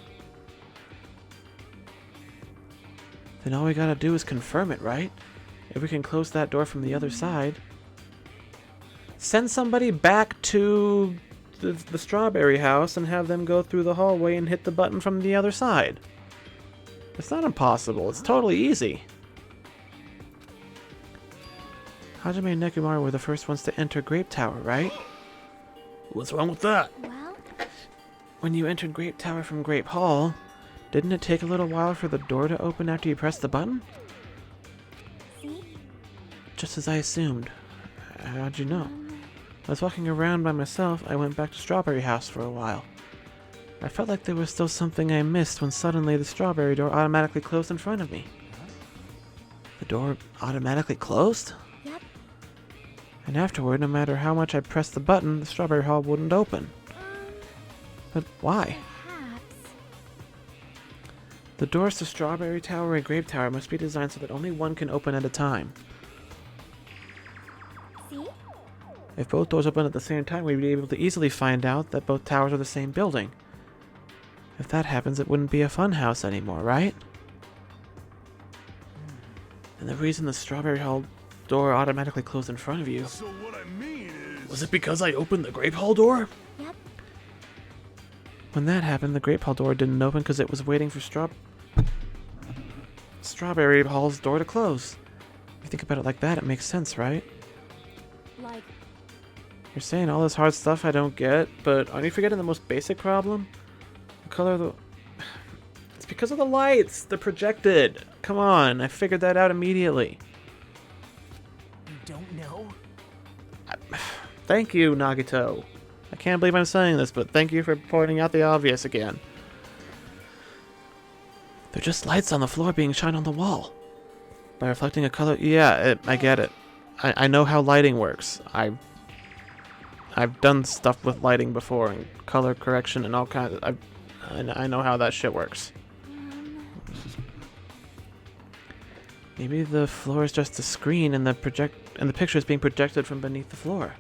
S1: Then all we gotta do is confirm it, right? If we can close that door from the other side, send somebody back to the Strawberry House and have them go through the hallway and hit the button from the other side. It's not impossible, it's totally easy. Hajime and Nekomaru were the first ones to enter Grape Tower, right?
S5: What's wrong with that?
S6: Well,
S1: When you entered Grape Tower from Grape Hall, didn't it take a little while for the door to open after you pressed the button?
S6: see?
S1: Just as I assumed. How'd you know? I was walking around by myself. I went back to Strawberry House for a while. I felt like there was still something I missed when suddenly the strawberry door automatically closed in front of me. The door automatically closed?
S6: Yep.
S1: And afterward, no matter how much I pressed the button, the Strawberry Hall wouldn't open. But why?
S6: Perhaps.
S1: The doors to Strawberry Tower and Grape Tower must be designed so that only one can open at a time.
S6: See?
S1: If both doors open at the same time, we'd be able to easily find out that both towers are the same building. If that happens, it wouldn't be a funhouse anymore, right? And the reason the Strawberry Hall door automatically closed in front of you...
S2: So what I mean is...
S5: Was it because I opened the Grape Hall door?
S6: Yep.
S1: When that happened, the Grape Hall door didn't open because it was waiting for Strawberry Hall's door to close. If you think about it like that, it makes sense, right?
S6: Like,
S1: You're saying all this hard stuff I don't get, but aren't you forgetting the most basic problem? The color of the... It's because of the lights! They're projected! Come on, I figured that out immediately.
S4: You don't know?
S1: Thank you, Nagito. I can't believe I'm saying this, but thank you for pointing out the obvious again. They're just lights on the floor being shined on the wall. By reflecting a color... Yeah, I get it. I know how lighting works. I've done stuff with lighting before, and color correction and all kinds of... I know how that shit works. Maybe the floor is just a screen and the picture is being projected from beneath the floor.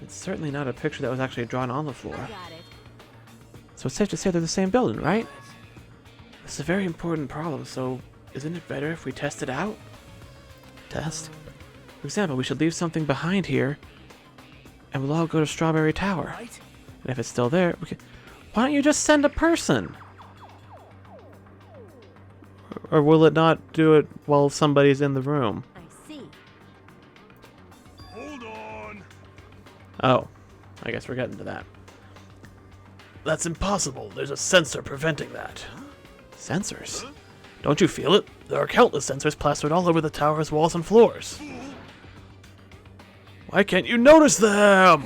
S1: It's certainly not a picture that was actually drawn on the floor.
S3: I got it.
S1: So it's safe to say they're the same building, right? This is a very important problem, so isn't it better if we test it out? Test? For example, we should leave something behind here and we'll all go to Strawberry Tower.
S4: Right?
S1: And if it's still there, we can... Why don't you just send a person? Or will it not do it while somebody's in the room?
S3: I see.
S2: Hold on.
S1: Oh, I guess we're getting to that.
S5: That's impossible. There's a sensor preventing that.
S1: Sensors?
S5: Don't you feel it? There are countless sensors plastered all over the tower's walls and floors. Why can't you notice them?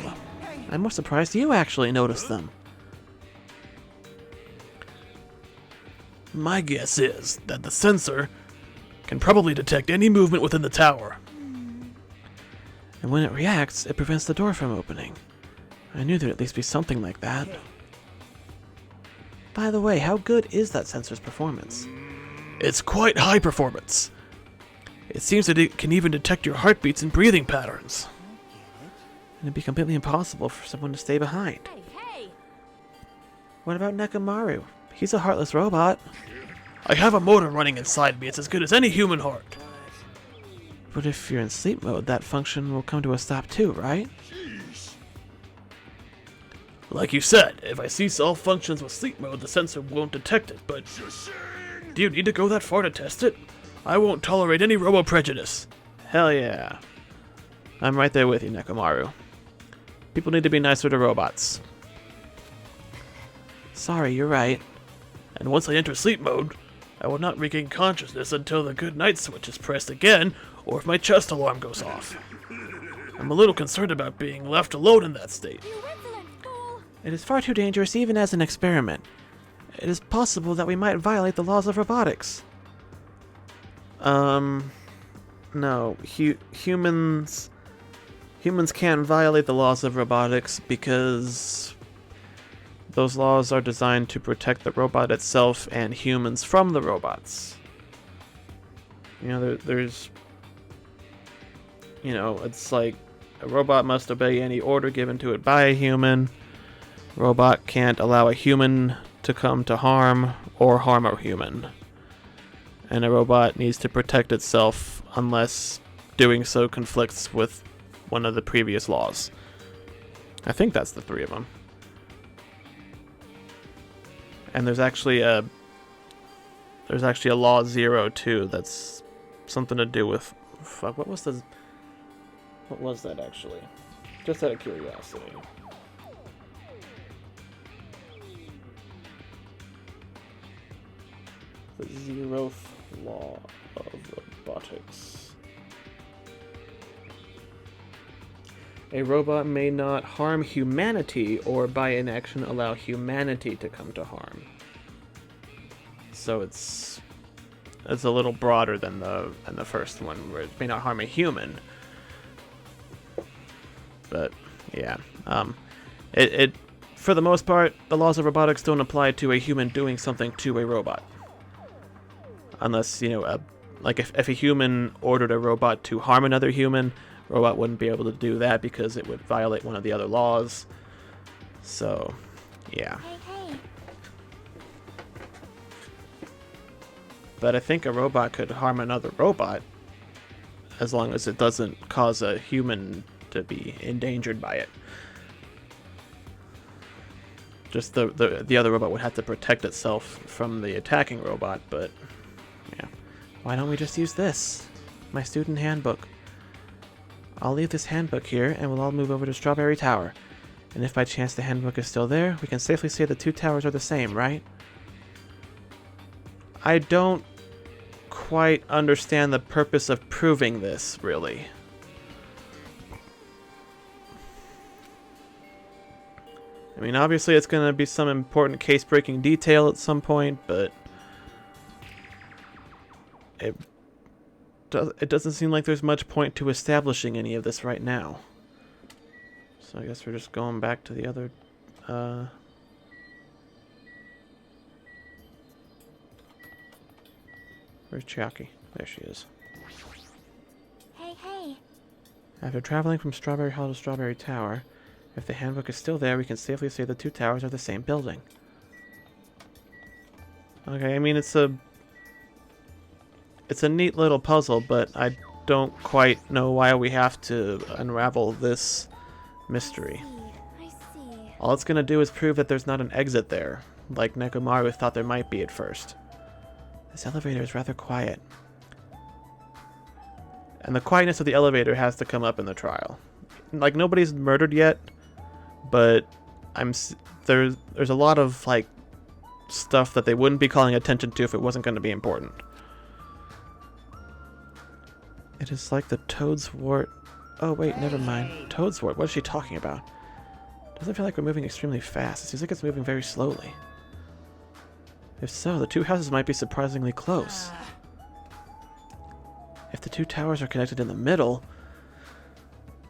S1: I'm more surprised you actually noticed them.
S5: My guess is that the sensor can probably detect any movement within the tower.
S1: And when it reacts, it prevents the door from opening. I knew there'd at least be something like that. By the way, how good is that sensor's performance?
S5: It's quite high performance. It seems that it can even detect your heartbeats and breathing patterns.
S1: And it'd be completely impossible for someone to stay behind.
S3: Hey, hey!
S1: What about Nekomaru? He's a heartless robot.
S5: I have a motor running inside me. It's as good as any human heart.
S1: But if you're in sleep mode, that function will come to a stop too, right?
S5: Like you said, if I cease all functions with sleep mode, the sensor won't detect it, but... Do you need to go that far to test it? I won't tolerate any robo-prejudice.
S1: Hell yeah. I'm right there with you, Nekomaru. People need to be nicer to robots. Sorry, you're right.
S5: And once I enter sleep mode, I will not regain consciousness until the good night switch is pressed again, or if my chest alarm goes off. I'm a little concerned about being left alone in that state.
S6: you insolent fool!
S1: It is far too dangerous even as an experiment. It is possible that we might violate the laws of robotics. No. Humans can't violate the laws of robotics because those laws are designed to protect the robot itself and humans from the robots. You know, there's... You know, it's like a robot must obey any order given to it by a human. Robot can't allow a human to come to harm or harm a human. And a robot needs to protect itself unless doing so conflicts with one of the previous laws. I think that's the three of them. And there's actually a law 0 too that's something to do with... Fuck, what was that actually? Just out of curiosity. The 0th law of robotics. A robot may not harm humanity or by inaction allow humanity to come to harm. So it's a little broader than the first one, where it may not harm a human. But yeah, it for the most part, the laws of robotics don't apply to a human doing something to a robot. Unless, you know, like if a human ordered a robot to harm another human, robot wouldn't be able to do that because it would violate one of the other laws. So, yeah.
S6: Hey.
S1: But I think a robot could harm another robot as long as it doesn't cause a human to be endangered by it. Just the other robot would have to protect itself from the attacking robot, but yeah. Why don't we just use this? My student handbook. I'll leave this handbook here and we'll all move over to Strawberry Tower. And if by chance the handbook is still there, we can safely say the two towers are the same, right? I don't quite understand the purpose of proving this, really. I mean, obviously it's going to be some important case-breaking detail at some point, but it doesn't seem like there's much point to establishing any of this right now. So I guess we're just going back to the other... Where's Chiaki? There she is.
S6: Hey.
S1: After traveling from Strawberry Hall to Strawberry Tower, if the handbook is still there, we can safely say the two towers are the same building. Okay, I mean, it's a neat little puzzle, but I don't quite know why we have to unravel this mystery.
S6: I see.
S1: All it's gonna do is prove that there's not an exit there, like Nekomaru thought there might be at first. This elevator is rather quiet. And the quietness of the elevator has to come up in the trial. Like, nobody's murdered yet, but there's a lot of, like, stuff that they wouldn't be calling attention to if it wasn't going to be important. It is like the Toadswort... Oh, wait, never mind. Toadswort, what is she talking about? Doesn't feel like we're moving extremely fast. It seems like it's moving very slowly. If so, the two houses might be surprisingly close. If the two towers are connected in the middle,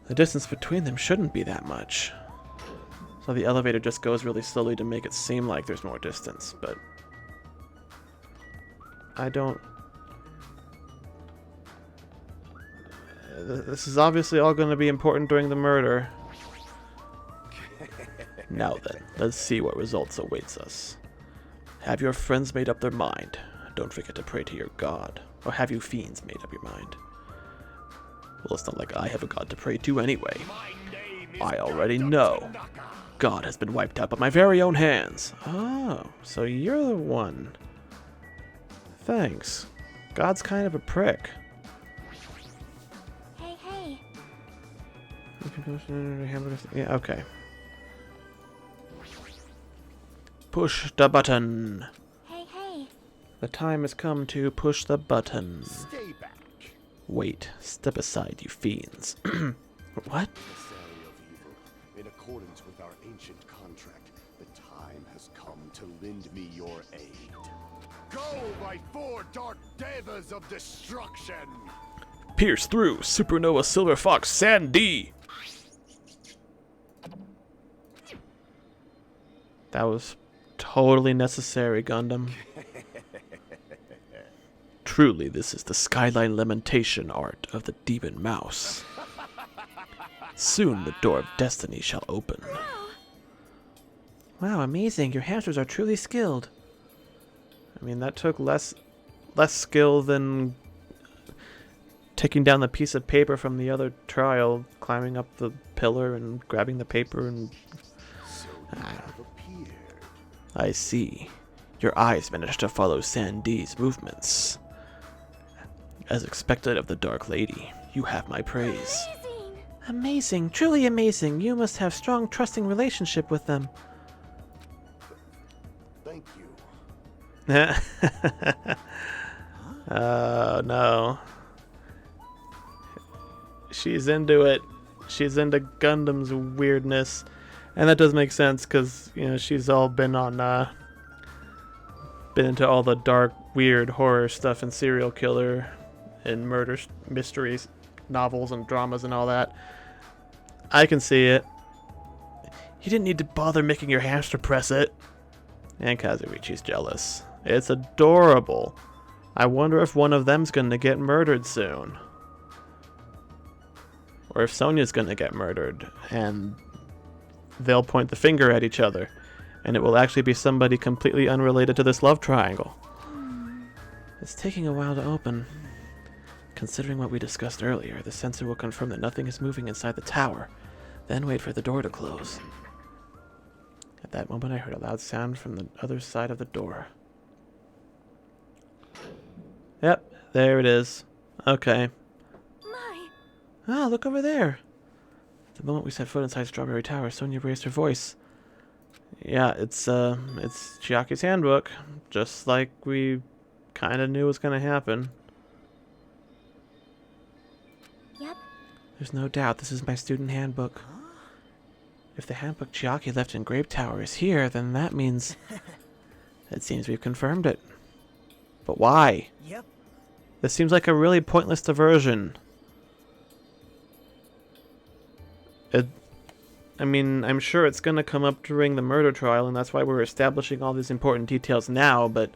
S1: the distance between them shouldn't be that much. So the elevator just goes really slowly to make it seem like there's more distance, but... I don't... This is obviously all going to be important during the murder. Now then, let's see what results awaits us. Have your friends made up their mind? Don't forget to pray to your god. Or have you fiends made up your mind? Well, it's not like I have a god to pray to anyway. I already know. God has been wiped out by my very own hands. Oh, so you're the one. Thanks. God's kind of a prick.
S6: Hey.
S1: Yeah, okay. Push the button.
S6: Hey.
S1: The time has come to push the button.
S2: Stay back.
S1: Wait, step aside, you fiends. What?
S2: Emissary of evil, in accordance with our ancient contract, the time has come to lend me your aid. Go, my 4 dark devas of destruction!
S5: Pierce through, Supernova Silver Fox Sandy!
S1: That was totally necessary, Gundam.
S5: Truly, this is the skyline lamentation art of the demon mouse. Soon the door of destiny shall open.
S1: Wow, amazing. Your hamsters are truly skilled. I mean, that took less skill than taking down the piece of paper from the other trial, climbing up the pillar and grabbing the paper and...
S5: I see. Your eyes managed to follow Sandy's movements. As expected of the Dark Lady, you have my praise.
S1: Amazing, truly amazing. You must have strong, trusting relationship with them.
S2: Thank you.
S1: Oh, no. She's into it. She's into Gundam's weirdness. And that does make sense, because, you know, she's all been on, been into all the dark, weird horror stuff and serial killer and murder mysteries, novels and dramas and all that. I can see it. You didn't need to bother making your hamster press it. And Kazuichi's jealous. It's adorable. I wonder if one of them's gonna get murdered soon. Or if Sonya's gonna get murdered, and they'll point the finger at each other, and it will actually be somebody completely unrelated to this love triangle. It's taking a while to open. Considering what we discussed earlier, the sensor will confirm that nothing is moving inside the tower, then wait for the door to close. At that moment, I heard a loud sound from the other side of the door. Yep, there it is. Okay.
S3: My.
S1: Ah, look over there. The moment we set foot inside Strawberry Tower, Sonia raised her voice. Yeah, it's Chiaki's handbook, just like we kind of knew was going to happen.
S6: Yep.
S1: There's no doubt this is my student handbook. If the handbook Chiaki left in Grape Tower is here, then that means... it seems we've confirmed it. But why?
S4: Yep.
S1: This seems like a really pointless diversion. I mean, I'm sure it's going to come up during the murder trial, and that's why we're establishing all these important details now, but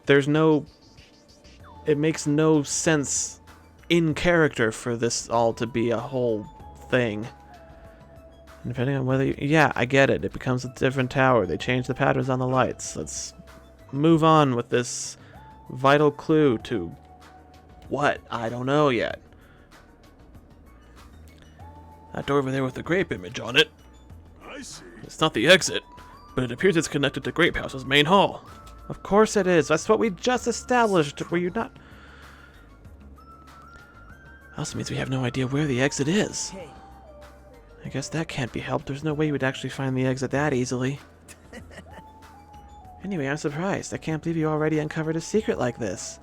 S1: there's no... it makes no sense in character for this all to be a whole thing. And depending on whether yeah, I get it. It becomes a different tower. They change the patterns on the lights. Let's move on with this vital clue to what? I don't know yet.
S5: That door over there with the grape image on it.
S2: I see.
S5: It's not the exit, but it appears it's connected to Grape House's main hall.
S1: Of course it is. That's what we just established. Were you not? Also means we have no idea where the exit is.
S4: Hey.
S1: I guess that can't be helped. There's no way we'd actually find the exit that easily. Anyway, I'm surprised. I can't believe you already uncovered a secret like this.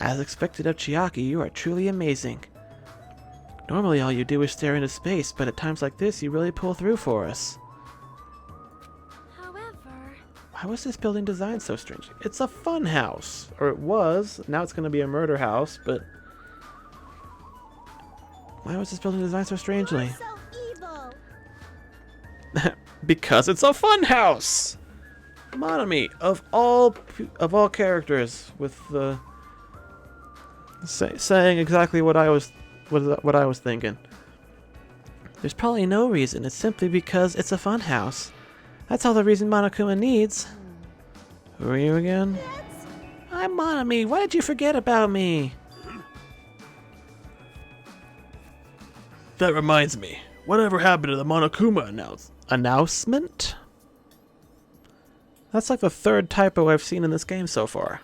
S1: As expected of Chiaki, you are truly amazing. Normally all you do is stare into space, but at times like this, you really pull through for us.
S6: However...
S1: Why was this building designed so strange? It's a fun house. Or it was. Now it's going to be a murder house, but... why was this building designed so strangely?
S6: So evil!
S1: Because it's a fun house! Monami, of all characters, with the... saying exactly what I was thinking. There's probably no reason. It's simply because it's a fun house. That's all the reason Monokuma needs. Who are you again? I'm Monami. Why did you forget about me?
S5: That reminds me. Whatever happened to the Monokuma
S1: Announcement? That's like the third typo I've seen in this game so far.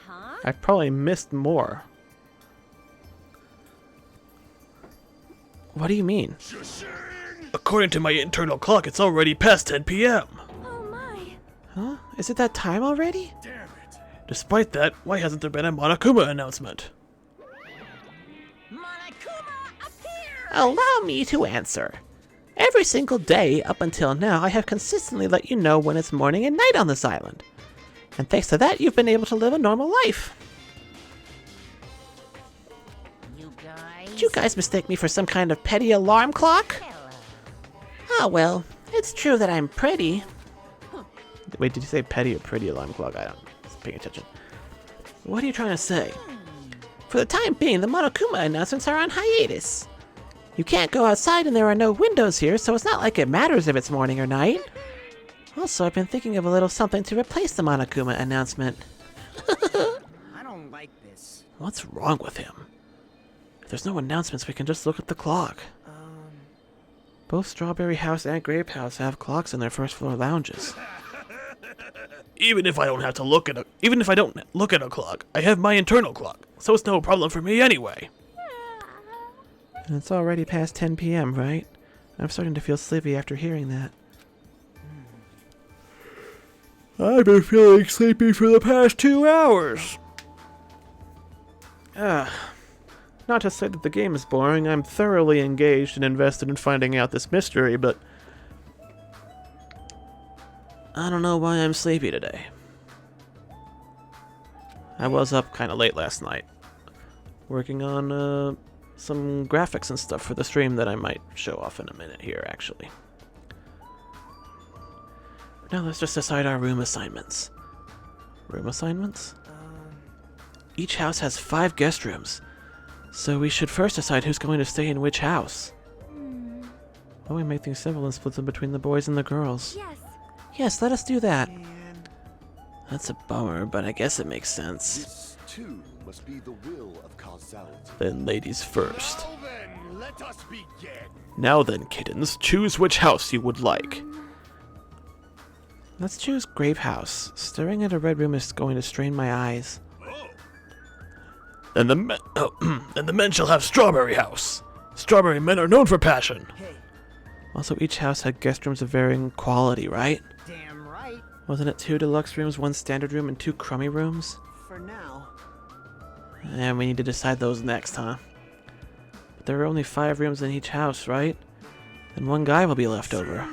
S3: Huh?
S1: I've probably missed more. What do you mean?
S5: According to my internal clock, it's already past 10 p.m.
S3: Oh my.
S1: Huh? Is it that time already?
S2: Damn it.
S5: Despite that, why hasn't there been a Monokuma announcement?
S3: Monokuma appear!
S7: Allow me to answer. Every single day up until now, I have consistently let you know when it's morning and night on this island. And thanks to that, you've been able to live a normal life.
S3: You guys.
S7: Did you guys mistake me for some kind of petty alarm clock?
S3: Hello.
S7: Oh, well, it's true that I'm pretty.
S1: Wait, did you say petty or pretty alarm clock? I don't was paying attention. What are you trying to say?
S7: For the time being, the Monokuma announcements are on hiatus. You can't go outside and there are no windows here, so it's not like it matters if it's morning or night. Also, I've been thinking of a little something to replace the Monokuma announcement.
S4: I don't like this.
S1: What's wrong with him? If there's no announcements, we can just look at the clock. Both Strawberry House and Grape House have clocks in their first floor lounges.
S5: Even if I don't look at a clock, I have my internal clock, so it's no problem for me anyway.
S1: And it's already past 10 p.m., right? I'm starting to feel sleepy after hearing that.
S5: I've been feeling sleepy for the past 2 hours.
S1: Not to say that the game is boring, I'm thoroughly engaged and invested in finding out this mystery, but I don't know why I'm sleepy today. I was up kind of late last night, working on some graphics and stuff for the stream that I might show off in a minute here, actually. Now let's just decide our room assignments. Room assignments? Each house has 5 guest rooms, so we should first decide who's going to stay in which house. Well, we make things simple and split them between the boys and the girls.
S6: Yes.
S1: Yes, let us do that.
S4: And
S1: That's a bummer, but I guess it makes sense.
S2: This too must be the will of causality.
S1: Then ladies first.
S2: Now then, let us begin.
S1: Now then, kittens, choose which house you would like. Let's choose Grape House. Staring at a red room is going to strain my eyes.
S2: Oh,
S5: And the men shall have Strawberry House. Strawberry men are known for passion.
S4: hey,
S1: Also, each house had guest rooms of varying quality, right?
S4: damn right.
S1: Wasn't it 2 deluxe rooms, 1 standard room, and 2 crummy rooms?
S4: For now.
S1: And we need to decide those next, huh? But there are only 5 rooms in each house, right? And 1 guy will be left over.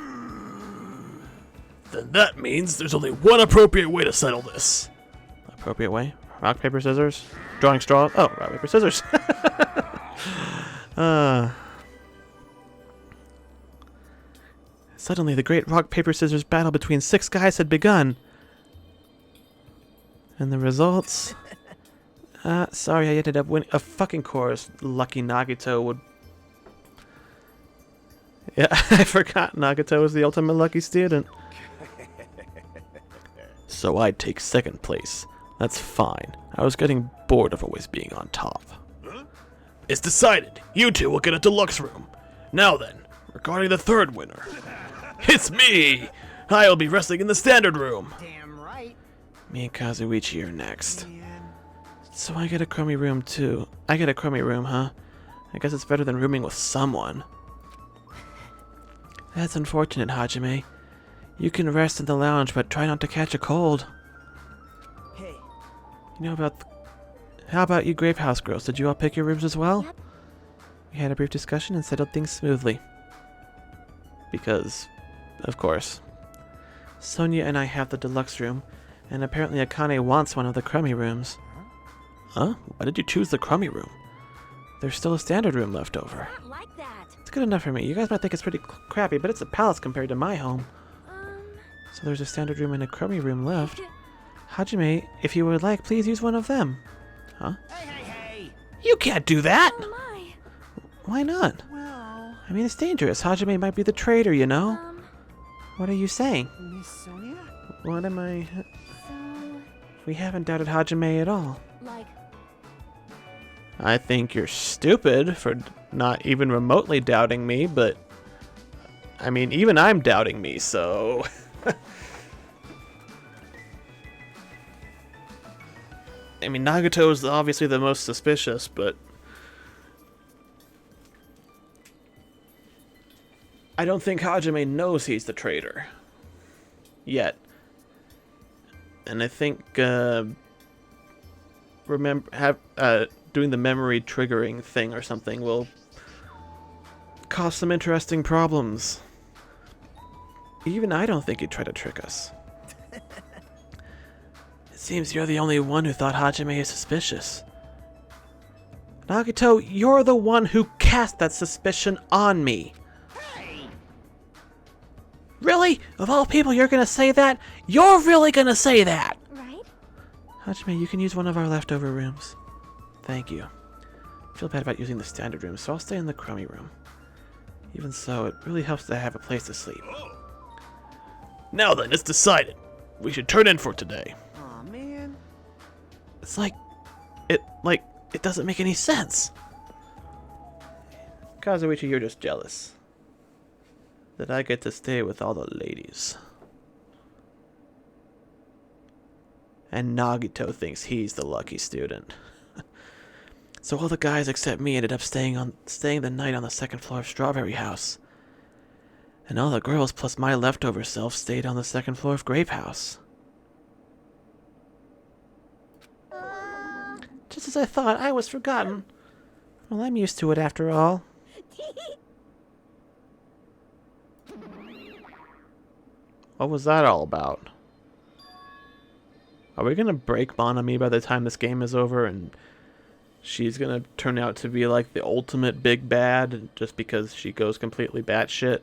S5: Then that means there's only one appropriate way to settle this.
S1: Appropriate way? Rock, paper, scissors? Drawing straw? Oh, rock, paper, scissors. Suddenly, the great rock, paper, scissors battle between 6 guys had begun. And the results... sorry, I ended up winning. A fucking course. Lucky Nagito would... Yeah, I forgot Nagito was the ultimate lucky student. So I'd take 2nd place. That's fine. I was getting bored of always being on top.
S5: It's decided. You two will get a deluxe room. Now then, regarding the 3rd winner. It's me! I'll be wrestling in the standard room.
S4: Damn right.
S1: Me and Kazuichi are next.
S4: And
S1: So I get a crummy room too. I get a crummy room, huh? I guess it's better than rooming with someone. That's unfortunate, Hajime. You can rest in the lounge, but try not to catch a cold.
S4: hey,
S1: You know about... How about you Grape House girls? Did you all pick your rooms as well?
S6: Yep.
S1: We had a brief discussion and settled things smoothly. Because, of course. Sonia and I have the deluxe room, and apparently Akane wants one of the crummy rooms. Huh? Why did you choose the crummy room? There's still a standard room left over.
S6: Not like that.
S1: It's good enough for me. You guys might think it's pretty crappy, but it's a palace compared to my home. So there's a standard room and a crummy room left. Hajime, if you would like, please use one of them. Huh?
S4: hey, hey, hey.
S7: You can't do that!
S6: Oh my.
S1: Why not?
S4: Well,
S1: I mean, it's dangerous. Hajime might be the traitor, you know? What are you saying?
S4: Miss Sonia?
S1: What am I...
S6: So,
S1: We haven't doubted Hajime at all.
S6: like,
S1: I think you're stupid for not even remotely doubting me, but... I mean, even I'm doubting me, so... I mean, Nagato is obviously the most suspicious, but... I don't think Hajime knows he's the traitor. Yet. And I think, doing the memory triggering thing or something will cause some interesting problems. Even I don't think he'd try to trick us. It seems you're the only one who thought Hajime is suspicious. Nagito, you're the one who cast that suspicion on me. Really? Of all people, you're gonna say that? You're really gonna say that?
S6: Right?
S1: Hajime, you can use one of our leftover rooms. Thank you. I feel bad about using the standard room, so I'll stay in the Grammy Room. Even so, it really helps to have a place to sleep.
S5: Now then, it's decided. We should turn in for today.
S4: Aw, man.
S1: It's like, it doesn't make any sense. Kazuichi, you're just jealous that I get to stay with all the ladies. And Nagito thinks he's the lucky student. So all the guys except me ended up staying the night on the second floor of Strawberry House. And all the girls plus my leftover self stayed on the second floor of Grape House. Just as I thought, I was forgotten. Well, I'm used to it after all. What was that all about? Are we gonna break Monami by the time this game is over and she's gonna turn out to be like the ultimate big bad just because she goes completely batshit?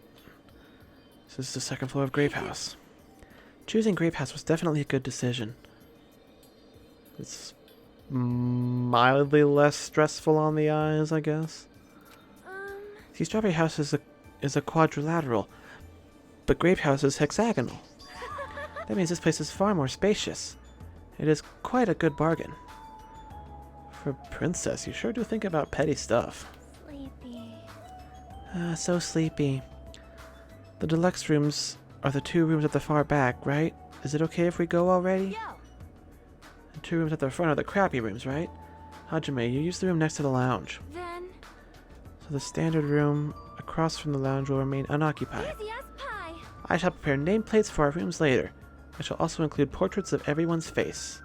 S1: This is the second floor of Grape House. Choosing Grape House was definitely a good decision. It's mildly less stressful on the eyes, I guess. See, Strawberry House is a quadrilateral, but Grape House is hexagonal. That means this place is far more spacious. It is quite a good bargain. For a princess, you sure do think about petty stuff.
S6: Sleepy.
S1: So sleepy. The deluxe rooms are the 2 rooms at the far back, right? Is it okay if we go already?
S3: Yo!
S1: The 2 rooms at the front are the crappy rooms, right? Hajime, you use the room next to the lounge.
S6: Then,
S1: So the standard room across from the lounge will remain unoccupied.
S6: easy as pie.
S1: I shall prepare nameplates for our rooms later. I shall also include portraits of everyone's face.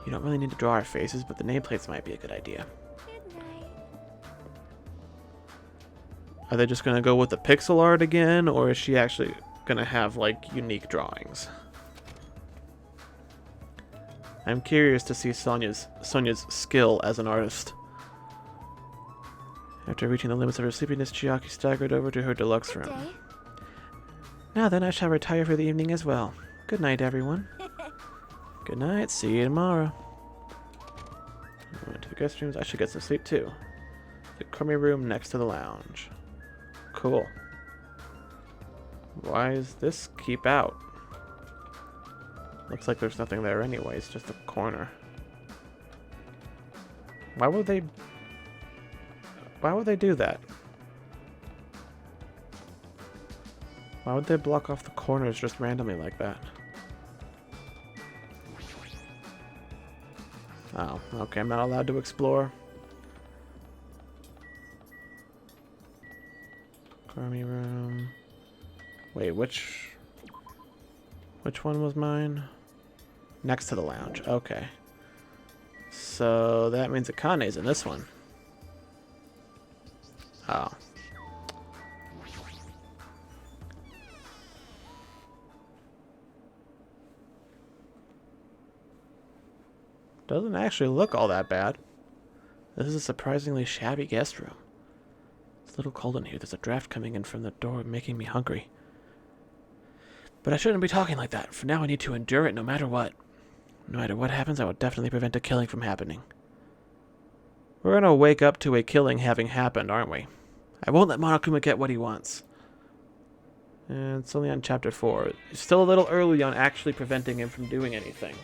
S1: You don't really need to draw our faces, but the nameplates might be a good idea.
S6: Good night.
S1: Are they just going to go with the pixel art again, or is she actually going to have, like, unique drawings? I'm curious to see Sonya's skill as an artist. After reaching the limits of her sleepiness, Chiaki staggered over to her deluxe room.
S6: Day.
S1: Now then, I shall retire for the evening as well. Good night, everyone. Good night. See you tomorrow. I went to the guest rooms. I should get some sleep too. The Grammy Room next to the lounge. Cool. Why is this keep out? Looks like there's nothing there anyway. It's just a corner. Why would they do that? Why would they block off the corners just randomly like that? Oh, okay, I'm not allowed to explore. Grammy Room. Wait, which one was mine? Next to the lounge. Okay. So that means Akane's in this one. Oh. Doesn't actually look all that bad. This is a surprisingly shabby guest room. It's a little cold in here. There's a draft coming in from the door making me hungry. But I shouldn't be talking like that. For now, I need to endure it no matter what. No matter what happens, I will definitely prevent a killing from happening. We're gonna wake up to a killing having happened, aren't we? I won't let Monokuma get what he wants. And it's only on chapter 4. It's still a little early on actually preventing him from doing anything.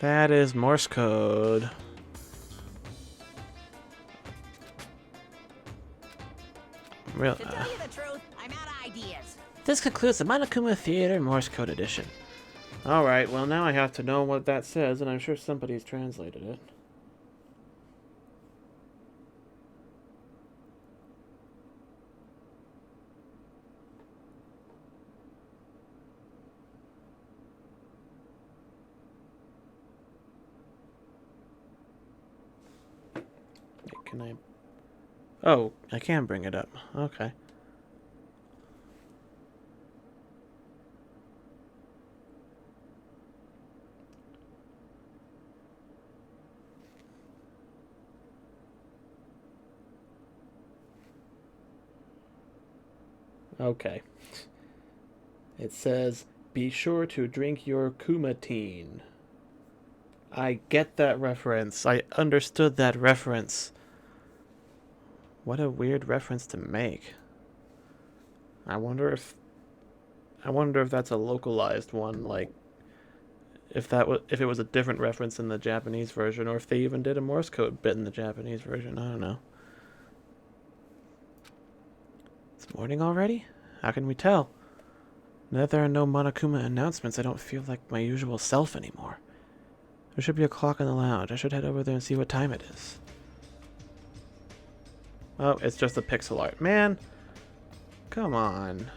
S1: That is Morse code. Real.
S3: To tell you the truth, I'm out of ideas.
S7: This concludes the Monokuma Theater Morse Code Edition.
S1: Alright, well now I have to know what that says, and I'm sure somebody's translated it. Wait, can I... Oh, I can bring it up. Okay. Okay. It says, be sure to drink your Kumateen. I get that reference. I understood that reference. What a weird reference to make. I wonder if that's a localized one, like if it was a different reference in the Japanese version, or if they even did a Morse code bit in the Japanese version. I don't know. It's morning already? How can we tell? Now that there are no Monokuma announcements, I don't feel like my usual self anymore. There should be a clock in the lounge. I should head over there and see what time it is. Oh, it's just a pixel art. Man! Come on.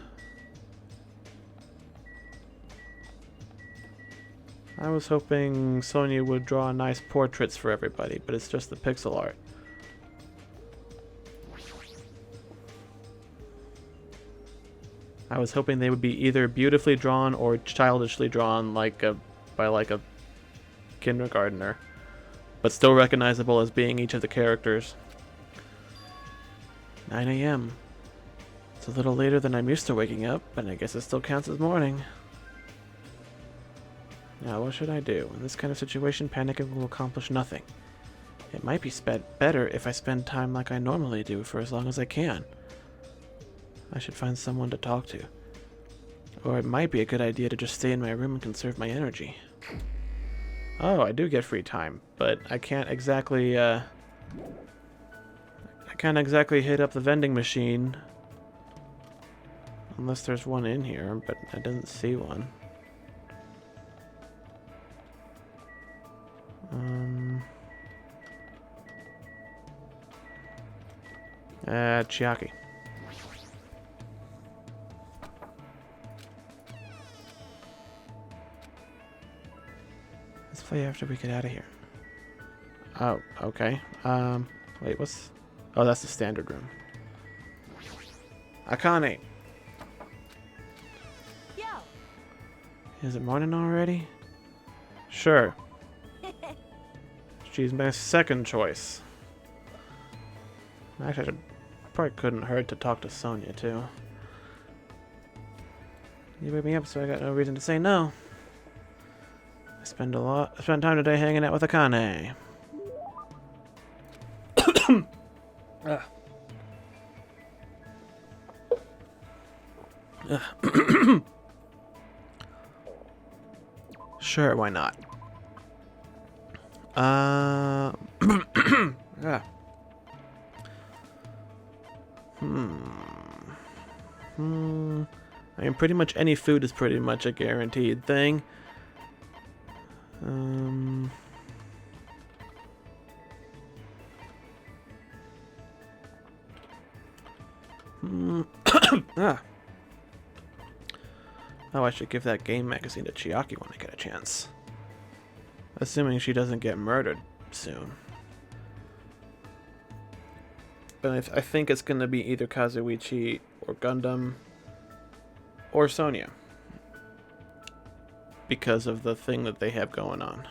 S1: I was hoping Sonia would draw nice portraits for everybody, but it's just the pixel art. I was hoping they would be either beautifully drawn or childishly drawn by a kindergartner, but still recognizable as being each of the characters. 9 a.m. It's a little later than I'm used to waking up, but I guess it still counts as morning. Now, what should I do? In this kind of situation, panicking will accomplish nothing. It might be better if I spend time like I normally do for as long as I can. I should find someone to talk to. Or it might be a good idea to just stay in my room and conserve my energy. Oh, I do get free time, but I can't exactly, hit up the vending machine. Unless there's one in here, but I didn't see one. Chiaki. Let's play after we get out of here. Oh, okay. Wait, what's... Oh, that's the standard room. Akane!
S3: Yo.
S1: Is it morning already? Sure. She's my second choice. Actually, probably couldn't hurt to talk to Sonia, too. You wake me up, so I got no reason to say no. I spend time today hanging out with Akane. Sure, why not? Yeah. I mean, pretty much any food is pretty much a guaranteed thing. Oh, I should give that game magazine to Chiaki when I get a chance. Assuming she doesn't get murdered soon. But I think it's going to be either Kazuichi or Gundam or Sonia. Because of the thing that they have going on.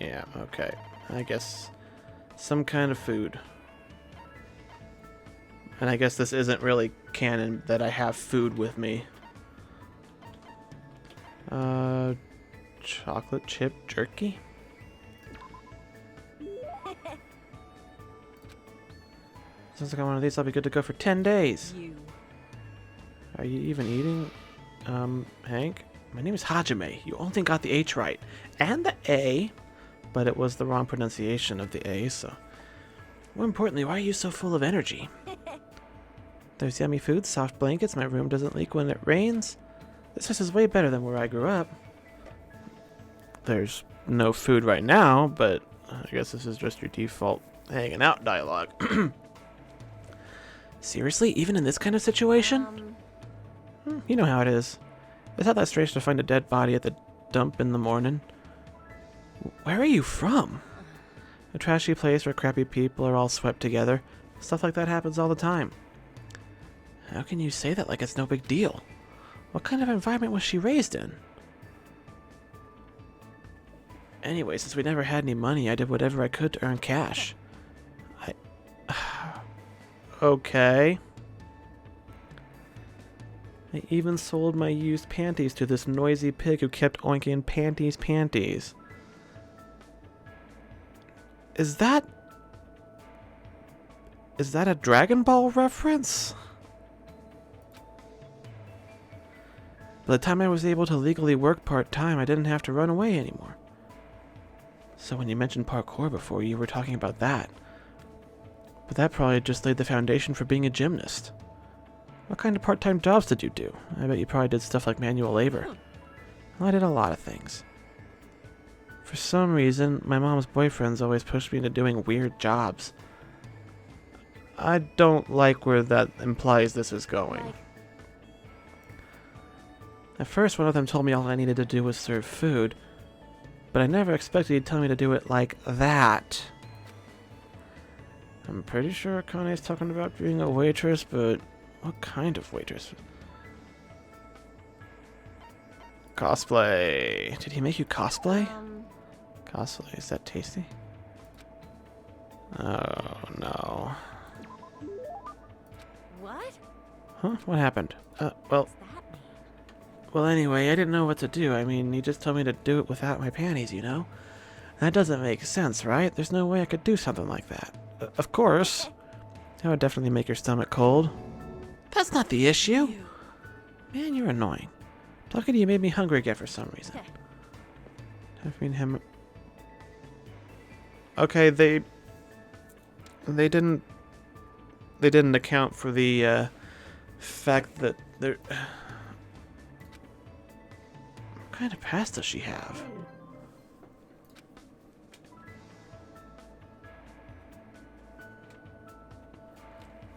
S1: Yeah, okay. I guess some kind of food. And I guess this isn't really canon that I have food with me. Chocolate chip jerky? Since I got one of these, I'll be good to go for 10 days.
S3: You.
S1: Are you even eating, Hank? My name is Hajime. You only got the H right. And the A, but it was the wrong pronunciation of the A, so... More importantly, why are you so full of energy? There's yummy food, soft blankets, my room doesn't leak when it rains. This house is way better than where I grew up. There's no food right now, but I guess this is just your default hanging out dialogue. Seriously? Even in this kind of situation? You know how it is. It's not that strange to find a dead body at the dump in the morning. Where are you from? A trashy place where crappy people are all swept together. Stuff like that happens all the time. How can you say that like it's no big deal? What kind of environment was she raised in? Anyway, since we never had any money, I did whatever I could to earn cash. Okay. I even sold my used panties to this noisy pig who kept oinking panties. Is that a Dragon Ball reference? By the time I was able to legally work part-time, I didn't have to run away anymore. So when you mentioned parkour before, you were talking about that. But that probably just laid the foundation for being a gymnast. What kind of part-time jobs did you do? I bet you probably did stuff like manual labor. Well, I did a lot of things. For some reason, my mom's boyfriends always pushed me into doing weird jobs. I don't like where that implies this is going. At first, one of them told me all I needed to do was serve food, but I never expected he'd tell me to do it like that. I'm pretty sure Akane's talking about being a waitress, but what kind of waitress? Cosplay. Did he make you cosplay? Cosplay, is that tasty? Oh no.
S3: What?
S1: Huh? What happened? Well, anyway, I didn't know what to do. I mean, he just told me to do it without my panties, you know? That doesn't make sense, right? There's no way I could do something like that. Of course. That would definitely make your stomach cold. That's not the issue. Man, you're annoying. Lucky you made me hungry again for some reason. I mean, him... Okay, they didn't account for the fact that they're... What kind of past does she have?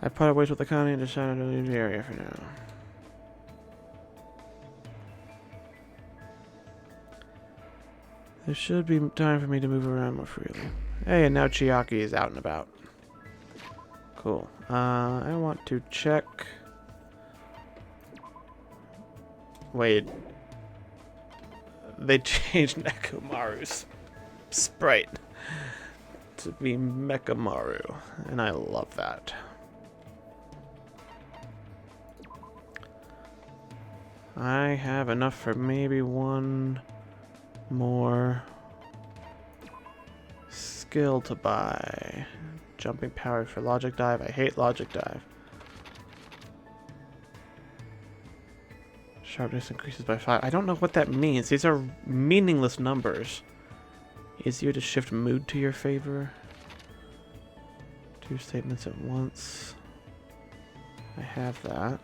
S1: I parted ways with the Akane and decided to leave the area for now. There should be time for me to move around more freely. Hey, and now Chiaki is out and about. Cool. I want to check... Wait. They changed Nekomaru's sprite to be Mechamaru, and I love that. I have enough for maybe one more skill to buy. Jumping power for logic dive. I hate logic dive. Sharpness increases by 5. I don't know what that means. These are meaningless numbers. Easier to shift mood to your favor. 2 statements at once. I have that.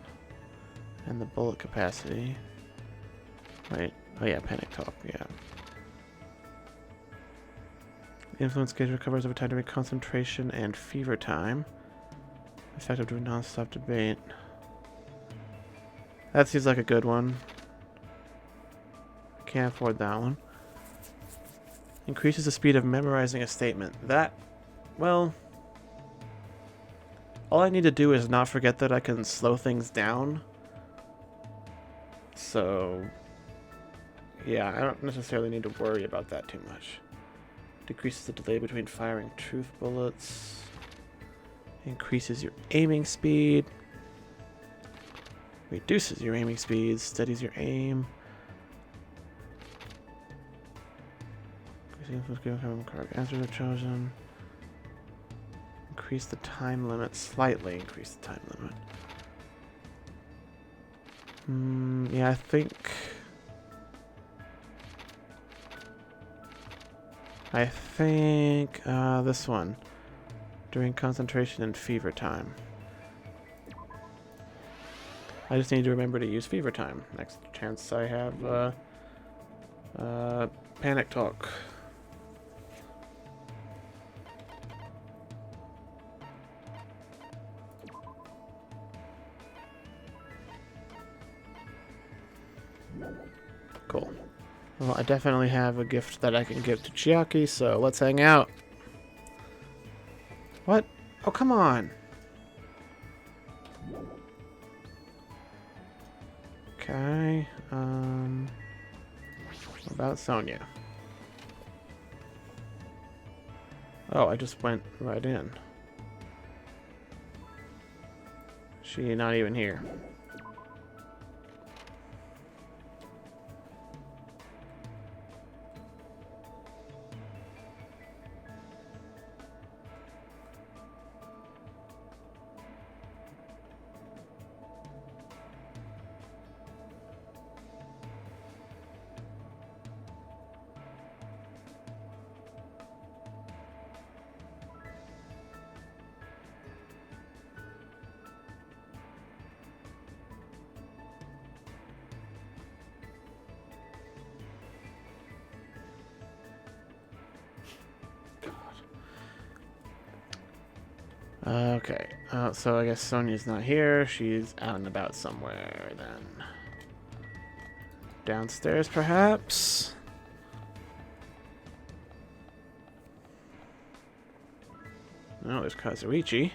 S1: And the bullet capacity. Wait. Oh yeah, panic talk. Yeah. The influence gauge recovers over time during concentration and fever time. Effective during non-stop debate. That seems like a good one. Can't afford that one. Increases the speed of memorizing a statement. That, well... all I need to do is not forget that I can slow things down. So... yeah, I don't necessarily need to worry about that too much. Decreases the delay between firing truth bullets. Increases your aiming speed. Reduces your aiming speed. Steadies your aim. Answers are chosen. increase the time limit. Slightly increase the time limit. Yeah, I think... this one. During concentration and fever time. I just need to remember to use fever time. Next chance I have, panic talk. Cool. Well, I definitely have a gift that I can give to Chiaki, so let's hang out. What? Oh, come on. Okay, what about Sonia? Oh, I just went right in. She not even here. Okay, so I guess Sonia's not here. She's out and about somewhere then. Downstairs, perhaps? No, there's Kazuichi.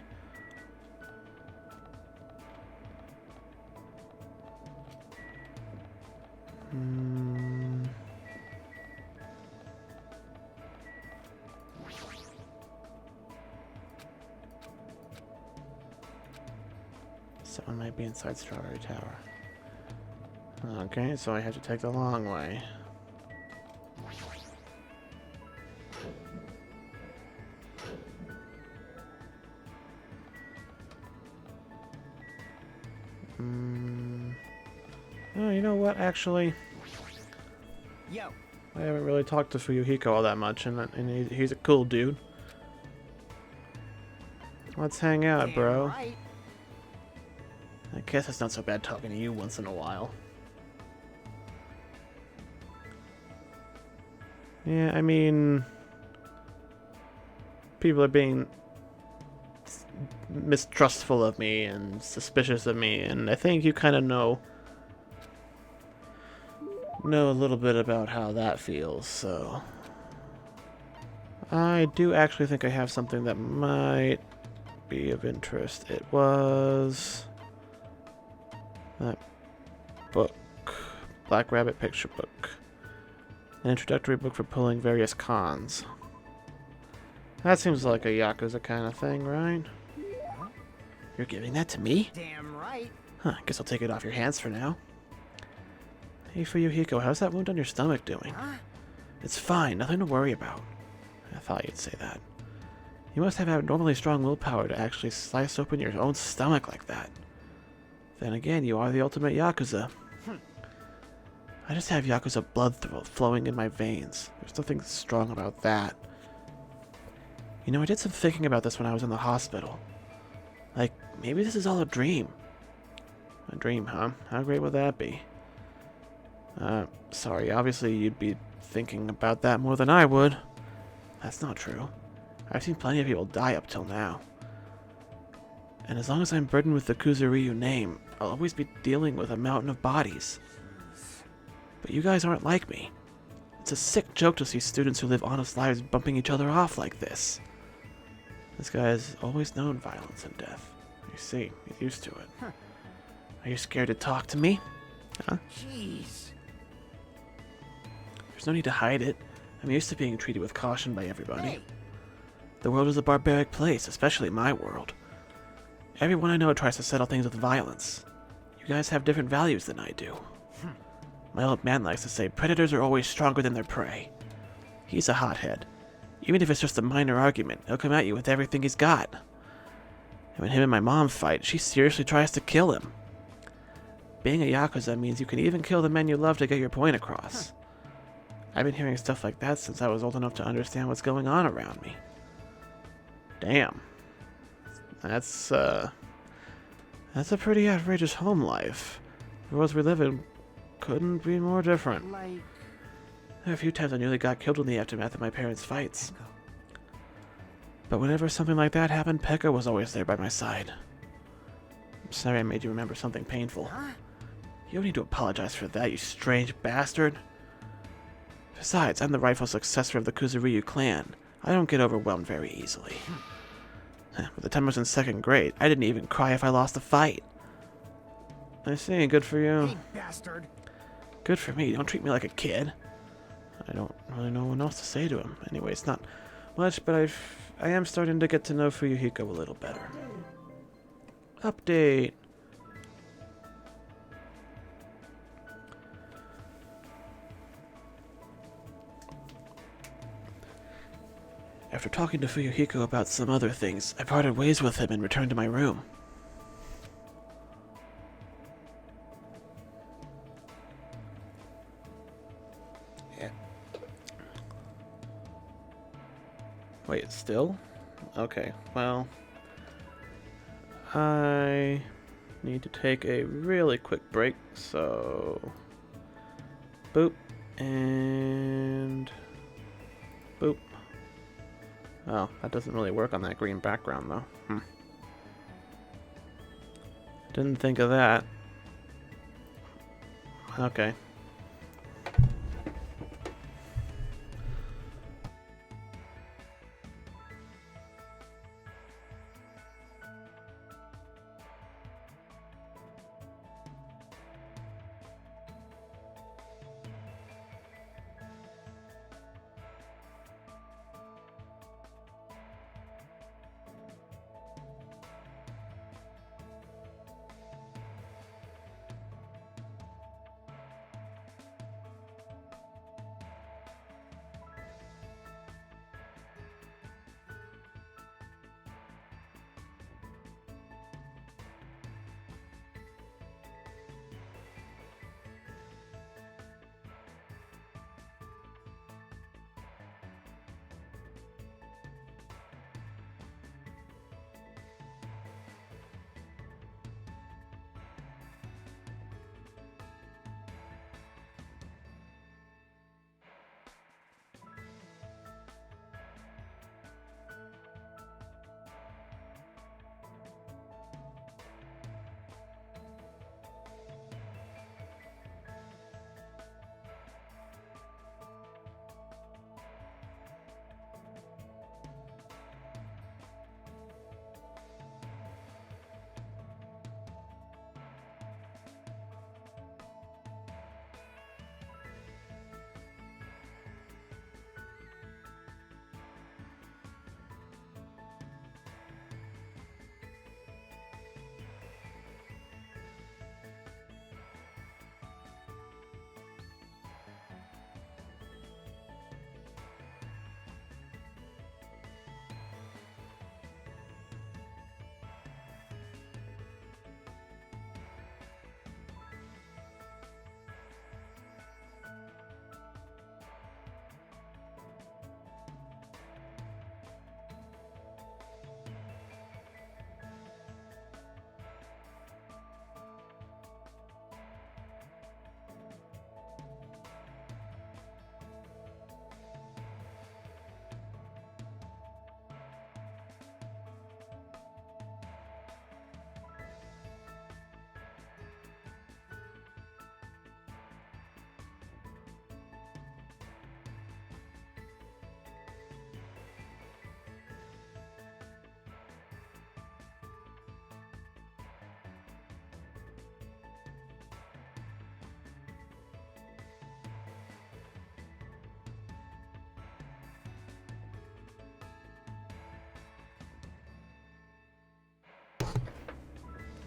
S1: Someone might be inside Strawberry Tower. Okay, so I have to take the long way. Oh, you know what, actually?
S4: Yo.
S1: I haven't really talked to Fuyuhiko all that much, and he's a cool dude. Let's hang out,
S4: Damn
S1: bro.
S4: right.
S1: I guess it's not so bad talking to you once in a while. Yeah, I mean... people are being mistrustful of me and suspicious of me, and I think you kind of know a little bit about how that feels, so... I do actually think I have something that might be of interest. It was... that book. Black Rabbit Picture Book. An introductory book for pulling various cons. That seems like a Yakuza kind of thing, right? You're giving that to me?
S4: Damn right.
S1: Huh, guess I'll take it off your hands for now. Hey Fuyuhiko, how's that wound on your stomach doing?
S4: Huh?
S1: It's fine, nothing to worry about. I thought you'd say that. You must have abnormally strong willpower to actually slice open your own stomach like that. Then again, you are the ultimate Yakuza. I just have Yakuza blood flowing in my veins. There's nothing strong about that. You know, I did some thinking about this when I was in the hospital. Like, maybe this is all a dream. A dream, huh? How great would that be? Sorry, obviously you'd be thinking about that more than I would. That's not true. I've seen plenty of people die up till now. And as long as I'm burdened with the Kuzuryu name, I'll always be dealing with a mountain of bodies. But you guys aren't like me. It's a sick joke to see students who live honest lives bumping each other off like this. This guy has always known violence and death. You see, he's used to it. Are you scared to talk to me? Huh?
S4: Jeez.
S1: There's no need to hide it. I'm used to being treated with caution by everybody.
S4: Hey.
S1: The world is a barbaric place, especially my world. Everyone I know tries to settle things with violence. You guys have different values than I do. My old man likes to say predators are always stronger than their prey. He's a hothead. Even if it's just a minor argument, he'll come at you with everything he's got. And when him and my mom fight, she seriously tries to kill him. Being a Yakuza means you can even kill the men you love to get your point across. I've been hearing stuff like that since I was old enough to understand what's going on around me. Damn. That's a pretty outrageous home life. The world we live in couldn't be more different.
S4: Like,
S1: There are a few times I nearly got killed in the aftermath of my parents' fights. But whenever something like that happened, Pekka was always there by my side. I'm sorry I made you remember something painful. You don't need to apologize for that, you strange bastard. Besides, I'm the rightful successor of the Kuzuryu clan. I don't get overwhelmed very easily. By the time I was in 2nd grade, I didn't even cry if I lost a fight. I see, good for you.
S4: hey, bastard.
S1: Good for me, don't treat me like a kid. I don't really know what else to say to him. Anyway, it's not much, but I am starting to get to know Fuyuhiko a little better. Update. After talking to Fuyuhiko about some other things, I parted ways with him and returned to my room. Yeah. Wait, still? Okay, well, I need to take a really quick break, so boop and boop. Oh, that doesn't really work on that green background, though. Didn't think of that. Okay.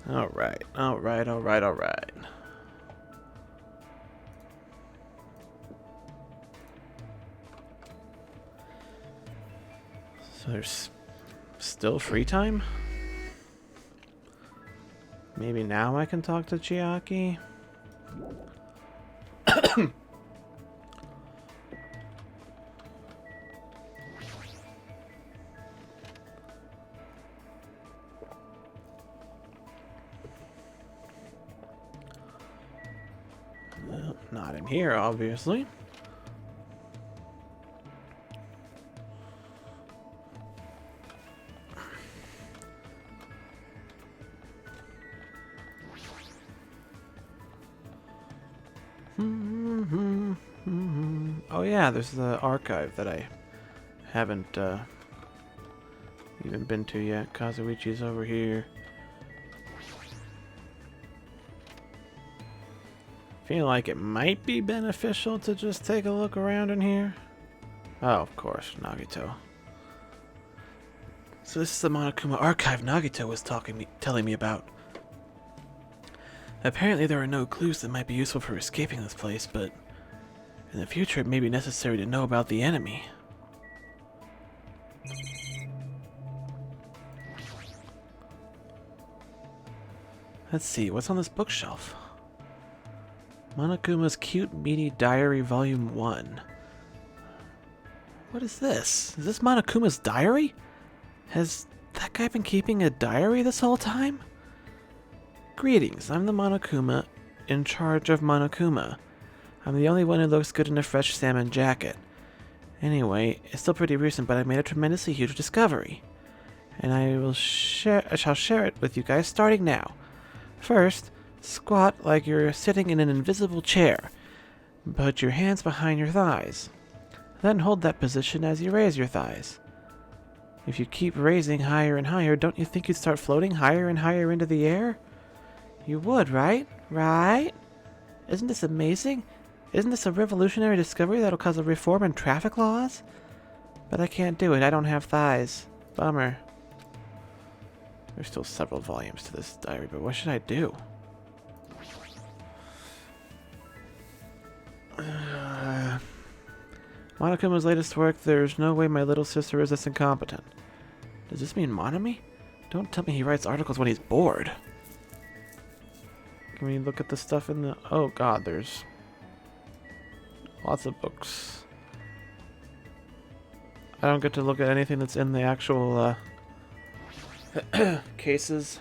S1: Alright. So there's still free time? Maybe now I can talk to Chiaki? Well, not in here, obviously. Oh yeah, there's the archive that I haven't even been to yet. Kazuichi's over here. Feel like it might be beneficial to just take a look around in here. Oh, of course, Nagito. So this is the Monokuma archive Nagito was telling me about. Apparently there are no clues that might be useful for escaping this place, but in the future it may be necessary to know about the enemy. Let's see, what's on this bookshelf? Monokuma's Cute Meaty Diary Volume 1. What is this? Is this Monokuma's diary? Has that guy been keeping a diary this whole time? Greetings, I'm the Monokuma in charge of Monokuma. I'm the only one who looks good in a fresh salmon jacket. Anyway, it's still pretty recent, but I made a tremendously huge discovery. And I shall share it with you guys starting now. First, squat like you're sitting in an invisible chair. Put your hands behind your thighs. Then hold that position as you raise your thighs. If you keep raising higher and higher, don't you think you'd start floating higher and higher into the air? You would, right? Right? Isn't this amazing? Isn't this a revolutionary discovery that'll cause a reform in traffic laws? But I can't do it. I don't have thighs. Bummer. There's still several volumes to this diary, but what should I do? Monokuma's latest work, There's No Way My Little Sister Is This Incompetent. Does this mean Monami? Don't tell me he writes articles when he's bored. Can we look at the stuff in the... Oh god, there's lots of books. I don't get to look at anything that's in the actual cases.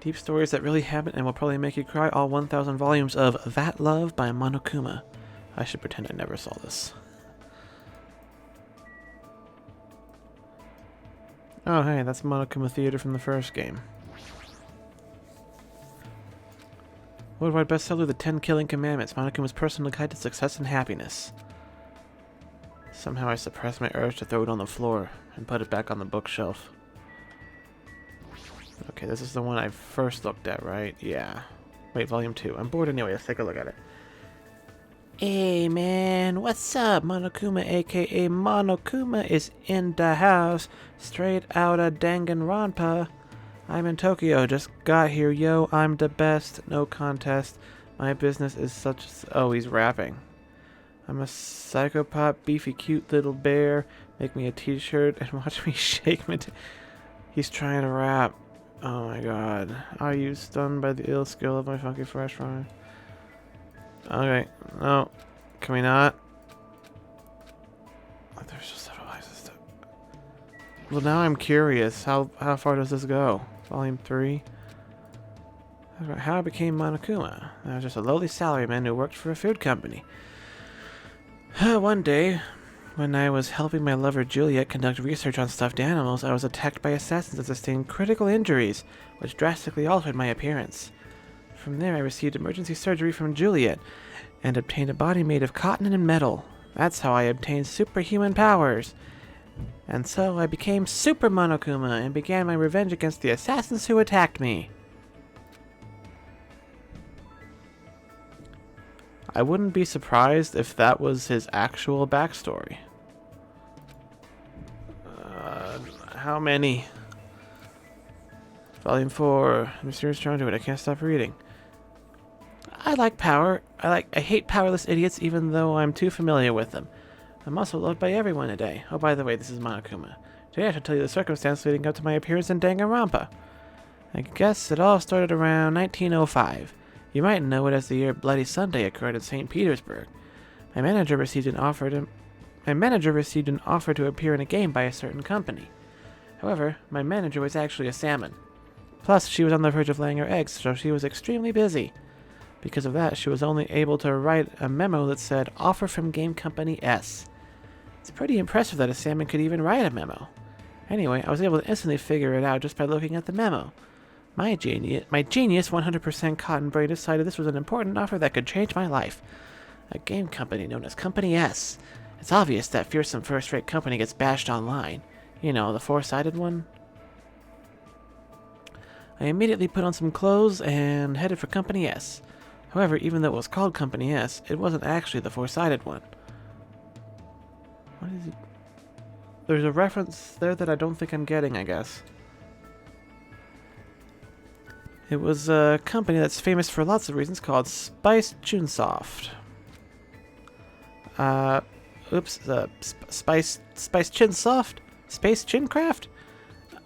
S1: Deep stories that really happened and will probably make you cry. All 1,000 volumes of That Love by Monokuma. I should pretend I never saw this. Oh hey, that's Monokuma Theater from the first game. Worldwide bestseller, The 10 Killing Commandments, Monokuma's personal guide to success and happiness. Somehow I suppressed my urge to throw it on the floor and put it back on the bookshelf. Okay, this is the one I first looked at, right? Yeah. Wait, volume 2. I'm bored anyway, let's take a look at it. Hey man, what's up? Monokuma aka Monokuma is in the house, straight out of Danganronpa. I'm in Tokyo, just got here, yo, I'm the best, no contest. My business is such... Oh, he's rapping. I'm a psychopath, beefy, cute little bear. Make me a t-shirt and watch me shake my... He's trying to rap. Oh my god. Are you stunned by the ill skill of my funky fresh rhyme? Okay, no. Can we not? Oh, there's just several places to... Well, now I'm curious. How far does this go? Volume 3? How I became Monokuma. I was just a lowly salaryman who worked for a food company. One day, when I was helping my lover Juliet conduct research on stuffed animals, I was attacked by assassins and sustained critical injuries, which drastically altered my appearance. From there, I received emergency surgery from Juliet and obtained a body made of cotton and metal. That's how I obtained superhuman powers. And so I became Super Monokuma and began my revenge against the assassins who attacked me. I wouldn't be surprised if that was his actual backstory. How many? Volume 4. Mysterious Trying to do it. I can't stop reading. I like power. I hate powerless idiots even though I'm too familiar with them. I'm also loved by everyone today. Oh, by the way, this is Monokuma. Today I shall tell you the circumstance leading up to my appearance in Danganronpa. I guess it all started around 1905. You might know it as the year Bloody Sunday occurred in St. Petersburg. My manager received an offer to appear in a game by a certain company. However, my manager was actually a salmon. Plus, she was on the verge of laying her eggs, so she was extremely busy. Because of that, she was only able to write a memo that said, "Offer from Game Company S." It's pretty impressive that a salmon could even write a memo. Anyway, I was able to instantly figure it out just by looking at the memo. My genius 100% cotton brain decided this was an important offer that could change my life. A game company known as Company S. It's obvious that fearsome first-rate company gets bashed online. You know, the four-sided one. I immediately put on some clothes and headed for Company S. However, even though it was called Company S, it wasn't actually the four-sided one. What is it? There's a reference there that I don't think I'm getting, I guess. It was a company that's famous for lots of reasons called Spice Chunsoft. Spice Chinsoft? Space Chincraft?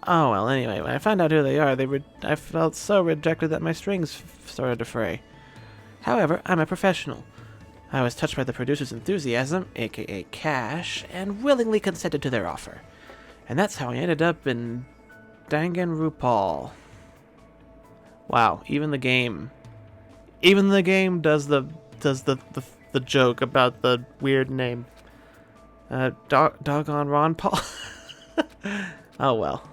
S1: Oh well, anyway, when I found out who they are, I felt so rejected that my strings started to fray. However, I'm a professional. I was touched by the producer's enthusiasm, aka cash, and willingly consented to their offer. And that's how I ended up in Danganronpa. Wow, even the game does the joke about the weird name. Danganronpa. Oh well.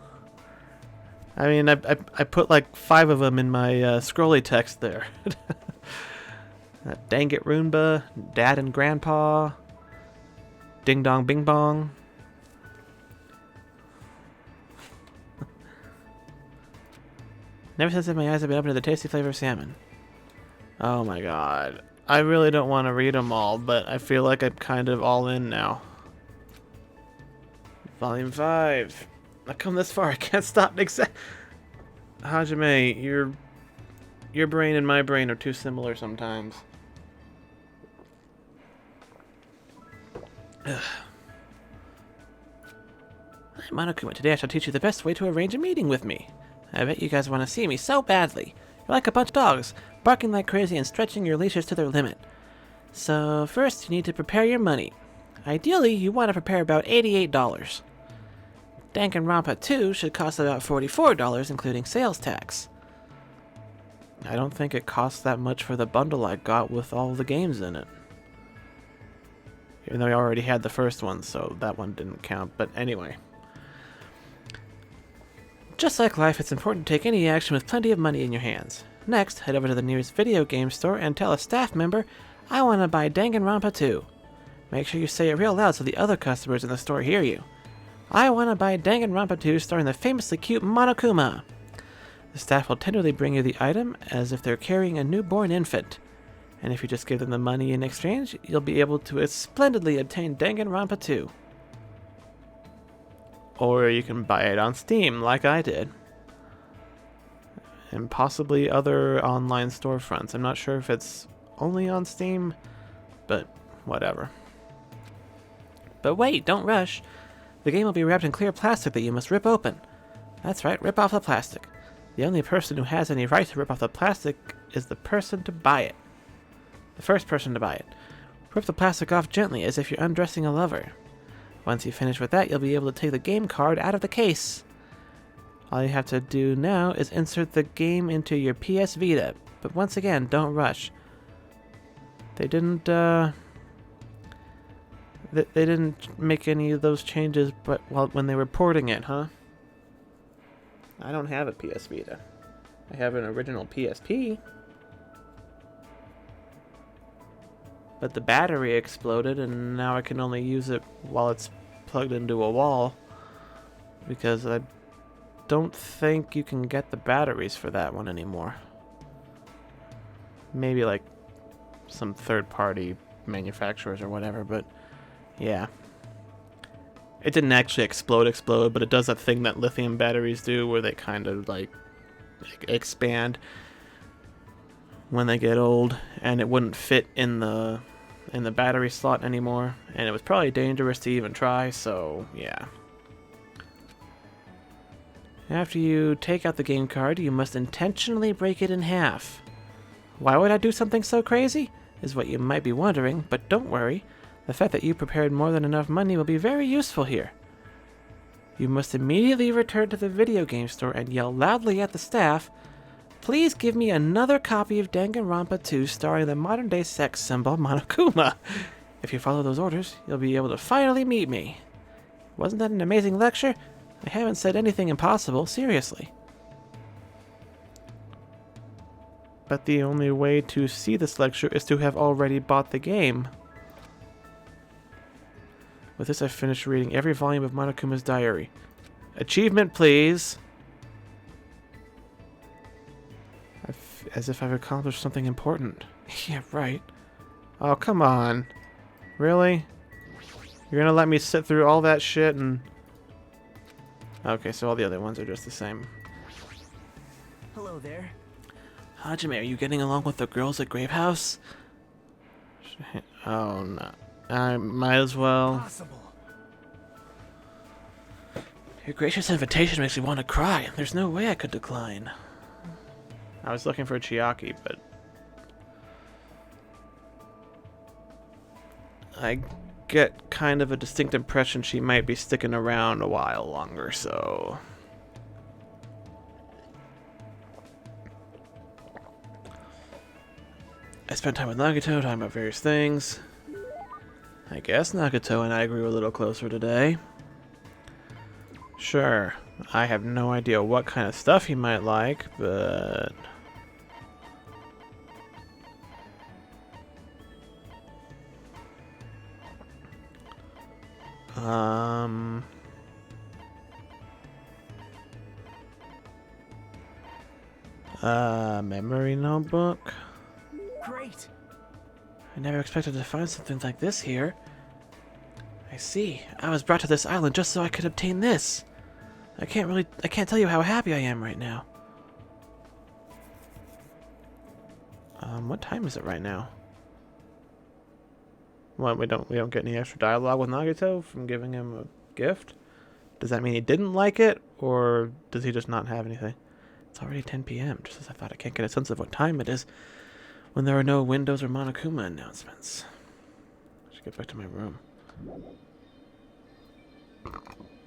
S1: I mean, I put like 5 of them in my scrolly text there. Dang it, Roomba, Dad and Grandpa, Ding Dong Bing Bong. Never since my eyes have been open to the tasty flavor of salmon. Oh my god. I really don't want to read them all, but I feel like I'm kind of all in now. Volume 5. I've come this far, I can't stop. Hajime, your brain and my brain are too similar sometimes. I'm Monokuma. Today I shall teach you the best way to arrange a meeting with me. I bet you guys want to see me so badly. You're like a bunch of dogs, barking like crazy and stretching your leashes to their limit. So first you need to prepare your money. Ideally, you want to prepare about $88. Danganronpa 2 should cost about $44, including sales tax. I don't think it costs that much for the bundle I got with all the games in it. Even though I already had the first one, so that one didn't count. But anyway. Just like life, it's important to take any action with plenty of money in your hands. Next, head over to the nearest video game store and tell a staff member, "I want to buy Danganronpa 2. Make sure you say it real loud so the other customers in the store hear you. "I want to buy Danganronpa 2 starring the famously cute Monokuma." The staff will tenderly bring you the item as if they're carrying a newborn infant. And if you just give them the money in exchange, you'll be able to splendidly obtain Danganronpa 2. Or you can buy it on Steam, like I did. And possibly other online storefronts. I'm not sure if it's only on Steam, but whatever. But wait, don't rush. The game will be wrapped in clear plastic that you must rip open. That's right, rip off the plastic. The only person who has any right to rip off the plastic is the person to buy it. The first person to buy it. Rip the plastic off gently, as if you're undressing a lover. Once you finish with that, you'll be able to take the game card out of the case. All you have to do now is insert the game into your PS Vita. But once again, don't rush. They didn't make any of those changes but when they were porting it, huh? I don't have a PS Vita. I have an original PSP. But the battery exploded and now I can only use it while it's plugged into a wall. Because I don't think you can get the batteries for that one anymore. Maybe like some third-party manufacturers or whatever, but yeah. It didn't actually explode, but it does that thing that lithium batteries do where they kind of like expand when they get old, and it wouldn't fit in the in the battery slot anymore, and it was probably dangerous to even try, so yeah. After you take out the game card, you must intentionally break it in half. Why would I do something so crazy? Is what you might be wondering, but don't worry. The fact that you prepared more than enough money will be very useful here. You must immediately return to the video game store and yell loudly at the staff, "Please give me another copy of Danganronpa 2 starring the modern-day sex symbol Monokuma." If you follow those orders, you'll be able to finally meet me. Wasn't that an amazing lecture? I haven't said anything impossible, seriously. But the only way to see this lecture is to have already bought the game. With this, I've finished reading every volume of Monokuma's diary. Achievement, please! As if I've accomplished something important. Yeah, right. Oh, come on. Really? You're gonna let me sit through all that shit and... Okay, so all the other ones are just the same.
S4: Hello there.
S1: Hajime, are you getting along with the girls at Grape House? Oh, no. I might as well.
S4: Possible.
S1: Your gracious invitation makes me want to cry. There's no way I could decline. I was looking for Chiaki, but... I get kind of a distinct impression she might be sticking around a while longer, so... I spent time with Nagito, talking about various things. I guess Nagito and I grew a little closer today. Sure, I have no idea what kind of stuff he might like, but... Memory notebook?
S4: Great.
S1: I never expected to find something like this here. I see. I was brought to this island just so I could obtain this. I can't tell you how happy I am right now. What time is it right now? What, we don't get any extra dialogue with Nagito from giving him a gift? Does that mean he didn't like it, or does he just not have anything? It's already 10 p.m., just as I thought. I can't get a sense of what time it is when there are no Windows or Monokuma announcements. I should get back to my room.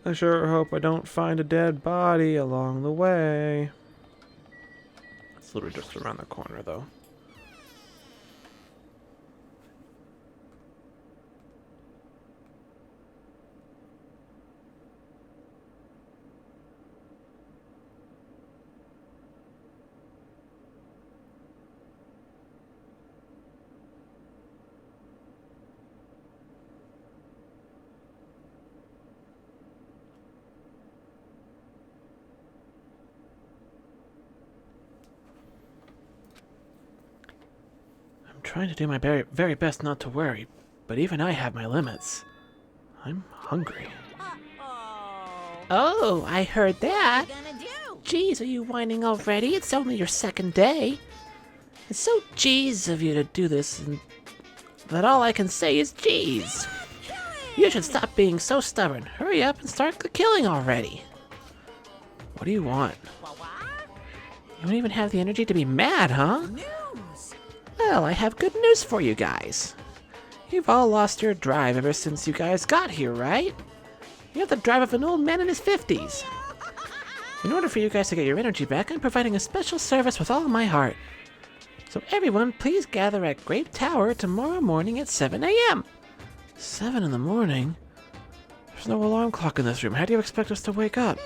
S1: I sure hope I don't find a dead body along the way. It's literally just around the corner, though. Trying to do my very best not to worry, but even I have my limits. I'm hungry.
S7: Oh, I heard that.
S3: What are you gonna do?
S7: Geez, are you whining already? It's only your second day. It's so geez of you to do this, and that all I can say is geez. You should stop being so stubborn. Hurry up and start the killing already.
S1: What do you want?
S7: You don't even have the energy to be mad, huh?
S3: News!
S7: Well, I have good news for you guys. You've all lost your drive ever since you guys got here, right? You have the drive of an old man in his 50s. In order for you guys to get your energy back, I'm providing a special service with all my heart. So everyone, please gather at Grape Tower tomorrow morning at 7 a.m. 7 in the morning? There's no alarm clock in this room. How do you expect us to wake up?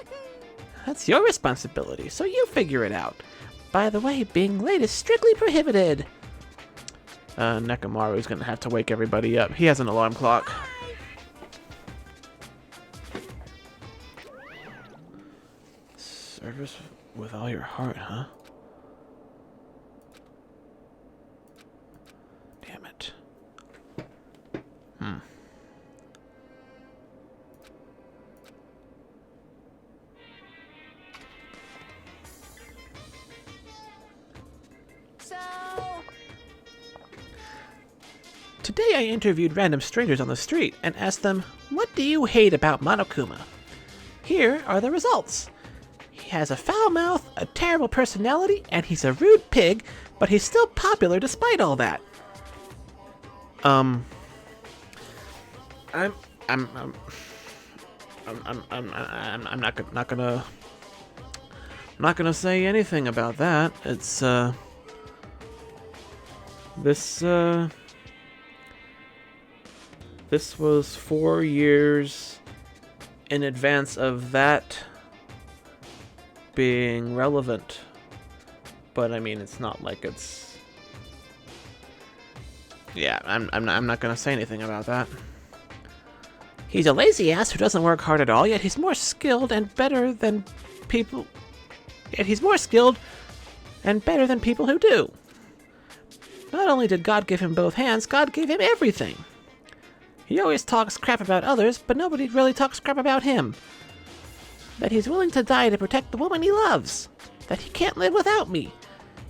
S7: That's your responsibility, so you figure it out. By the way, being late is strictly prohibited.
S1: Nekomaru's gonna have to wake everybody up. He has an alarm clock. Service with all your heart, huh? Damn it.
S7: Today I interviewed random strangers on the street and asked them, what do you hate about Monokuma? Here are the results. He has a foul mouth, a terrible personality, and he's a rude pig, but he's still popular despite all that. I'm not gonna say anything about that. It's this was 4 years in advance of that being relevant, but I mean, it's not like it's. Yeah, I'm not gonna say anything about that. He's a lazy ass who doesn't work hard at all, yet he's more skilled and better than people. Yet he's more skilled and better than people who do. Not only did God give him both hands, God gave him everything. He always talks crap about others, but nobody really talks crap about him. That he's willing to die to protect the woman he loves. That he can't live without me.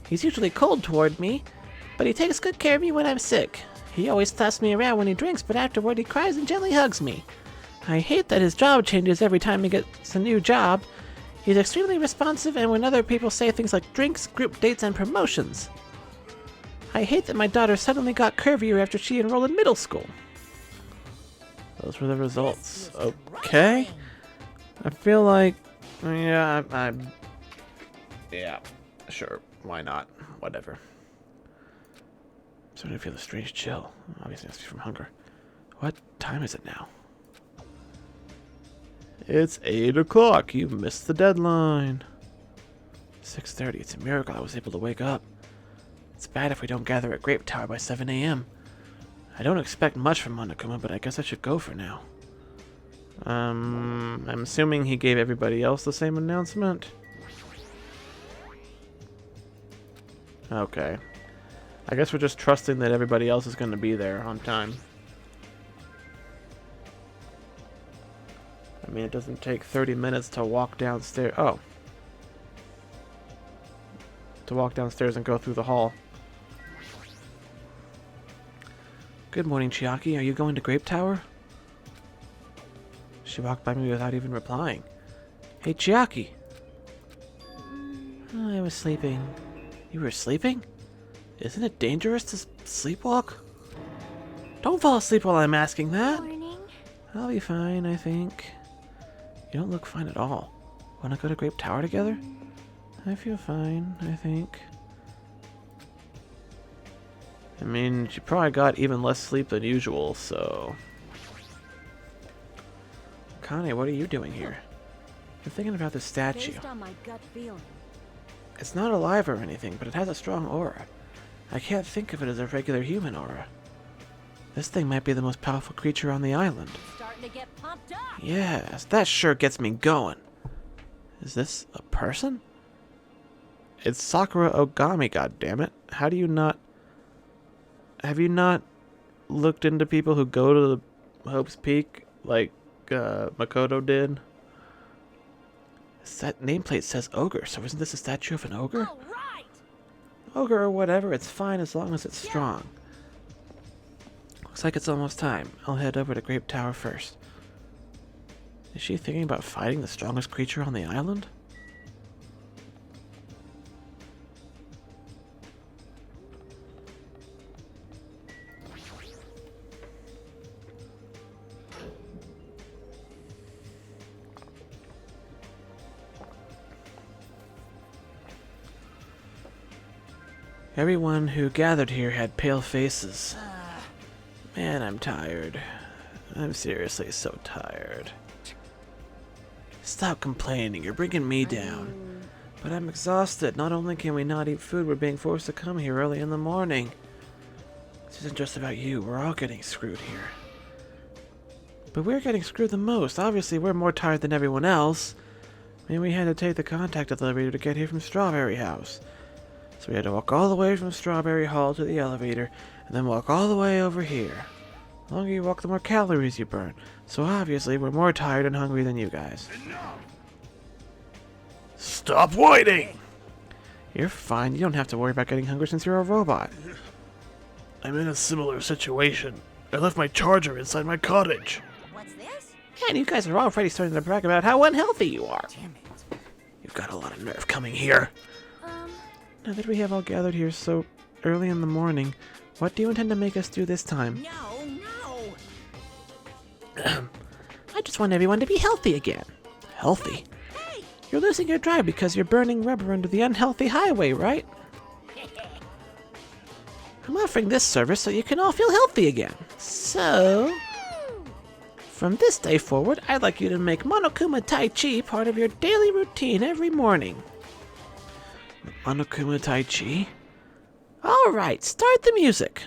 S7: He's usually cold toward me, but he takes good care of me when I'm sick. He always tosses me around when he drinks, but afterward he cries and gently hugs me. I hate that his job changes every time he gets a new job. He's extremely responsive, and when other people say things like drinks, group dates, and promotions. I hate that my daughter suddenly got curvier after she enrolled in middle school. Those were the results. Okay. I feel like, yeah, yeah, sure, why not? Whatever. I'm starting to feel a strange chill. Obviously, it must be from hunger. What time is it now? It's 8 o'clock. You missed the deadline. 6:30. It's a miracle I was able to wake up. It's bad if we don't gather at Grape Tower by 7 a.m. I don't expect much from Monokuma, but I guess I should go for now. I'm assuming he gave everybody else the same announcement. Okay. I guess we're just trusting that everybody else is going to be there on time. I mean, it doesn't take 30 minutes to walk downstairs. Oh. To walk downstairs and go through the hall. Good morning, Chiaki. Are you going to Grape Tower? She walked by me without even replying. Hey, Chiaki. Oh, I was sleeping. You were sleeping? Isn't it dangerous to sleepwalk? Don't fall asleep while I'm asking that.
S6: Morning.
S7: I'll be fine, I think. You don't look fine at all. Wanna go to Grape Tower together? I feel fine, I think. I mean, she probably got even less sleep than usual, so... Kane, what are you doing here? I'm thinking about this statue.
S6: Based on my gut feeling.
S7: It's not alive or anything, but it has a strong aura. I can't think of it as a regular human aura. This thing might be the most powerful creature on the island.
S3: Starting to get pumped up.
S7: Yes, that sure gets me going. Is this a person? It's Sakura Ogami, goddammit. How do you not... Have you not looked into people who go to the Hope's Peak like Makoto did? That nameplate says ogre, so isn't this a statue of an ogre?
S3: All right.
S7: Ogre or whatever, it's fine as long as it's strong. Looks like it's almost time. I'll head over to Grape Tower first. Is she thinking about fighting the strongest creature on the island? Everyone who gathered here had pale faces. Man, I'm tired. I'm seriously so tired. Stop complaining, you're bringing me down. But I'm exhausted. Not only can we not eat food, we're being forced to come here early in the morning. This isn't just about you, we're all getting screwed here. But we're getting screwed the most. Obviously, we're more tired than everyone else. I mean, we had to take the contact elevator to get here from Strawberry House. So we had to walk all the way from Strawberry Hall to the elevator, and then walk all the way over here. The longer you walk, the more calories you burn. So obviously, we're more tired and hungry than you guys.
S2: Enough!
S5: Stop whining!
S7: You're fine. You don't have to worry about getting hungry since you're a robot.
S5: I'm in a similar situation. I left my charger inside my cottage.
S3: What's this?
S7: Man, you guys are already starting to brag about how unhealthy you are.
S4: Damn it.
S5: You've got a lot of nerve coming here.
S1: Now that we have all gathered here so early in the morning, what do you intend to make us do this time?
S3: No, no.
S7: I just want everyone to be healthy again.
S1: Healthy?
S3: Hey,
S1: You're losing your drive because you're burning rubber under the unhealthy highway, right? I'm offering this service so you can all feel healthy again. So, from this day forward, I'd like you to make Monokuma Tai Chi part of your daily routine every morning. Monokuma Tai Chi?
S7: Alright, start the music.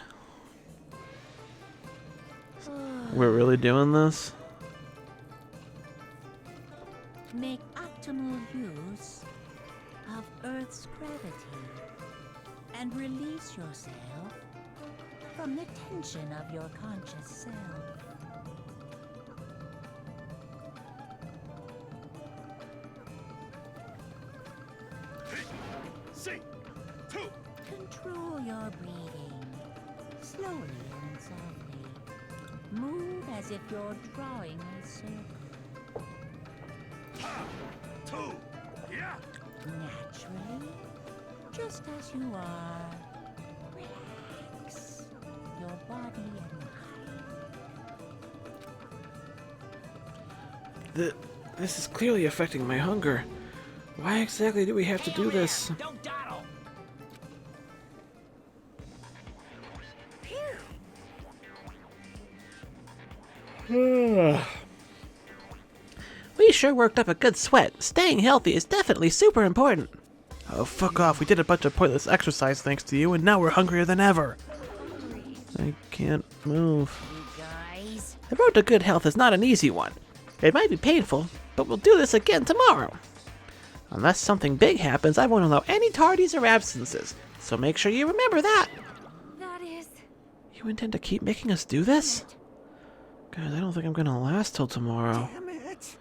S1: We're really doing this?
S3: make optimal use of Earth's gravity and release yourself from the tension of your conscious self.
S2: See, two.
S3: Control your breathing, slowly and softly. Move as if you're drawing a circle.
S2: Ha, two. Yeah.
S3: Naturally, just as you are. Relax your body and mind.
S1: This is clearly affecting my hunger. Why exactly do we have to do this?
S4: Don't dawdle.
S7: We sure worked up a good sweat. Staying healthy is definitely super important.
S1: Oh, fuck off. We did a bunch of pointless exercise thanks to you, and now we're hungrier than ever. I can't move.
S3: Guys,
S7: The road to good health is not an easy one. It might be painful, but we'll do this again tomorrow. Unless something big happens, I won't allow any tardies or absences, so make sure you remember that.
S6: That is...
S1: You intend to keep making us do this? Guys, I don't think I'm gonna last till tomorrow.
S4: Damn it.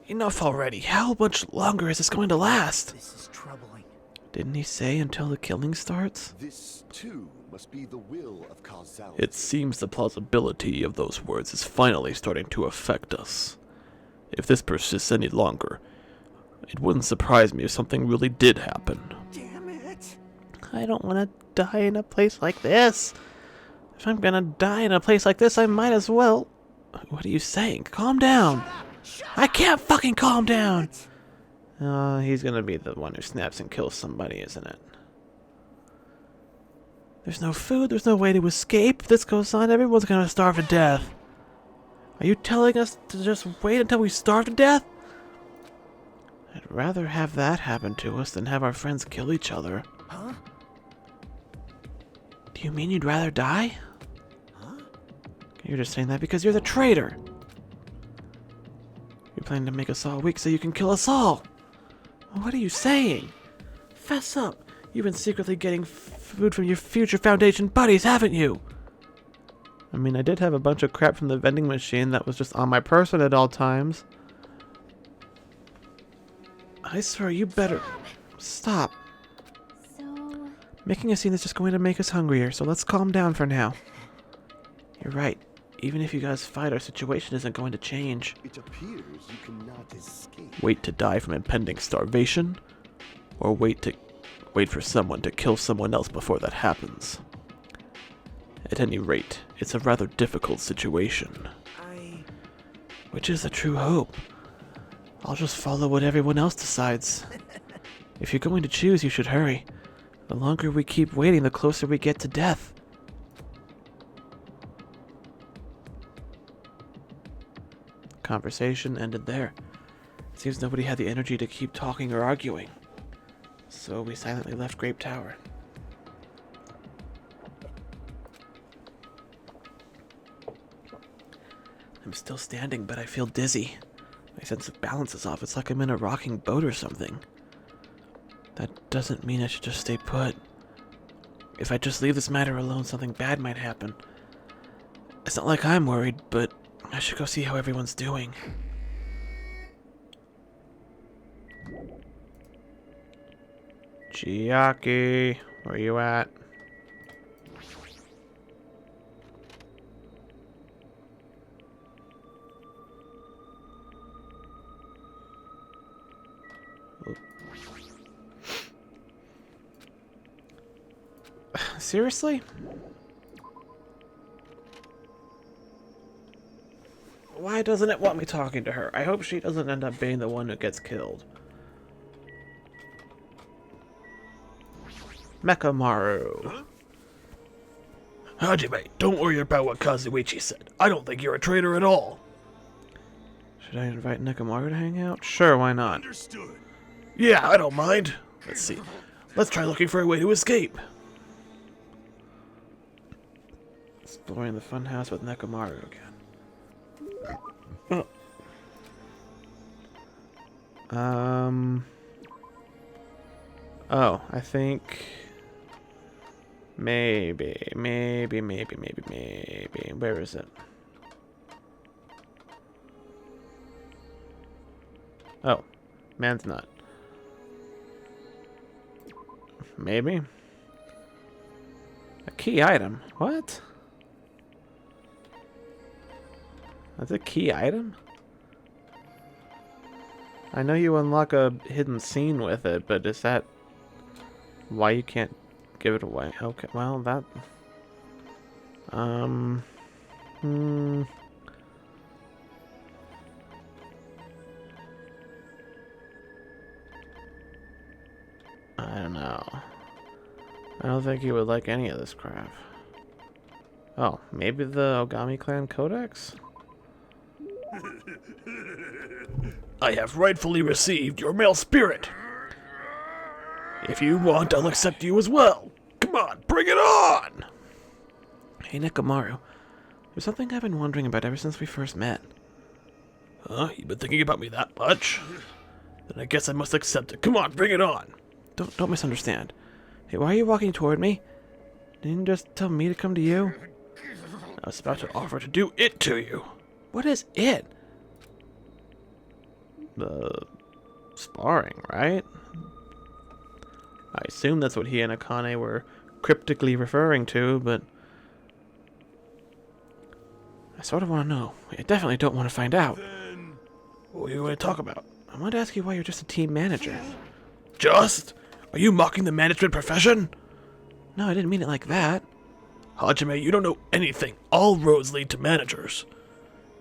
S1: Enough already. How much longer is this going to last?
S4: This is troubling.
S1: Didn't he say until the killing starts?
S8: This, too, must be the will of causality.
S5: It seems the plausibility of those words is finally starting to affect us. If this persists any longer, it wouldn't surprise me if something really did happen.
S4: Damn it.
S1: I don't want to die in a place like this. If I'm gonna die in a place like this, I might as well... What are you saying? Calm down. I can't fucking calm down. He's gonna be the one who snaps and kills somebody, isn't it? There's no food, there's no way to escape. If this goes on, everyone's gonna starve to death. Are you telling us to just wait until we starve to death? I'd rather have that happen to us than have our friends kill each other.
S4: Huh?
S1: Do you mean you'd rather die?
S4: Huh?
S1: You're just saying that because you're the traitor. You're planning to make us all weak so you can kill us all. What are you saying? Fess up. You've been secretly getting food from your future Foundation buddies, haven't you? I mean, I did have a bunch of crap from the vending machine that was just on my person at all times. I swear, you better... Stop.
S6: So...
S1: Making a scene is just going to make us hungrier, so let's calm down for now. You're right. Even if you guys fight, our situation isn't going to change.
S8: It appears you cannot escape.
S5: Wait to die from impending starvation? Or wait for someone to kill someone else before that happens? At any rate, it's a rather difficult situation.
S1: Which is the true hope. I'll just follow what everyone else decides. If you're going to choose, you should hurry. The longer we keep waiting, the closer we get to death. Conversation ended there. Seems nobody had the energy to keep talking or arguing. So we silently left Grape Tower. I'm still standing, but I feel dizzy. My sense of balance is off. It's like I'm in a rocking boat or something. That doesn't mean I should just stay put. If I just leave this matter alone, something bad might happen. It's not like I'm worried, but I should go see how everyone's doing. Chiaki, where you at? Seriously? Why doesn't it want me talking to her? I hope she doesn't end up being the one who gets killed. Mechamaru.
S5: Hajime, don't worry about what Kazuichi said. I don't think you're a traitor at all.
S1: Should I invite Nekomaru to hang out? Sure, why not?
S2: Understood.
S5: Yeah, I don't mind. Let's see. Let's try looking for a way to escape.
S1: Exploring the funhouse with Nekomaru again. Oh, I think maybe. Where is it? Oh, man's nut. Maybe. A key item. What? That's a key item? I know you unlock a hidden scene with it, but is that why you can't give it away? Okay, well, that... I don't know. I don't think you would like any of this crap. Oh, maybe the Ogami Clan Codex?
S5: I have rightfully received your male spirit. If you want, I'll accept you as well. Come on, bring it on!
S1: Hey, Nekomaru. There's something I've been wondering about ever since we first met.
S5: Huh? You've been thinking about me that much? Then I guess I must accept it. Come on, bring it on!
S1: Don't misunderstand. Hey, why are you walking toward me? Didn't you just tell me to come to you?
S5: I was about to offer to do it to you.
S1: What is it? The sparring, right? I assume that's what he and Akane were cryptically referring to, but I sort of want to know. I definitely don't want to find out.
S2: Then
S5: What do you want to talk about?
S1: I want to ask you why you're just a team manager.
S5: Just? Are you mocking the management profession?
S1: No, I didn't mean it like that.
S5: Hajime, you don't know anything. All roads lead to managers.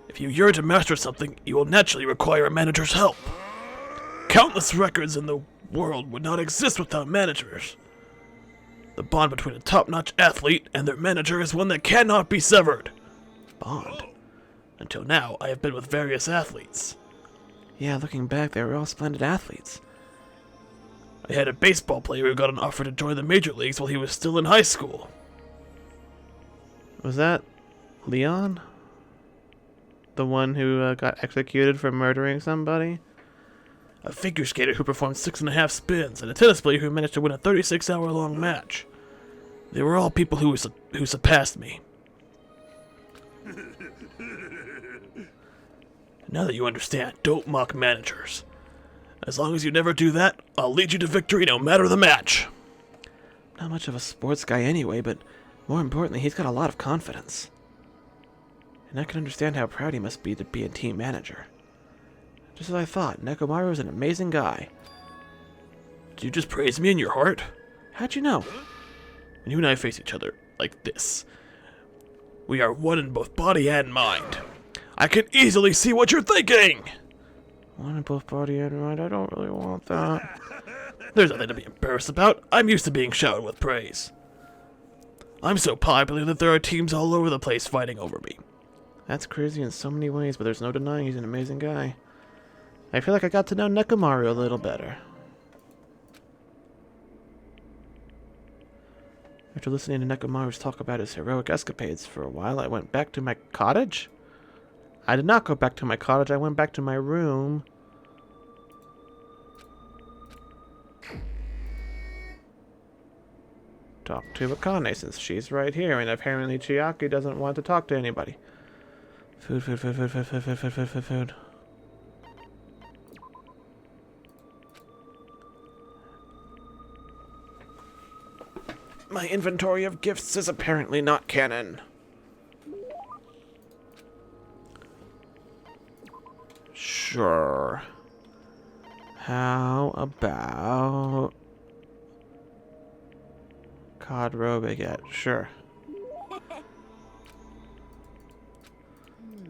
S5: If you yearn to master something, you will naturally require a manager's help. Countless records in the world would not exist without managers. The bond between a top-notch athlete and their manager is one that cannot be severed.
S1: Bond.
S5: Until now, I have been with various athletes.
S1: Yeah, looking back, they were all splendid athletes.
S5: I had a baseball player who got an offer to join the major leagues while he was still in high school.
S1: Was that Leon? The one who got executed for murdering somebody?
S5: A figure skater who performed 6.5 spins, and a tennis player who managed to win a 36-hour-long match. They were all people who surpassed me. Now that you understand, don't mock managers. As long as you never do that, I'll lead you to victory no matter the match.
S1: Not much of a sports guy anyway, but more importantly, he's got a lot of confidence. And I can understand how proud he must be to be a team manager. Just as I thought, Nekomaru is an amazing guy.
S5: Did you just praise me in your heart?
S1: How'd you know?
S5: When you and I face each other like this, we are one in both body and mind. I can easily see what you're thinking!
S1: One in both body and mind, I don't really want that.
S5: There's nothing to be embarrassed about. I'm used to being showered with praise. I'm so popular that there are teams all over the place fighting over me.
S1: That's crazy in so many ways, but there's no denying he's an amazing guy. I feel like I got to know Nekomaru a little better. After listening to Nekomaru's talk about his heroic escapades for a while, I went back to my cottage? I did not go back to my cottage, I went back to my room. Talk to Akane since she's right here, and apparently Chiaki doesn't want to talk to anybody. Food. My inventory of gifts is apparently not canon. Sure. How about Cod roe baguette, sure.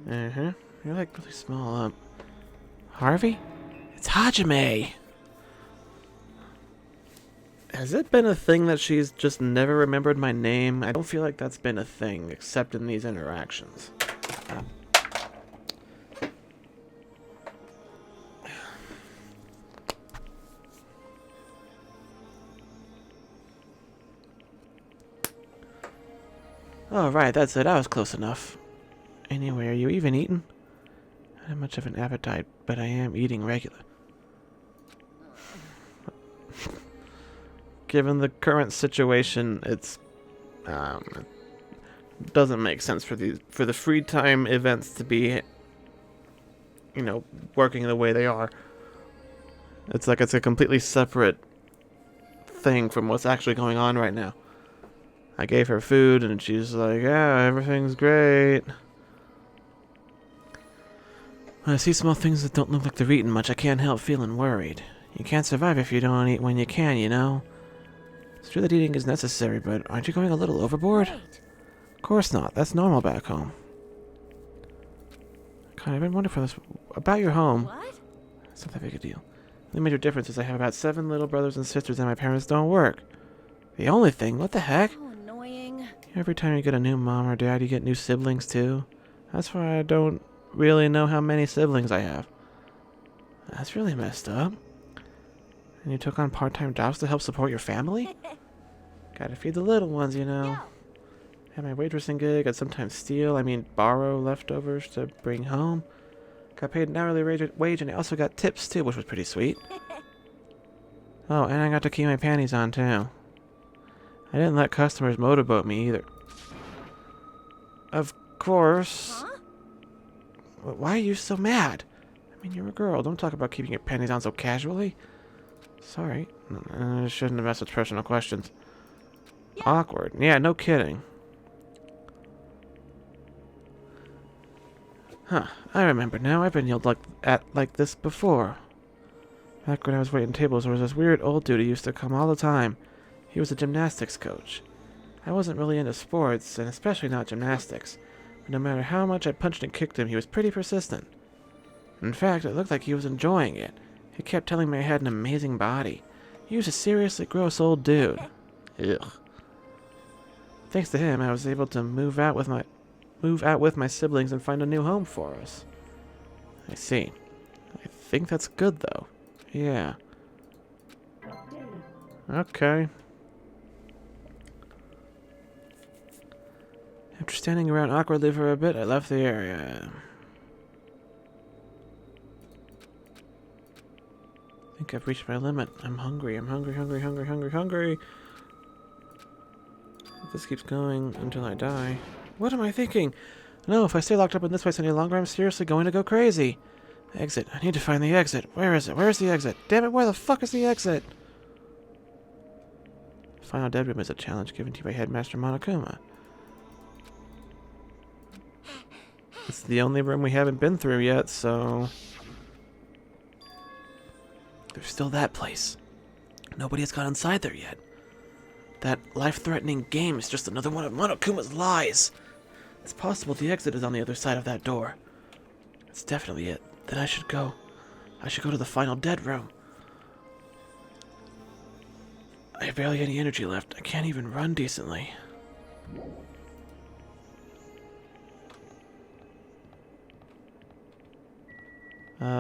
S1: You're like really small. Harvey? It's Hajime! Has it been a thing that she's just never remembered my name? I don't feel like that's been a thing, except in these interactions. Oh, right, that's it. I was close enough. Anyway, are you even eating? I don't have much of an appetite, but I am eating regular. Given the current situation, it doesn't make sense for the free time events to be, you know, working the way they are. It's like it's a completely separate thing from what's actually going on right now. I gave her food, and she's like, yeah, everything's great. When I see small things that don't look like they're eating much, I can't help feeling worried. You can't survive if you don't eat when you can, you know? It's true that eating is necessary, but aren't you going a little overboard? Of course not. That's normal back home. God, I've been wondering for this about your home.
S3: What?
S1: It's not that big a deal. The major difference is I have about 7 little brothers and sisters, and my parents don't work. The only thing? What the heck?
S3: Oh, annoying.
S1: Every time you get a new mom or dad, you get new siblings too. That's why I don't really know how many siblings I have. That's really messed up. And you took on part-time jobs to help support your family? Gotta feed the little ones, you know. Had my waitressing gig. I'd sometimes borrow leftovers to bring home. Got paid an hourly wage, and I also got tips too, which was pretty sweet. Oh, and I got to keep my panties on too. I didn't let customers motorboat me either. Of course.
S3: Huh?
S1: Why are you so mad? I mean, you're a girl. Don't talk about keeping your panties on so casually. Sorry. I shouldn't have asked such personal questions. Yeah. Awkward. Yeah, no kidding. Huh. I remember now. I've been yelled like this before. Back when I was waiting tables, there was this weird old dude who used to come all the time. He was a gymnastics coach. I wasn't really into sports, and especially not gymnastics. But no matter how much I punched and kicked him, he was pretty persistent. In fact, it looked like he was enjoying it. He kept telling me I had an amazing body. He was a seriously gross old dude. Ugh. Thanks to him, I was able to move out with my siblings and find a new home for us. I see. I think that's good, though. Yeah. Okay. After standing around awkwardly for a bit, I left the area. I think I've reached my limit. I'm hungry. I'm hungry. If this keeps going until I die. What am I thinking? No, if I stay locked up in this place any longer, I'm seriously going to go crazy. Exit. I need to find the exit. Where is it? Where's the exit? Damn it, where the fuck is the exit? Final Dead Room is a challenge given to you by Headmaster Monokuma. It's the only room we haven't been through yet, so... There's still that place. Nobody has gone inside there yet. That life-threatening game is just another one of Monokuma's lies. It's possible the exit is on the other side of that door. It's definitely it. Then I should go. I should go to the Final Dead Room. I have barely any energy left. I can't even run decently.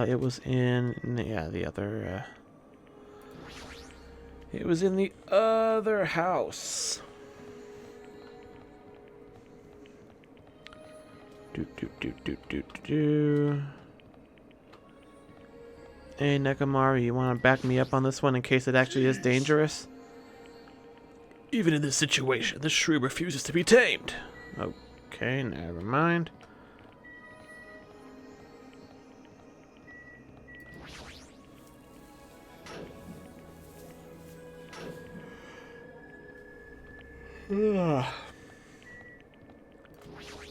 S1: It was in the other. It was in the other house. Hey Nekomaru, you want to back me up on this one in case it actually is dangerous?
S5: Even in this situation, this shrew refuses to be tamed.
S1: Okay, never mind.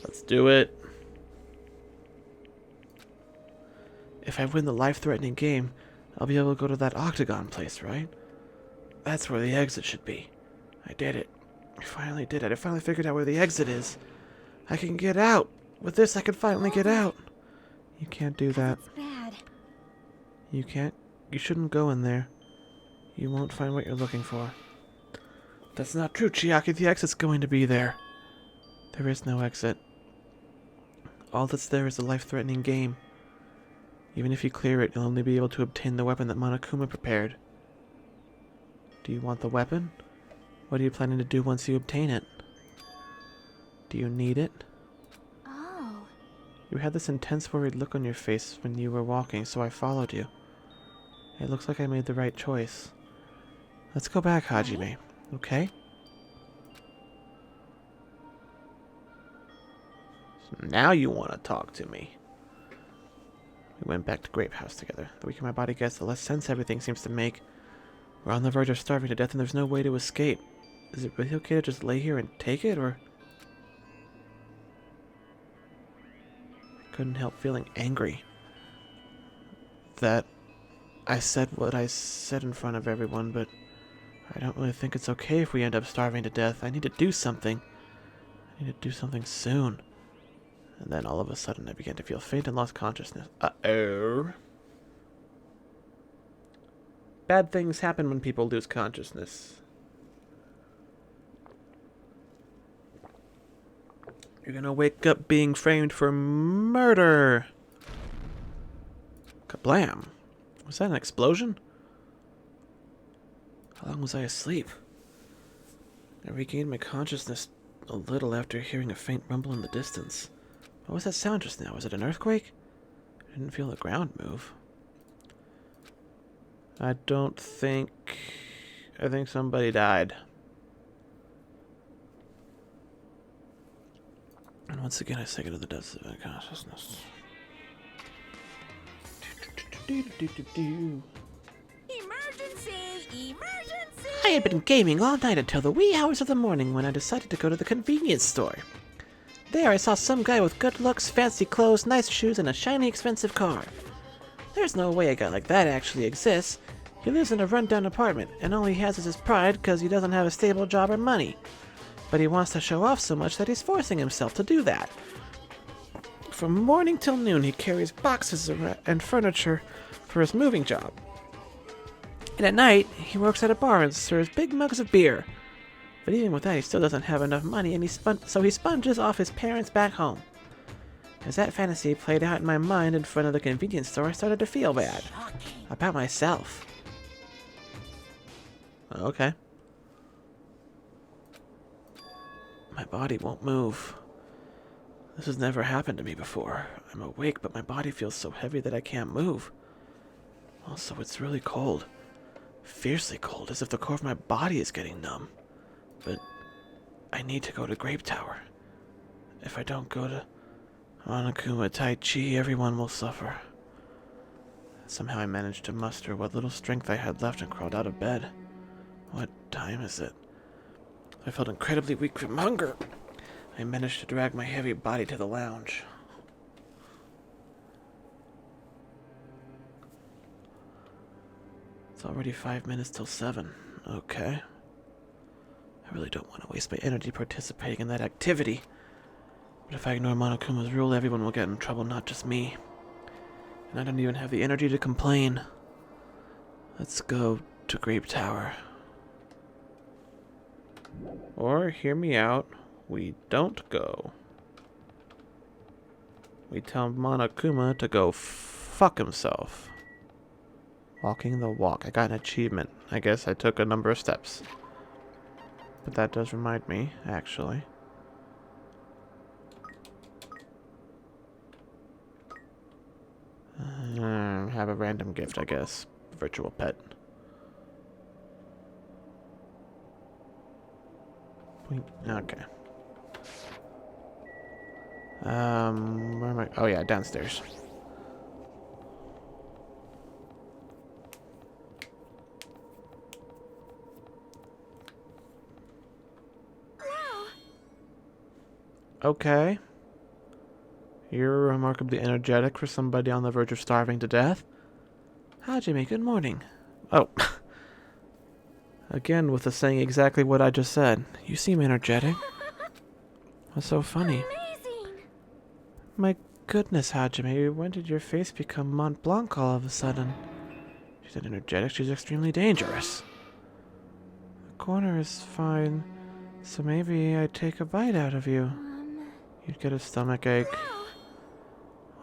S1: Let's do it. If I win the life-threatening game, I'll be able to go to that octagon place, right? That's where the exit should be. I did it. I finally did it. I finally figured out where the exit is. I can get out. With this, I can finally get out. You can't do that.
S6: It's bad.
S1: You can't. You shouldn't go in there. You won't find what you're looking for. That's not true, Chiaki. The exit's going to be there. There is no exit. All that's there is a life-threatening game. Even if you clear it, you'll only be able to obtain the weapon that Monokuma prepared. Do you want the weapon? What are you planning to do once you obtain it? Do you need it?
S6: Oh.
S1: You had this intense worried look on your face when you were walking, so I followed you. It looks like I made the right choice. Let's go back, Hajime, okay? So now you want to talk to me. We went back to Grape House together. The weaker my body gets, the less sense everything seems to make. We're on the verge of starving to death and there's no way to escape. Is it really okay to just lay here and take it, or... I couldn't help feeling angry. That I said what I said in front of everyone, but I don't really think it's okay if we end up starving to death. I need to do something. I need to do something soon. And then all of a sudden I began to feel faint and lost consciousness. Uh-oh. Bad things happen when people lose consciousness. You're gonna wake up being framed for murder. Kablam. Was that an explosion? How long was I asleep? I regained my consciousness a little after hearing a faint rumble in the distance. What was that sound just now? Was it an earthquake? I didn't feel the ground move. I think somebody died. And once again I sank into the depths of unconsciousness.
S3: Emergency! Emergency!
S7: I had been gaming all night until the wee hours of the morning when I decided to go to the convenience store. There I saw some guy with good looks, fancy clothes, nice shoes, and a shiny expensive car. There's no way a guy like that actually exists. He lives in a rundown apartment, and all he has is his pride because he doesn't have a stable job or money. But he wants to show off so much that he's forcing himself to do that. From morning till noon he carries boxes and furniture for his moving job. And at night, he works at a bar and serves big mugs of beer. But even with that, he still doesn't have enough money, and so he sponges off his parents back home. As that fantasy played out in my mind in front of the convenience store, I started to feel bad. About myself. Okay. My body won't move. This has never happened to me before. I'm awake, but my body feels so heavy that I can't move. Also, it's really cold. Fiercely cold, as if the core of my body is getting numb. But I need to go to Grape Tower. If I don't go to Monokuma Tai Chi, everyone will suffer. Somehow I managed to muster what little strength I had left and crawled out of bed. What time is it? I felt incredibly weak from hunger. I managed to drag my heavy body to the lounge. It's already 5 minutes till 7. Okay. I really don't want to waste my energy participating in that activity. But if I ignore Monokuma's rule, everyone will get in trouble, not just me. And I don't even have the energy to complain. Let's go to Grape Tower. Or, hear me out, we don't go. We tell Monokuma to go fuck himself. Walking the walk. I got an achievement. I guess I took a number of steps. But that does remind me, actually. Have a random gift, I guess. Virtual pet. Okay. Where am I? Oh yeah, downstairs. Okay. You're remarkably energetic for somebody on the verge of starving to death. Hajime, good morning. Oh.
S1: Again, with the saying exactly what I just said. You seem energetic. What's so funny?
S6: Amazing!
S1: My goodness, Hajime, when did your face become Mont Blanc all of a sudden? She said energetic, she's extremely dangerous. The corner is fine, so maybe I'd take a bite out of you. You'd get a stomach ache.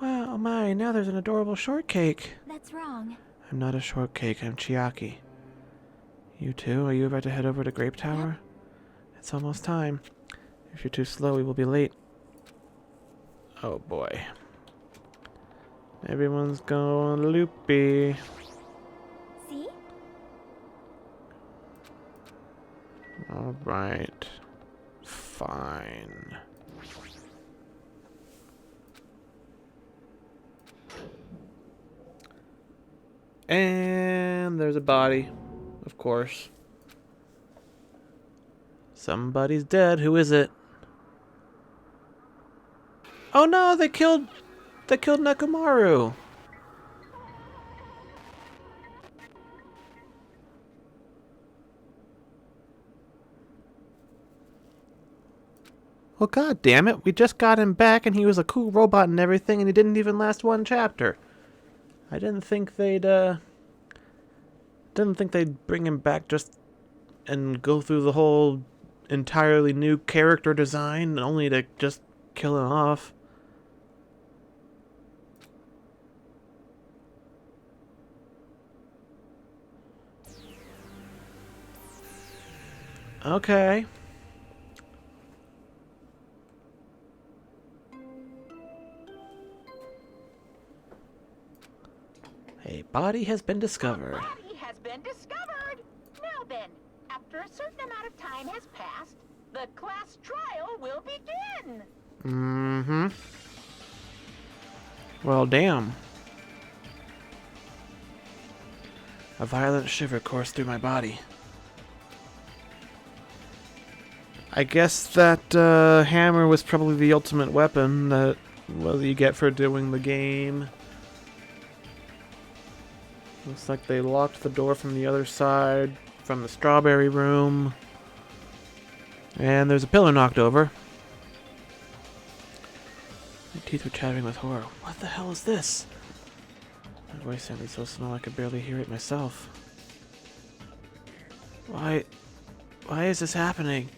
S1: Wow, oh my, now there's an adorable shortcake.
S6: That's wrong.
S1: I'm not a shortcake, I'm Chiaki. You too? Are you about to head over to Grape Tower? It's almost time. If you're too slow, we will be late. Oh boy. Everyone's going loopy.
S6: See?
S1: Alright. Fine. And there's a body, of course. Somebody's dead. Who is it? Oh no, they killed Nekomaru. Well, god damn it, we just got him back and he was a cool robot and everything and he didn't even last one chapter. I didn't think they'd bring him back just and go through the whole entirely new character design only to just kill him off. Okay. A body has been discovered.
S3: A body has been discovered. Now then, after a certain amount of time has passed, the class trial will begin.
S1: Mm-hmm. Well, damn. A violent shiver coursed through my body. I guess that hammer was probably the ultimate weapon that you get for doing the game. Looks like they locked the door from the other side, from the strawberry room. And there's a pillar knocked over. My teeth were chattering with horror. What the hell is this? My voice sounded so small I could barely hear it myself. Why is this happening?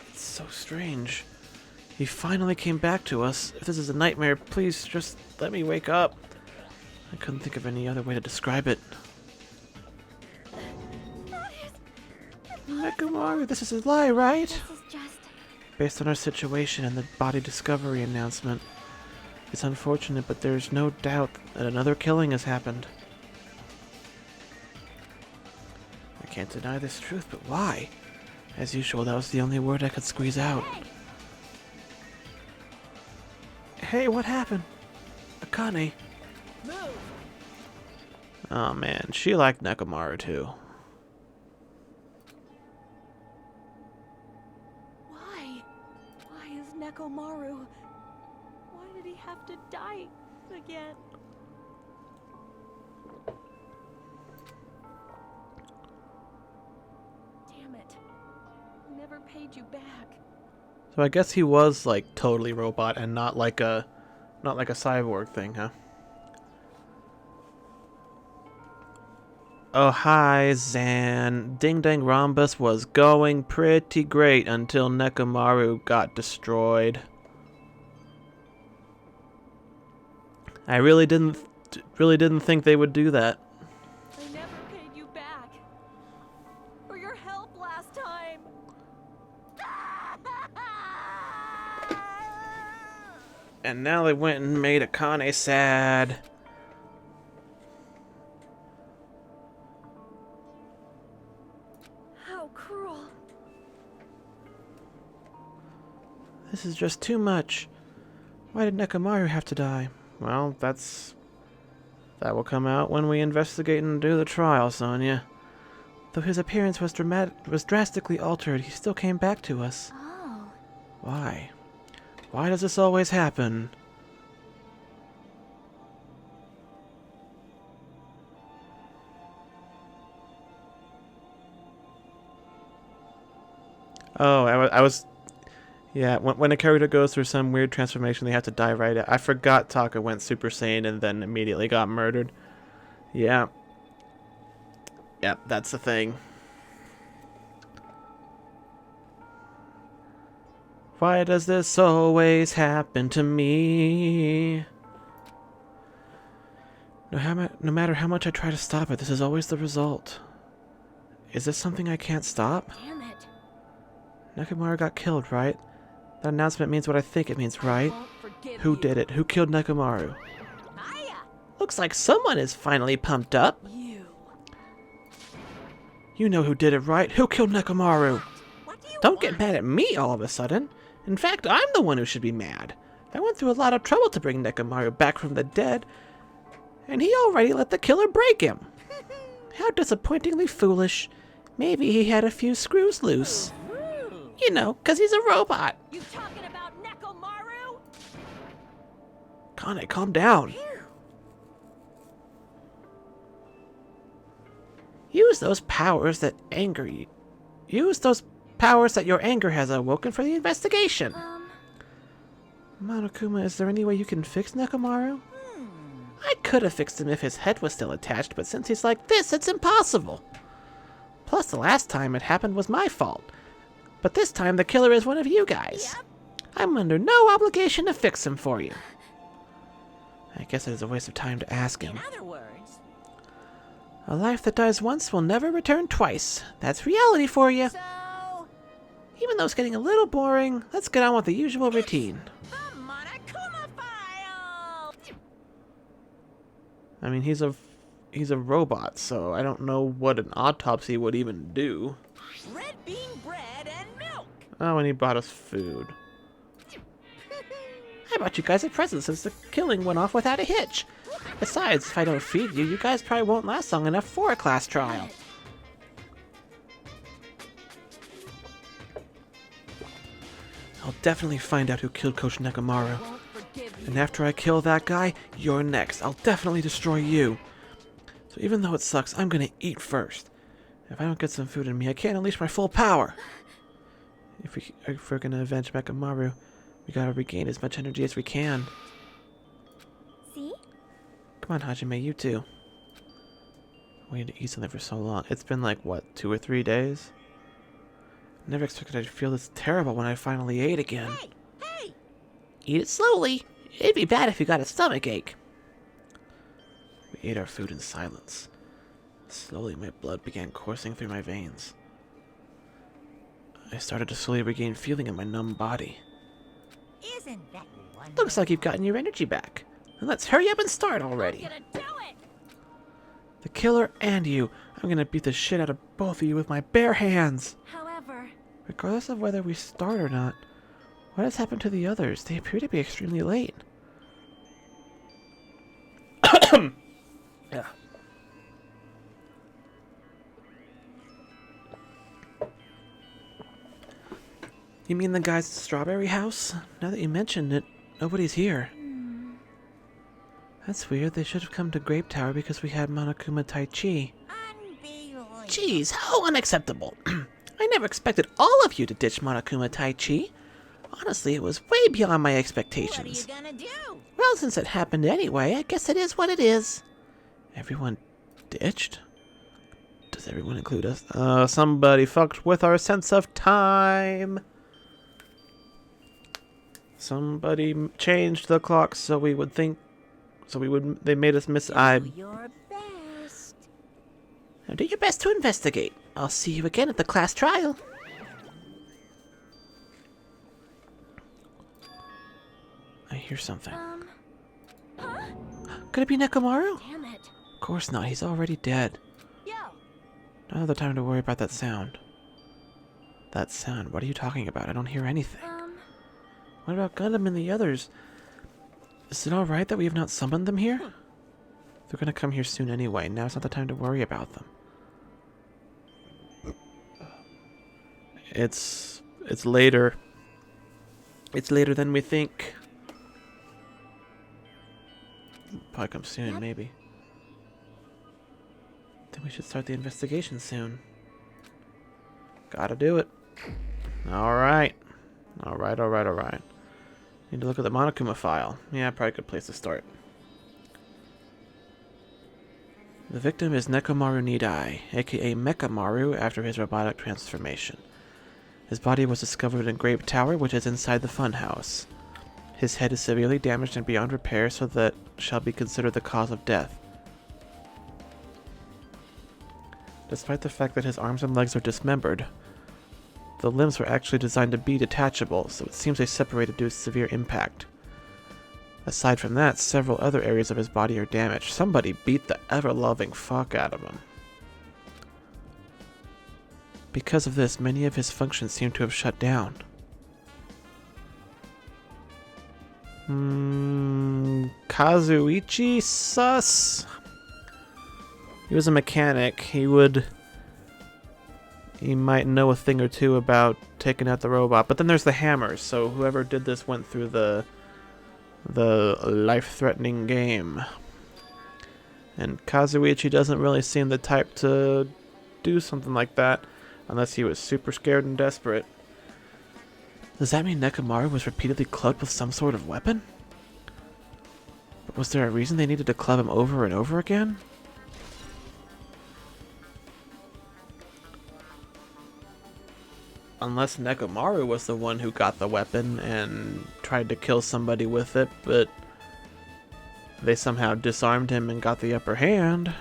S1: It's so strange. He finally came back to us. If this is a nightmare, please just let me wake up. I couldn't think of any other way to describe it. Nekomaru, this is a lie, right?
S6: This is just...
S1: Based on our situation and the body discovery announcement, it's unfortunate, but there's no doubt that another killing has happened. I can't deny this truth, but why? As usual, that was the only word I could squeeze out. Hey, what happened? Akane. Oh man, she liked Nekomaru too.
S9: Why? Why is Nekomaru? Why did he have to die again? Damn it. I never paid you back.
S1: So I guess he was like totally robot and not like a cyborg thing, huh? Oh hi Zan. Ding Dang Rhombus was going pretty great until Nekomaru got destroyed. I really didn't think they would do that.
S9: I never paid you back. For your help last time.
S1: And now they went and made Akane sad.
S9: How cruel.
S1: This is just too much. Why did Nekomaru have to die? Well, that will come out when we investigate and do the trial, Sonia. Though his appearance was drastically altered, he still came back to us.
S6: Oh.
S1: Why? Why does this always happen? Oh, I was... Yeah, when a character goes through some weird transformation, they have to die right at... I forgot Taka went Super Saiyan and then immediately got murdered. Yeah. Yep, that's the thing. Why does this always happen to me? No matter how much I try to stop it, this is always the result. Is this something I can't stop?
S3: Damn it.
S1: Nekomaru got killed, right? That announcement means what I think it means, right?
S3: Won't forgive
S1: Who
S3: you.
S1: did it? Who killed Nekomaru?
S3: Hiya.
S7: Looks like someone is finally pumped up.
S3: You.
S1: You know who did it, right? Who killed Nekomaru?
S3: What do you
S7: Don't
S3: want?
S7: get mad at me all of a sudden. In fact, I'm the one who should be mad. I went through a lot of trouble to bring Nekomaru back from the dead, and he already let the killer break him. How disappointingly foolish. Maybe he had a few screws loose. You know, 'cause he's a robot.
S3: You talking about Nekomaru?
S1: Kane, calm down.
S7: Use those powers that anger you. Use those powers that your anger has awoken for the investigation.
S1: Monokuma, is there any way you can fix Nekomaru?
S7: I could have fixed him if his head was still attached, but since he's like this, it's impossible. Plus, the last time it happened was my fault. But this time, the killer is one of you guys.
S3: Yep.
S7: I'm under no obligation to fix him for you.
S1: I guess it is a waste of time to ask him.
S3: In other words,
S7: A life that dies once will never return twice. That's reality for you.
S3: so
S7: Even though it's getting a little boring, let's get on with the usual routine.
S3: the Monokuma file.
S1: I mean, he's a robot, so I don't know what an autopsy would even do.
S3: Red bean bread and milk.
S1: Oh, and he brought us food.
S7: I bought you guys a present since the killing went off without a hitch. Besides, if I don't feed you, you guys probably won't last long enough for a class trial.
S1: I'll definitely find out who killed Coach Nekomaru.
S3: Won't forgive you.
S1: And after I kill that guy, you're next. I'll definitely destroy you. So even though it sucks, I'm gonna eat first. If I don't get some food in me, I can't unleash my full power. If we're gonna avenge Nekomaru, we gotta regain as much energy as we can.
S6: See?
S1: Come on, Hajime, you too. Waiting to eat something for so long. It's been like, what, 2 or 3 days? Never expected I'd feel this terrible when I finally ate again.
S3: Hey, hey.
S7: Eat it slowly. It'd be bad if you got a stomach ache.
S1: We ate our food in silence. Slowly, my blood began coursing through my veins. I started to slowly regain feeling in my numb body.
S3: Isn't that wonderful?
S7: Looks like you've gotten your energy back. Then let's hurry up and start already.
S3: Gonna do it.
S1: The killer and you. I'm gonna beat the shit out of both of you with my bare hands.
S9: However,
S1: Regardless of whether we start or not, what has happened to the others? They appear to be extremely late.
S5: Yeah.
S1: You mean the guys at the Strawberry House? Now that you mentioned it, nobody's here. That's weird. They should have come to Grape Tower because we had Monokuma Tai Chi.
S3: Unbelievable.
S7: Jeez, how unacceptable. I never expected all of you to ditch Monokuma Tai Chi. Honestly, it was way beyond my
S3: What are you
S7: expectations.
S3: gonna do?
S7: Well, since it happened anyway, I guess it is what it is.
S1: Everyone ditched? Does everyone include us? Somebody fucked with our sense of time. Somebody changed the clock so we would think. They made us miss.
S3: Do your best.
S7: Now do your best to investigate. I'll see you again at the class trial.
S1: I hear something.
S9: huh?
S1: Could it be Nekomaru?
S9: Damn it.
S1: Of course not. He's already dead.
S3: Yo,
S1: Don't have the time to worry about that sound. That sound? What are you talking about? I don't hear anything. What about Gundam and the others? Is it alright that we have not summoned them here? They're gonna come here soon anyway. Now's not the time to worry about them. It's later. It's later than we think. Probably come soon, maybe. Then we should start the investigation soon. Gotta do it. Alright. Alright. Need to look at the Monokuma file. Yeah, probably a good place to start. The victim is Nekomaru Nidai, aka Mechamaru, after his robotic transformation. His body was discovered in Grape Tower, which is inside the Funhouse. His head is severely damaged and beyond repair, so that shall be considered the cause of death. Despite the fact that his arms and legs are dismembered, the limbs were actually designed to be detachable, so it seems they separated due to severe impact. Aside from that, several other areas of his body are damaged. Somebody beat the ever-loving fuck out of him. Because of this, many of his functions seem to have shut down. Kazuichi sus? He was a mechanic. He might know a thing or two about taking out the robot. But then there's the hammers, so whoever did this went through the life-threatening game. And Kazuichi doesn't really seem the type to do something like that unless he was super scared and desperate. Does that mean Nekomaru was repeatedly clubbed with some sort of weapon? But was there a reason they needed to club him over and over again? Unless Nekomaru was the one who got the weapon and tried to kill somebody with it, but they somehow disarmed him and got the upper hand.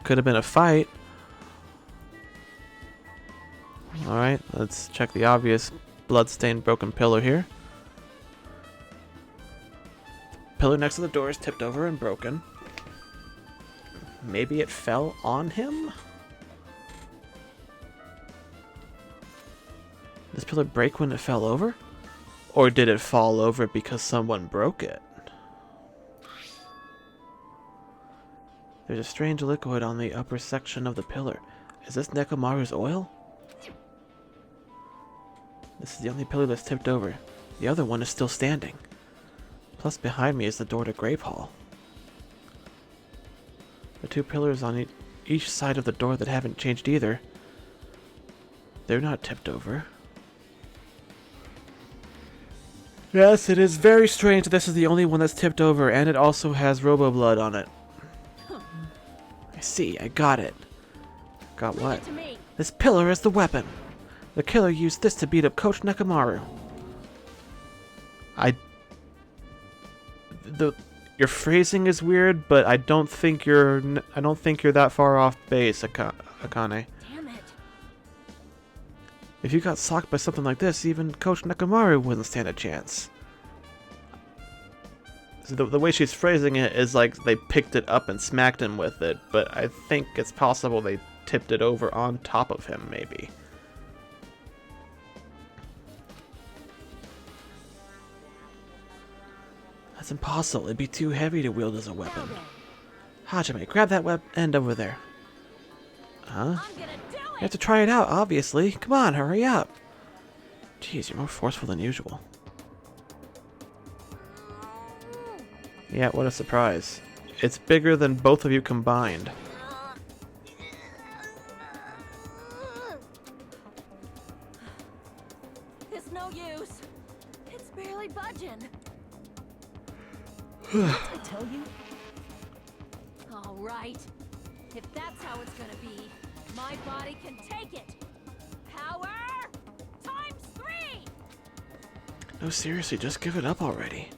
S1: Could have been a fight. Alright, let's check the obvious blood-stained broken pillar here. The pillar next to the door is tipped over and broken. Maybe it fell on him? This pillar break when it fell over? Or did it fall over because someone broke it? There's a strange liquid on the upper section of the pillar. Is this Nekomaru's oil? This is the only pillar that's tipped over. The other one is still standing. Plus behind me is the door to Grape Hall. The two pillars on each side of the door that haven't changed either. They're not tipped over. Yes, it is very strange that this is the only one that's tipped over, and it also has Robo Blood on it. I see, I got it. Got what? This pillar is the weapon. The killer used this to beat up Coach Nekomaru. Your phrasing is weird, but I don't think you're that far off base, Akane.
S3: Damn it.
S1: If you got socked by something like this, even Coach Nekomaru wouldn't stand a chance. So the way she's phrasing it is like they picked it up and smacked him with it, but I think it's possible they tipped it over on top of him, maybe. That's impossible. It'd be too heavy to wield as a weapon. Hajime, grab that end over there. Huh? You have to try it out, obviously. Come on, hurry up. Jeez, you're more forceful than usual. Yeah, what a surprise. It's bigger than both of you combined.
S9: It's no use. It's barely budging. I tell you? All right. If that's how it's gonna be, my body can take it. Power times 3.
S1: No, seriously, just give it up already.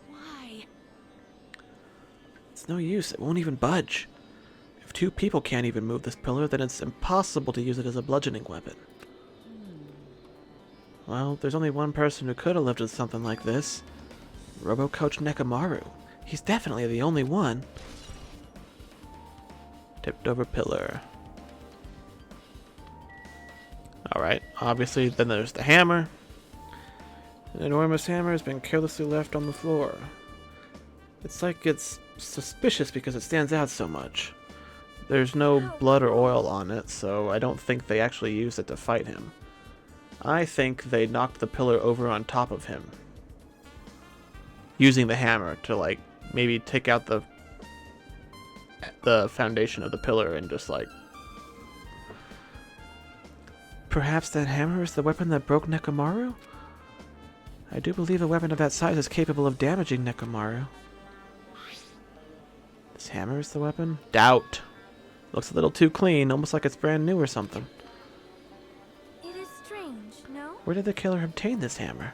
S9: Why?
S1: It's no use. It won't even budge. If two people can't even move this pillar, then it's impossible to use it as a bludgeoning weapon. Well, there's only one person who could have lifted something like this. Robo-Coach Nekomaru. He's definitely the only one. Tipped over pillar. Alright, obviously then there's the hammer. An enormous hammer has been carelessly left on the floor. It's like it's suspicious because it stands out so much. There's no blood or oil on it, so I don't think they actually used it to fight him. I think they knocked the pillar over on top of him, using the hammer to, like, maybe take out the foundation of the pillar and just, like, Perhaps that hammer is the weapon that broke Nekomaru? I do believe a weapon of that size is capable of damaging Nekomaru. This hammer is the weapon? Doubt. Looks a little too clean, almost like it's brand new or something.
S9: It is strange, no?
S1: Where did the killer obtain this hammer?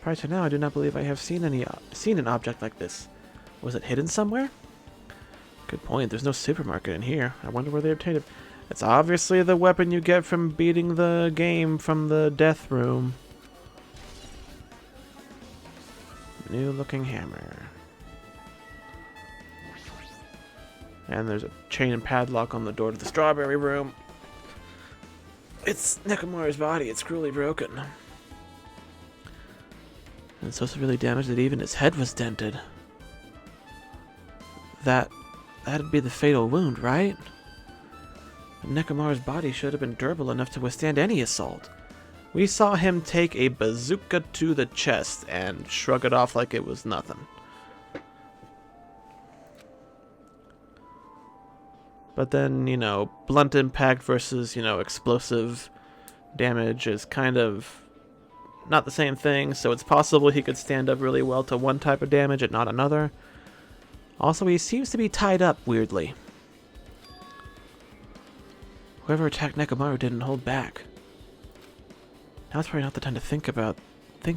S1: Prior to now, I do not believe I have seen an object like this. Was it hidden somewhere? Good point. There's no supermarket in here. I wonder where they obtained it. It's obviously the weapon you get from beating the game from the death room. New looking hammer. And there's a chain and padlock on the door to the strawberry room. It's Nekomaru's body. It's cruelly broken. And it's so severely damaged that even his head was dented. That'd be the fatal wound, right? Nekomaru's body should have been durable enough to withstand any assault. We saw him take a bazooka to the chest and shrug it off like it was nothing. But then, you know, blunt impact versus, you know, explosive damage is kind of not the same thing, so it's possible he could stand up really well to one type of damage and not another. Also, he seems to be tied up weirdly. Whoever attacked Nekomaru didn't hold back. Now it's probably not the time to think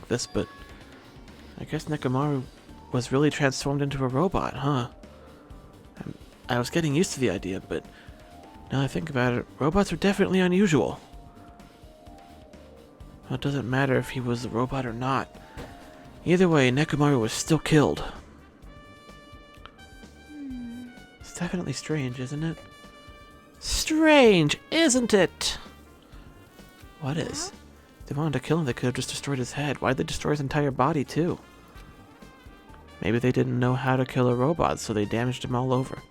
S1: this, but I guess Nekomaru was really transformed into a robot, huh? I was getting used to the idea, but now I think about it, robots are definitely unusual. Well, it doesn't matter if he was a robot or not. Either way, Nekomaru was still killed. It's definitely strange, isn't it? Strange, isn't it? What is? If they wanted to kill him, they could have just destroyed his head. Why'd they destroy his entire body, too? Maybe they didn't know how to kill a robot, so they damaged him all over.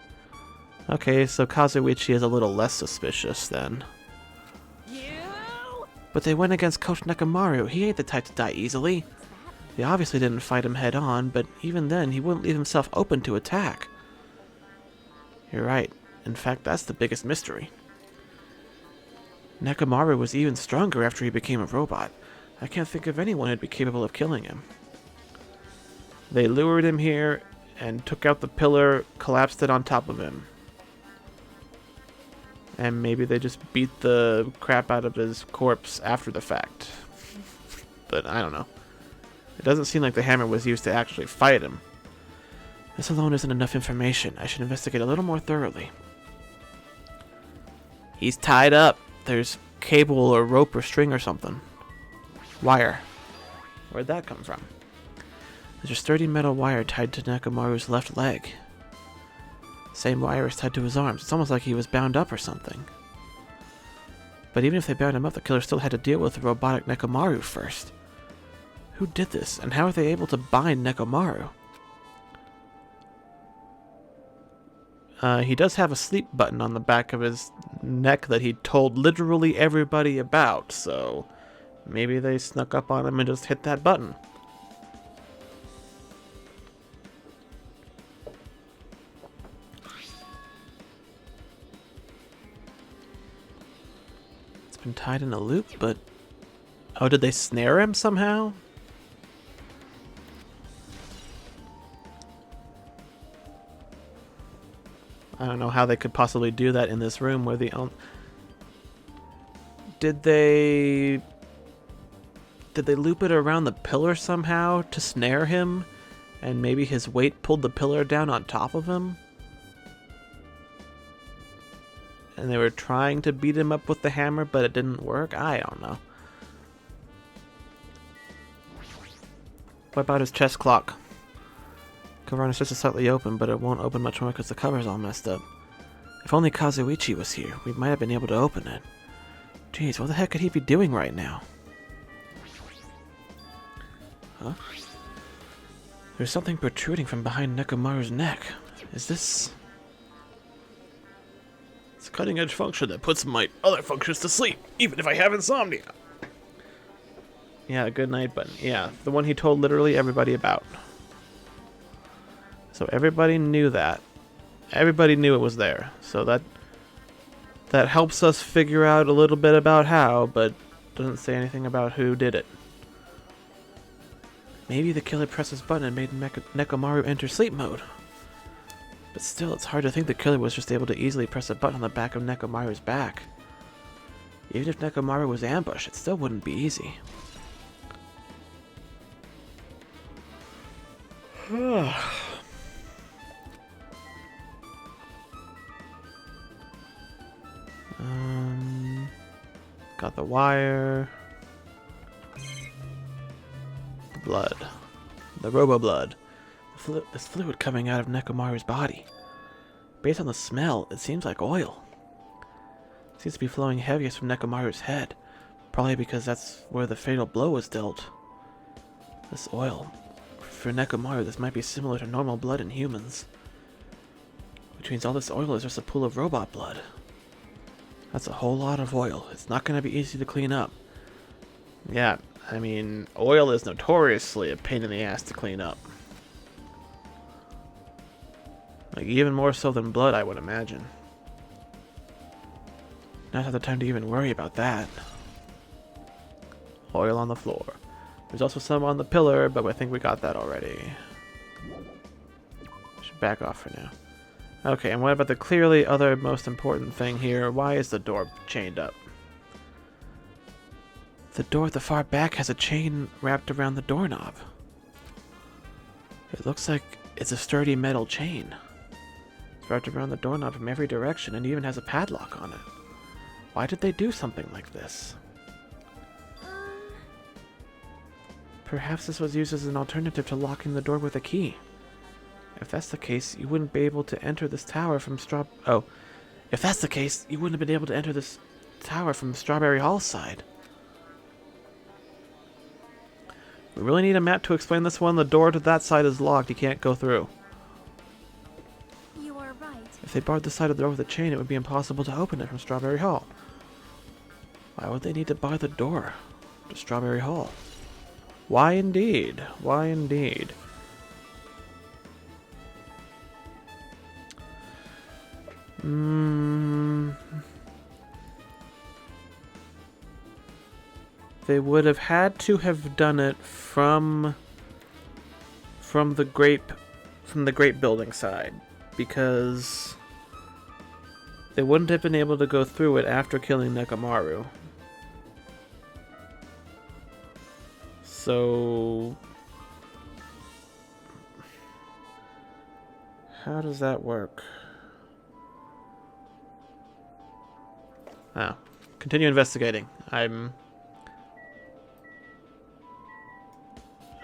S1: Okay, so Kazuichi is a little less suspicious, then. But they went against Coach Nekomaru. He ain't the type to die easily. They obviously didn't fight him head on, but even then, he wouldn't leave himself open to attack. You're right. In fact, that's the biggest mystery. Nekomaru was even stronger after he became a robot. I can't think of anyone who'd be capable of killing him. They lured him here and took out the pillar, collapsed it on top of him. And maybe they just beat the crap out of his corpse after the fact. But I don't know. It doesn't seem like the hammer was used to actually fight him. This alone isn't enough information. I should investigate a little more thoroughly. He's tied up. There's cable or rope or string or something. Wire. Where'd that come from? There's a sturdy metal wire tied to Nekomaru's left leg. Same wire is tied to his arms. It's almost like he was bound up or something. But even if they bound him up, the killer still had to deal with the robotic Nekomaru first. Who did this, and how are they able to bind Nekomaru? He does have a sleep button on the back of his neck that he told literally everybody about, so maybe they snuck up on him and just hit that button. It's been tied in a loop, but... Oh, did they snare him somehow? I don't know how they could possibly do that in this room where the... Did they loop it around the pillar somehow to snare him? And maybe his weight pulled the pillar down on top of him? And they were trying to beat him up with the hammer, but it didn't work? I don't know. What about his chest clock? Cover on his chest is slightly open, but it won't open much more because the cover's all messed up. If only Kazuichi was here, we might have been able to open it. Jeez, what the heck could he be doing right now? Huh? There's something protruding from behind Nekomaru's neck. Is this... It's a cutting-edge function that puts my other functions to sleep, even if I have insomnia. Yeah, good night button. Yeah, the one he told literally everybody about. So everybody knew that. Everybody knew it was there. So that that helps us figure out a little bit about how, but doesn't say anything about who did it. Maybe the killer pressed his button and made Nekomaru enter sleep mode. But still, it's hard to think the killer was just able to easily press a button on the back of Nekomaru's back. Even if Nekomaru was ambushed, it still wouldn't be easy. Got the wire. The blood. The robo-blood. This fluid coming out of Nekomaru's body. Based on the smell, it seems like oil. It seems to be flowing heaviest from Nekomaru's head. Probably because that's where the fatal blow was dealt. This oil. For Nekomaru, this might be similar to normal blood in humans. Which means all this oil is just a pool of robot blood. That's a whole lot of oil. It's not going to be easy to clean up. Yeah, I mean, oil is notoriously a pain in the ass to clean up. Like, even more so than blood, I would imagine. Not have the time to even worry about that. Oil on the floor. There's also some on the pillar, but I think we got that already. Should back off for now. Okay, and what about the clearly other most important thing here? Why is the door chained up? The door at the far back has a chain wrapped around the doorknob. It looks like it's a sturdy metal chain. It's wrapped around the doorknob from every direction and even has a padlock on it. Why did they do something like this? Perhaps this was used as an alternative to locking the door with a key. If that's the case, you wouldn't be able to enter this tower from If that's the case, you wouldn't have been able to enter this tower from Strawberry Hall's side. We really need a map to explain this one. The door to that side is locked. You can't go through.
S9: You are right.
S1: If they barred the side of the door with a chain, it would be impossible to open it from Strawberry Hall. Why would they need to bar the door to Strawberry Hall? Why indeed? Why indeed? They would have had to have done it from the grape building side, because they wouldn't have been able to go through it after killing Nekomaru. So how does that work? Oh, continue investigating. I'm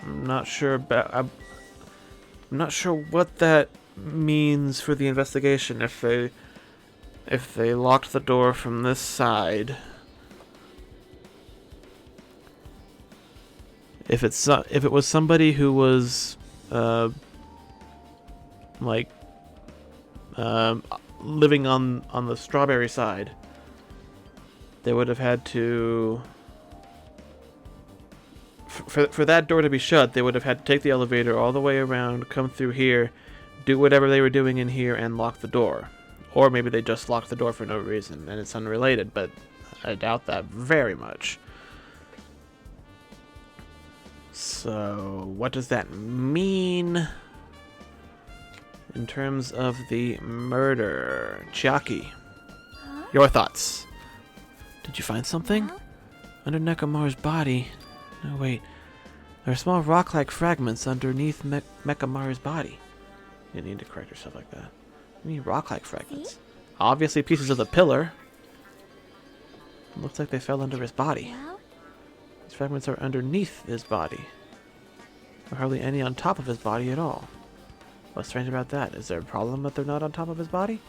S1: not sure about. I'm not sure what that means for the investigation. If they locked the door from this side, if it was somebody who was living on the Strawberry side, they would have had to, for that door to be shut, they would have had to take the elevator all the way around, come through here, do whatever they were doing in here, and lock the door. Or maybe they just locked the door for no reason, and it's unrelated, but I doubt that very much. So, what does that mean in terms of the murder? Chiaki, your thoughts? Did you find something? Under Nekomaru's body. No, wait. There are small rock-like fragments underneath Nekomaru's body. You need to correct yourself like that. What do you mean rock-like fragments? See? Obviously pieces of the pillar. It looks like they fell under his body. These fragments are underneath his body. There are hardly any on top of his body at all. What's strange about that? Is there a problem that they're not on top of his body?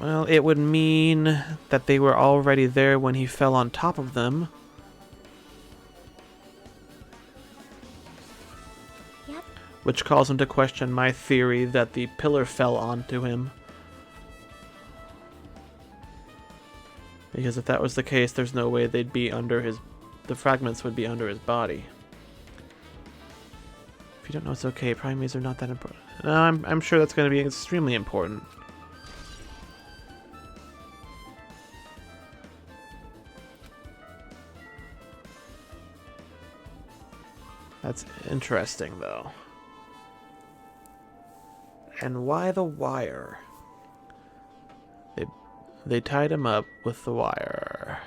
S1: Well, it would mean that they were already there when he fell on top of them.
S6: Yep.
S1: Which calls into question my theory that the pillar fell onto him. Because if that was the case, there's no way they'd be under his... The fragments would be under his body. If you don't know, it's okay. Primates are not that important. No, I'm sure that's going to be extremely important. That's interesting, though. And why the wire? They tied him up with the wire.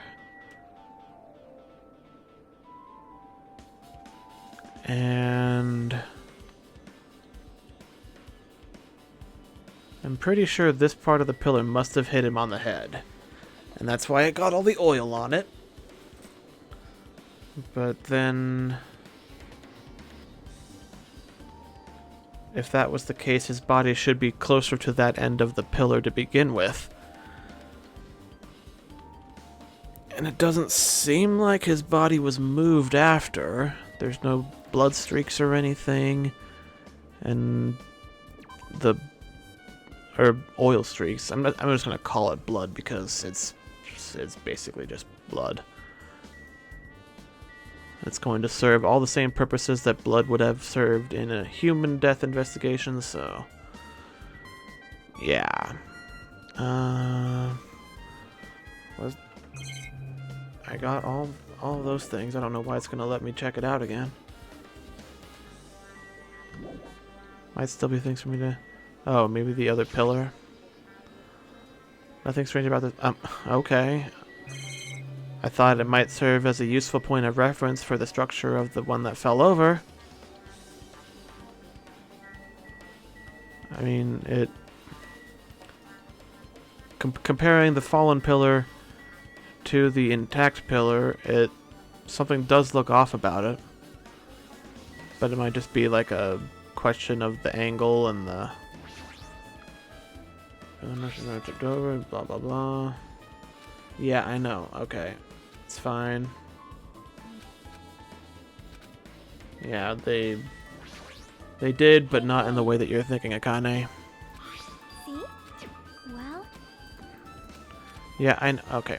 S1: And I'm pretty sure this part of the pillar must have hit him on the head. And that's why it got all the oil on it. But then, if that was the case, his body should be closer to that end of the pillar to begin with. And it doesn't seem like his body was moved after. There's no blood streaks or anything. And or oil streaks. I'm just gonna call it blood because it's basically just blood. It's going to serve all the same purposes that blood would have served in a human death investigation, so yeah. I got all of those things. I don't know why it's gonna let me check it out again. Might still be things for me to... Oh, maybe the other pillar. Nothing strange about this. Okay. I thought it might serve as a useful point of reference for the structure of the one that fell over. I mean, it... comparing the fallen pillar to the intact pillar, something does look off about it. But it might just be like a question of the angle and the... blah blah blah. Yeah, I know. Okay. It's fine. Yeah, they did, but not in the way that you're thinking, Akane.
S6: See? Well,
S1: Yeah, I know. Okay.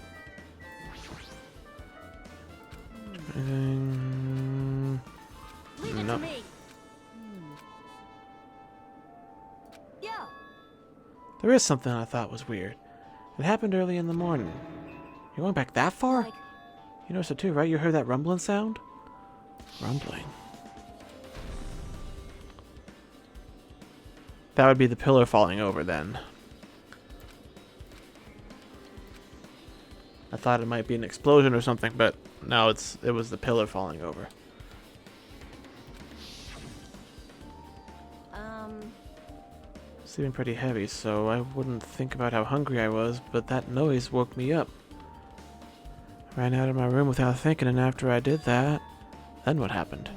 S9: Leave it
S1: No.
S9: to me. Yeah.
S1: There is something I thought was weird. It happened early in the morning. You're going back that far?
S9: Like,
S1: You noticed it too, right? You heard that rumbling sound? Rumbling. That would be the pillar falling over then. I thought it might be an explosion or something, but no, it was the pillar falling over. Sleeping pretty heavy, so I wouldn't think about how hungry I was, but that noise woke me up. I ran out of my room without thinking, and after I did that, then what happened?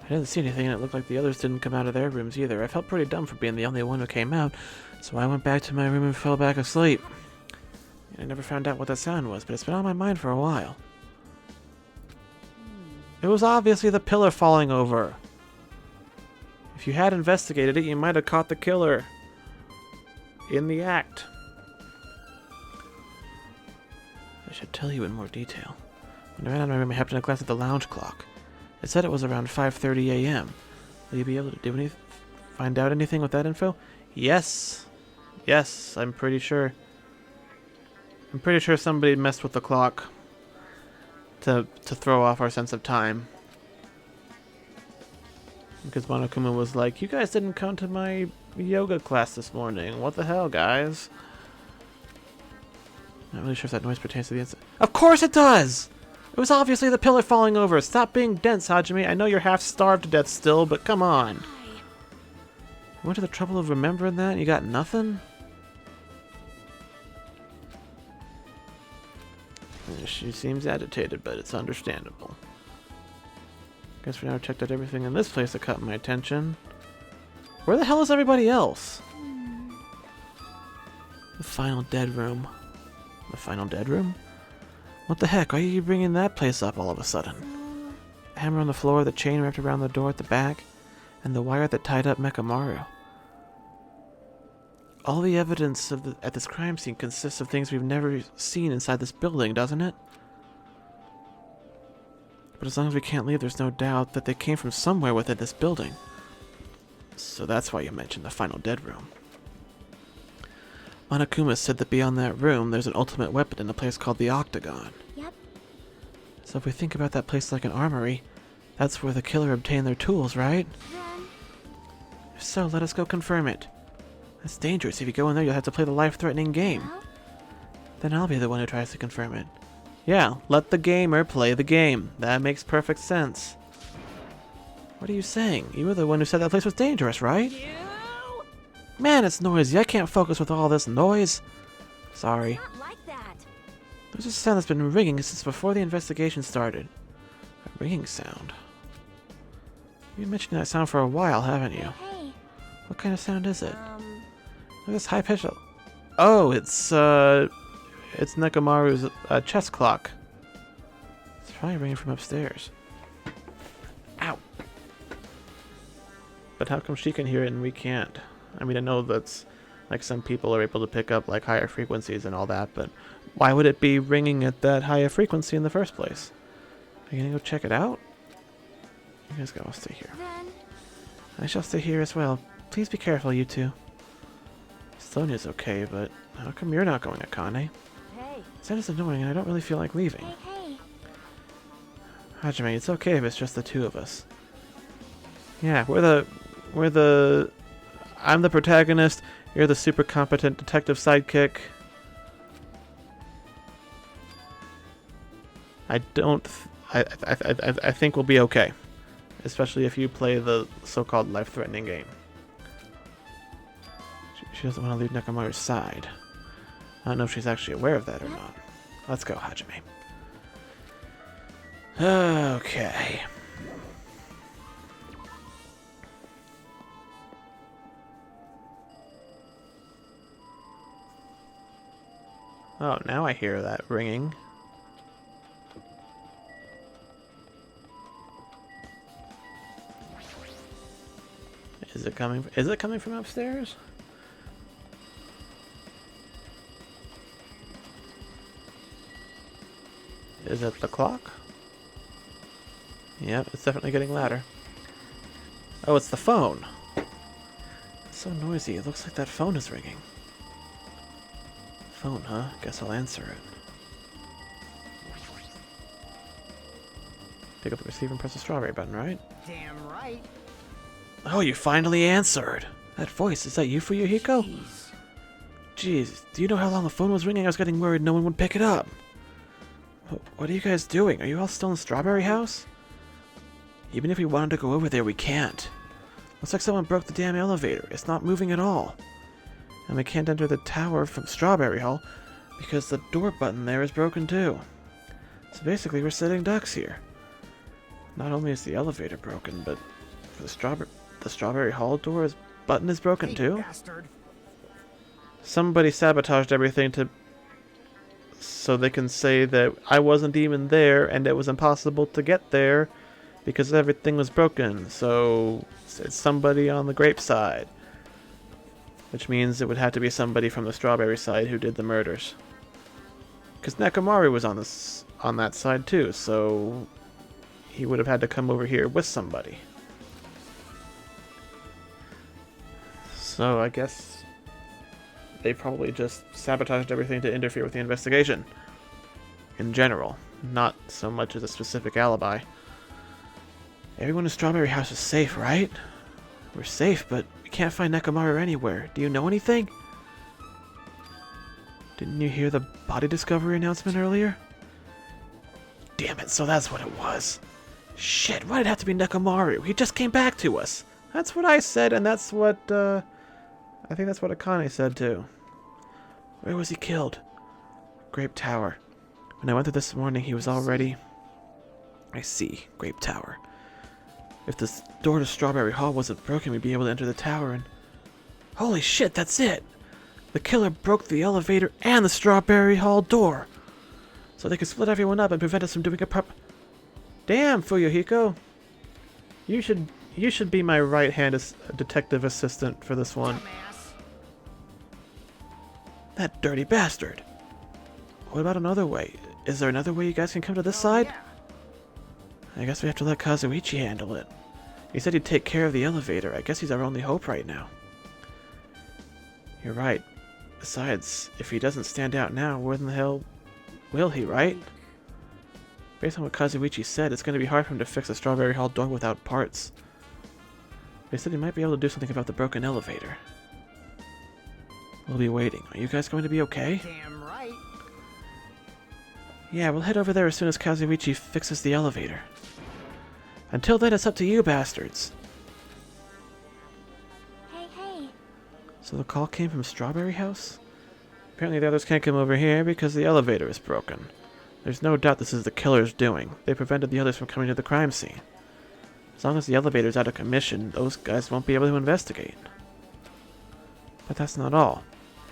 S1: I didn't see anything, and it looked like the others didn't come out of their rooms either. I felt pretty dumb for being the only one who came out, so I went back to my room and fell back asleep. I never found out what that sound was, but it's been on my mind for a while. It was obviously the pillar falling over. If you had investigated it, you might have caught the killer in the act. I should tell you in more detail. When I ran out of my room, I happened to glance at the lounge clock. It said it was around 5:30 a.m. Will you be able to do find out anything with that info? Yes. Yes, I'm pretty sure. I'm pretty sure somebody messed with the clock to throw off our sense of time. Because Monokuma was like, you guys didn't come to my yoga class this morning. What the hell, guys? Not really sure if that noise pertains to the incident. Of course it does! It was obviously the pillar falling over. Stop being dense, Hajime. I know you're half starved to death still, but come on. You went to the trouble of remembering that and you got nothing? She seems agitated, but it's understandable. Guess for now I checked out everything in this place that caught my attention. Where the hell is everybody else? The final dead room. The final dead room? What the heck? Why are you bringing that place up all of a sudden? The hammer on the floor, the chain wrapped around the door at the back, and the wire that tied up Mekamaru. All the evidence at this crime scene consists of things we've never seen inside this building, doesn't it? But as long as we can't leave, there's no doubt that they came from somewhere within this building. So that's why you mentioned the final dead room. Monokuma said that beyond that room, there's an ultimate weapon in a place called the Octagon.
S6: yep.
S1: So if we think about that place like an armory, That's where the killer obtained their tools, right?
S9: Then,
S1: If so, let us go confirm it. That's dangerous. If you go in there, you'll have to play the life-threatening game.
S9: well,
S1: Then I'll be the one who tries to confirm it. Yeah, let the gamer play the game. That makes perfect sense. What are you saying? You were the one who said that place was dangerous, right?
S3: You?
S1: Man, it's noisy. I can't focus with all this noise. Sorry.
S9: not like that.
S1: There's a sound that's been ringing since before the investigation started. A ringing sound. You've been mentioning that sound for a while, haven't you?
S9: Hey,
S1: What kind of sound is it? Look at this high-pitched... Oh, it's Nekomaru's chess clock. It's probably ringing from upstairs. Ow. But how come she can hear it and we can't? I mean, I know that's... Like, some people are able to pick up, like, higher frequencies and all that, but why would it be ringing at that higher frequency in the first place? Are you gonna go check it out? You guys go, I'll stay here.
S9: then,
S1: I shall stay here as well. Please be careful, you two. Sonia's okay, but how come you're not going, Akane?
S9: hey,
S1: That is annoying, and I don't really feel like leaving.
S9: hey.
S1: Hajime, it's okay if it's just the two of us. Yeah, we're the... I'm the protagonist, you're the super competent detective sidekick. I think we'll be okay. Especially if you play the so-called life-threatening game. She doesn't want to leave Nekomaru's side. I don't know if she's actually aware of that or not. Let's go, Hajime. Okay. Oh, now I hear that ringing. Is it coming from upstairs? Is it the clock? Yep, it's definitely getting louder. Oh, it's the phone. It's so noisy. It looks like that phone is ringing. Phone, huh? Guess I'll answer it. Pick up the receiver and press the strawberry button, right?
S4: Damn right.
S1: Oh, you finally answered! That voice, is that you, Fuyuhiko? Jeez, do you know how long the phone was ringing? I was getting worried no one would pick it up. What are you guys doing? Are you all still in Strawberry House? Even if we wanted to go over there, we can't. Looks like someone broke the damn elevator. It's not moving at all. And we can't enter the tower from Strawberry Hall because the door button there is broken too. So basically, we're sitting ducks here. Not only is the elevator broken, but the Strawberry Hall button is broken too.
S4: Bastard.
S1: Somebody sabotaged everything so they can say that I wasn't even there and it was impossible to get there because everything was broken. So it's somebody on the Grape side. Which means it would have to be somebody from the Strawberry side who did the murders. Because Nekomaru was on that side too, so he would have had to come over here with somebody. So I guess they probably just sabotaged everything to interfere with the investigation. In general, not so much as a specific alibi. Everyone in Strawberry House is safe, right? We're safe, but we can't find Nekomaru anywhere. Do you know anything? Didn't you hear the body discovery announcement earlier? Damn it, so that's what it was. Shit, why'd it have to be Nekomaru? He just came back to us. That's what I said, and that's what, I think that's what Akane said too. Where was he killed? Grape Tower. When I went there this morning, he was already... I see, Grape Tower. If this door to Strawberry Hall wasn't broken, we'd be able to enter the tower and... Holy shit, that's it! The killer broke the elevator and the Strawberry Hall door! So they could split everyone up and prevent us from doing a prep... Damn, Fuyuhiko! You should be my right-hand detective assistant for this one. That dirty bastard! What about another way? Is there another way you guys can come to this side? I guess we have to let Kazuichi handle it. He said he'd take care of the elevator. I guess he's our only hope right now. You're right. Besides, if he doesn't stand out now, where in the hell will he, right? Based on what Kazuichi said, it's going to be hard for him to fix the Strawberry Hall door without parts. They said he might be able to do something about the broken elevator. We'll be waiting. Are you guys going to be okay?
S4: Damn right.
S1: Yeah, we'll head over there as soon as Kazuichi fixes the elevator. Until then, it's up to you bastards.
S6: Hey, hey.
S1: So the call came from Strawberry House? Apparently the others can't come over here because the elevator is broken. There's no doubt this is the killer's doing. They prevented the others from coming to the crime scene. As long as the elevator's out of commission, those guys won't be able to investigate. But that's not all.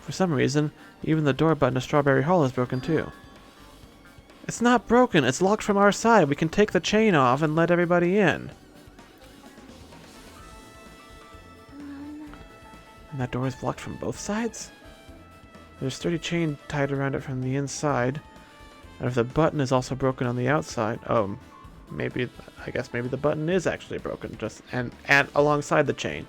S1: For some reason, even the door button to Strawberry Hall is broken too. It's not broken, it's locked from our side. We can take the chain off and let everybody in. And that door is blocked from both sides? There's a sturdy chain tied around it from the inside. And if the button is also broken on the outside, I guess maybe the button is actually broken, just and alongside the chain.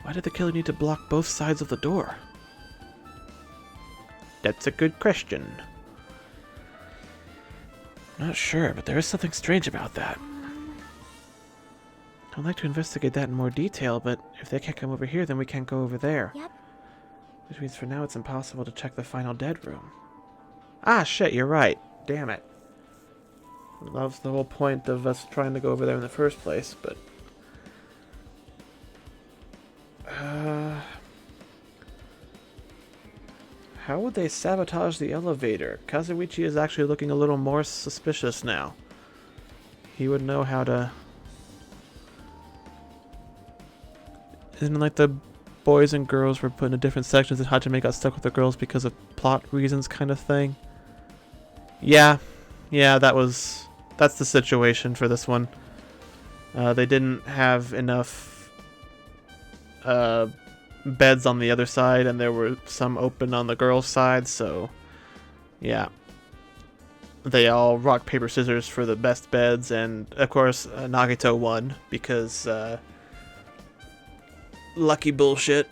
S1: Why did the killer need to block both sides of the door? That's a good question. Not sure, but there is something strange about that. I'd like to investigate that in more detail, but if they can't come over here, then we can't go over there.
S6: Yep.
S1: Which means for now it's impossible to check the final dead room. Ah, shit, you're right. Damn it. That was the whole point of us trying to go over there in the first place, but... how would they sabotage the elevator? Kazuichi is actually looking a little more suspicious now. He would know how to... Isn't it like the boys and girls were put into different sections and Hajime got stuck with the girls because of plot reasons kind of thing? Yeah, that's the situation for this one. They didn't have enough beds on the other side, and there were some open on the girls' side, so yeah. They all rock, paper, scissors for the best beds, and of course Nagito won because lucky bullshit.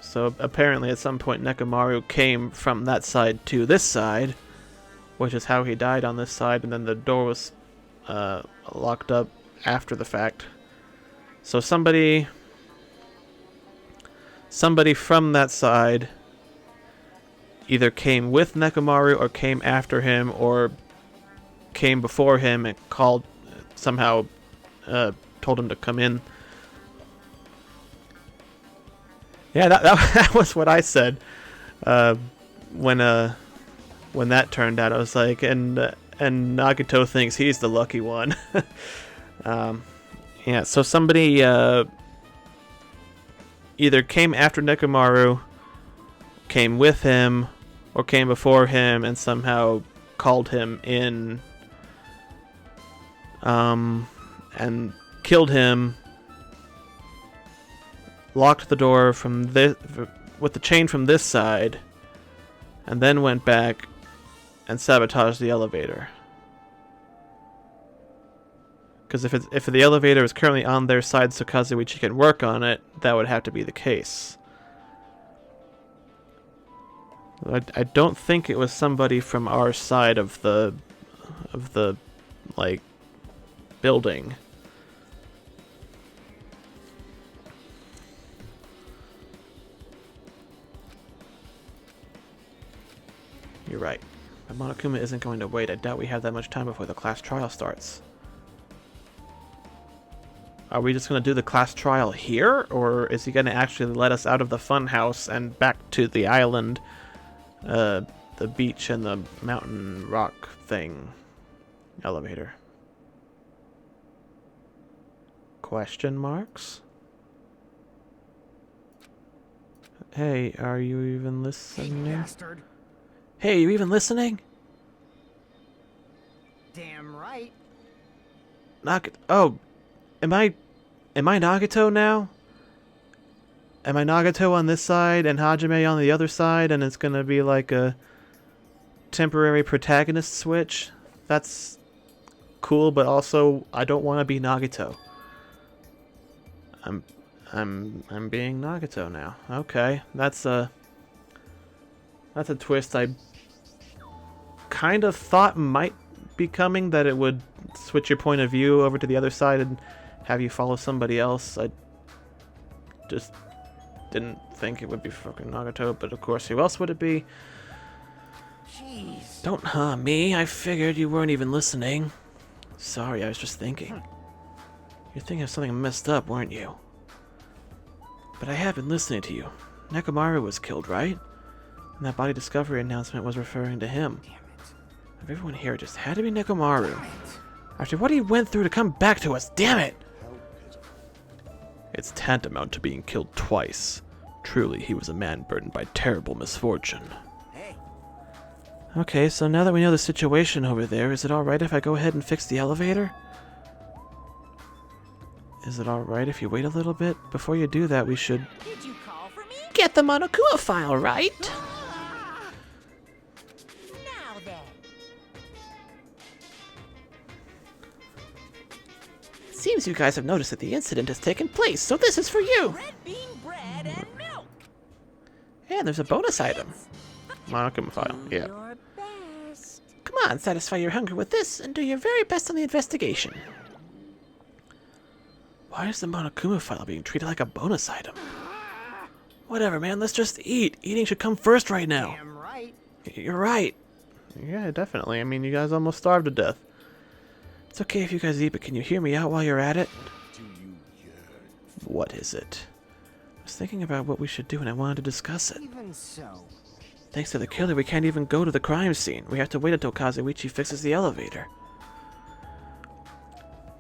S1: So apparently at some point Nekomaru came from that side to this side, which is how he died on this side, and then the door was locked up after the fact. So somebody from that side either came with Nekomaru or came after him or came before him and called, somehow told him to come in. Yeah, that was what I said when that turned out. I was like, and Nagito thinks he's the lucky one. Yeah, so somebody either came after Nekomaru, came with him, or came before him and somehow called him in and killed him, locked the door from this with the chain from this side, and then went back and sabotaged the elevator. Because if the elevator is currently on their side so Kazuichi can work on it, that would have to be the case. I don't think it was somebody from our side of the like building. You're right. But Monokuma isn't going to wait. I doubt we have that much time before the class trial starts. Are we just going to do the class trial here? Or is he going to actually let us out of the funhouse and back to the island, the beach and the mountain rock thing? Elevator. Question marks? Hey, are you even listening?
S4: Bastard.
S1: Hey, you even listening?
S4: Damn right.
S1: Oh, am I Nagito now? Am I Nagito on this side and Hajime on the other side, and it's gonna be like a temporary protagonist switch? That's cool, but also I don't want to be Nagito. I'm being Nagato now. Okay, that's a twist I kind of thought might be coming, that it would switch your point of view over to the other side and have you follow somebody else. I just didn't think it would be fucking Nagato, but of course, who else would it be?
S4: Jeez.
S1: Don't me. I figured you weren't even listening. Sorry, I was just thinking. You're thinking of something messed up, weren't you? But I have been listening to you. Nekomaru was killed, right? And that body discovery announcement was referring to him.
S4: Damn it.
S1: If everyone here just had to be Nekomaru. After what he went through to come back to us, damn it!
S8: How pitiful.
S1: It's tantamount to being killed twice. Truly, he was a man burdened by terrible misfortune.
S4: Hey.
S1: Okay, so now that we know the situation over there, is it alright if I go ahead and fix the elevator? Is it alright if you wait a little bit? Before you do that, we should...
S3: Did you call for me?
S7: Get the Monokuma file, right?
S3: Now then.
S7: Seems you guys have noticed that the incident has taken place, so this is for you.
S3: Red bean bread and milk.
S7: And there's a bonus item.
S1: Monokuma file, yeah.
S3: Your best.
S7: Come on, satisfy your hunger with this and do your very best on the investigation.
S1: Why is the Monokuma file being treated like a bonus item? Whatever, man, let's just eat. Eating should come first right now.
S4: Damn right.
S1: You're right. Yeah, definitely. I mean, you guys almost starved to death. It's okay if you guys eat, but can you hear me out while you're at it?
S8: Do you yearn?
S1: What is it? I was thinking about what we should do and I wanted to discuss it.
S4: Even so.
S1: Thanks to the killer, we can't even go to the crime scene. We have to wait until Kazuichi fixes the elevator.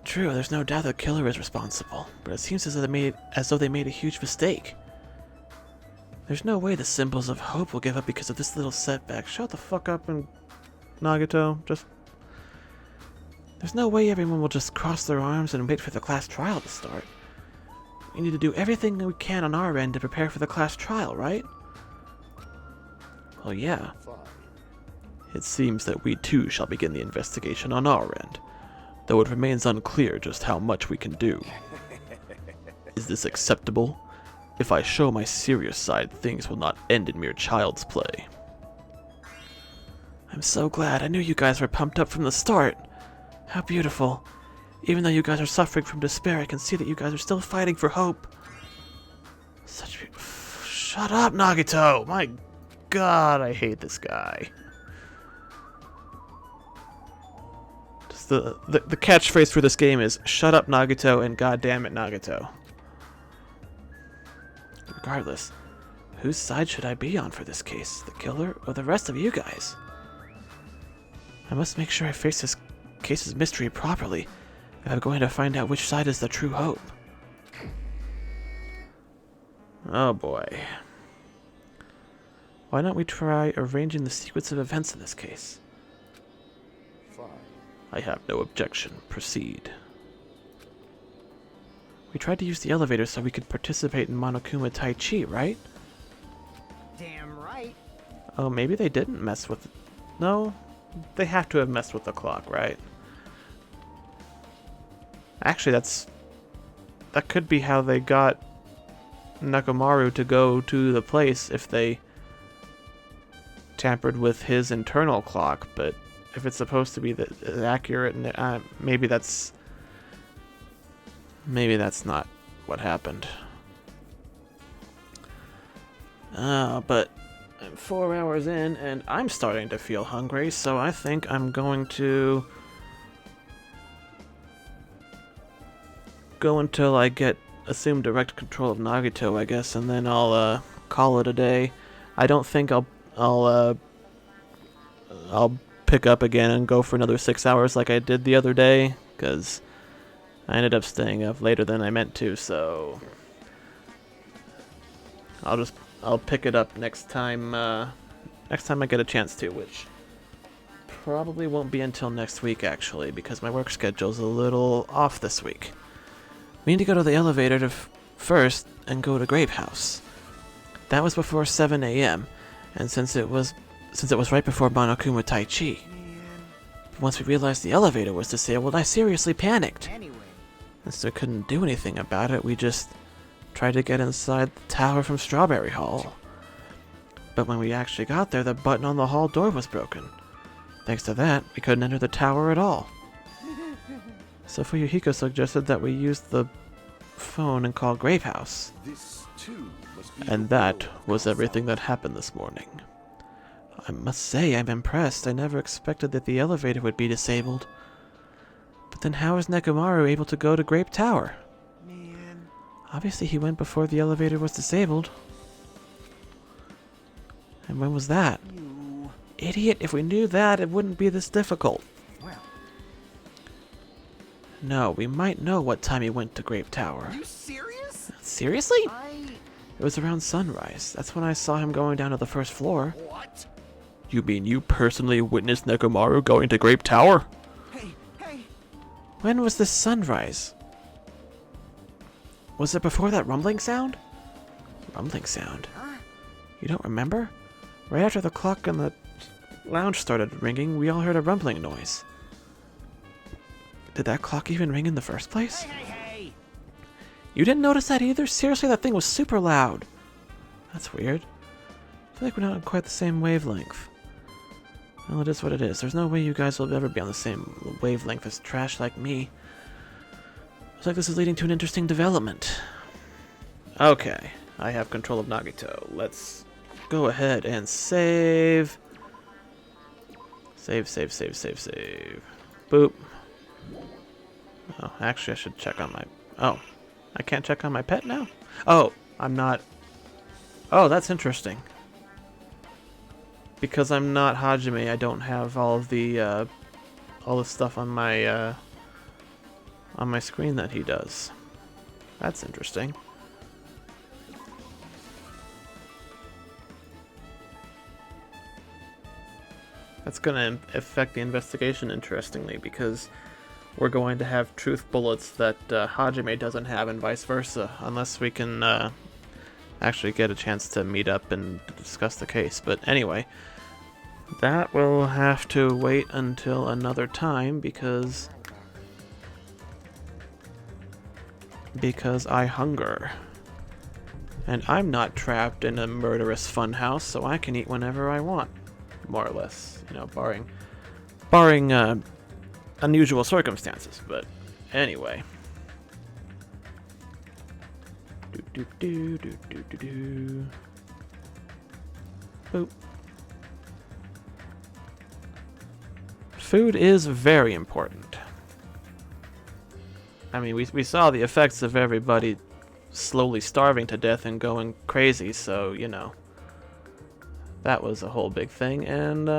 S1: True, there's no doubt the killer is responsible, but it seems as though they made a huge mistake. There's no way the symbols of hope will give up because of this little setback. Shut the fuck up and Nagato. There's no way everyone will just cross their arms and wait for the class trial to start. We need to do everything we can on our end to prepare for the class trial, right? Well, yeah.
S8: Fine.
S1: It seems that we too shall begin the investigation on our end, though it remains unclear just how much we can do. Is this acceptable? If I show my serious side, things will not end in mere child's play. I'm so glad. I knew you guys were pumped up from the start. How beautiful. Even though you guys are suffering from despair, I can see that you guys are still fighting for hope. Shut up, Nagato! My god, I hate this guy. Just the catchphrase for this game is, shut up, Nagato, and god damn it, Nagato. Regardless, whose side should I be on for this case? The killer or the rest of you guys? I must make sure I face this case's mystery properly if I'm going to find out which side is the true hope. Oh boy. Why don't we try arranging the sequence of events in this case?
S8: Fine.
S1: I have no objection. Proceed. We tried to use the elevator so we could participate in Monokuma Tai Chi, right?
S4: Damn right.
S1: Oh, maybe they didn't mess with... No, they have to have messed with the clock, right? Actually, that could be how they got Nekomaru to go to the place, if they tampered with his internal clock, but if it's supposed to be accurate, maybe that's not what happened. But I'm 4 hours in and I'm starting to feel hungry, so I think I'm going to go until I assume direct control of Nagato, I guess, and then I'll call it a day. I don't think I'll pick up again and go for another 6 hours like I did the other day, because I ended up staying up later than I meant to, so I'll pick it up next time I get a chance to, which probably won't be until next week, actually, because my work schedule's a little off this week. We need to go to the elevator first and go to Grape House. That was before 7 a.m., and since it was right before Monokuma Tai Chi. Once we realized the elevator was disabled, I seriously panicked.
S4: Anyway.
S1: And so I couldn't do anything about it. We just tried to get inside the tower from Strawberry Hall. But when we actually got there, the button on the hall door was broken. Thanks to that, we couldn't enter the tower at all. So Fuyuhiko suggested that we use the phone and call Grape House.
S8: This too must be
S1: And
S8: the
S1: that
S8: world.
S1: was everything that happened this morning. I must say I'm impressed. I never expected that the elevator would be disabled. But then how is Nekomaru able to go to Grape Tower?
S4: Man.
S1: Obviously he went before the elevator was disabled. And when was that?
S4: You.
S1: Idiot, if we knew that, it wouldn't be this difficult.
S4: Well,
S1: No, we might know what time he went to Grape Tower.
S4: are you serious?
S1: Seriously?
S4: I.
S1: It was around sunrise. That's when I saw him going down to the first floor.
S4: What?
S1: You mean you personally witnessed Nekomaru going to Grape Tower?
S4: Hey.
S1: When was this sunrise? Was it before that rumbling sound? Rumbling sound?
S4: Huh?
S1: You don't remember? Right after the clock in the lounge started ringing, we all heard a rumbling noise. Did that clock even ring in the first place?
S4: Hey.
S1: You didn't notice that either? Seriously, that thing was super loud. That's weird. I feel like we're not on quite the same wavelength. Well, it is what it is. There's no way you guys will ever be on the same wavelength as trash like me. Looks like this is leading to an interesting development. Okay, I have control of Nagito. Let's go ahead and save. Save. Boop. Oh, actually I should check on my... Oh, I can't check on my pet now? Oh, I'm not... Oh, that's interesting. Because I'm not Hajime, I don't have all the stuff on my screen that he does. That's interesting. That's gonna affect the investigation interestingly, because we're going to have truth bullets that Hajime doesn't have, and vice versa, unless we can actually get a chance to meet up and discuss the case. But anyway, that will have to wait until another time, because I hunger. And I'm not trapped in a murderous funhouse, so I can eat whenever I want, more or less, you know, barring unusual circumstances. But anyway, boop. Food is very important. I mean, we saw the effects of everybody slowly starving to death and going crazy, so, you know, that was a whole big thing, and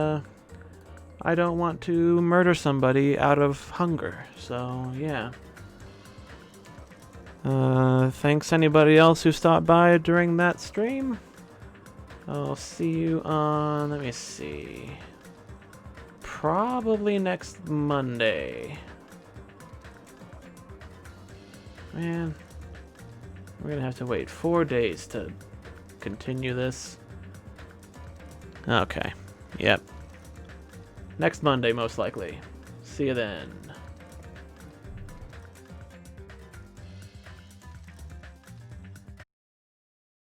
S1: I don't want to murder somebody out of hunger, so yeah. Thanks anybody else who stopped by during that stream. I'll see you on, let me see, probably next Monday. Man, we're gonna have to wait 4 days to continue this. Okay, yep. Next Monday, most likely. See you then.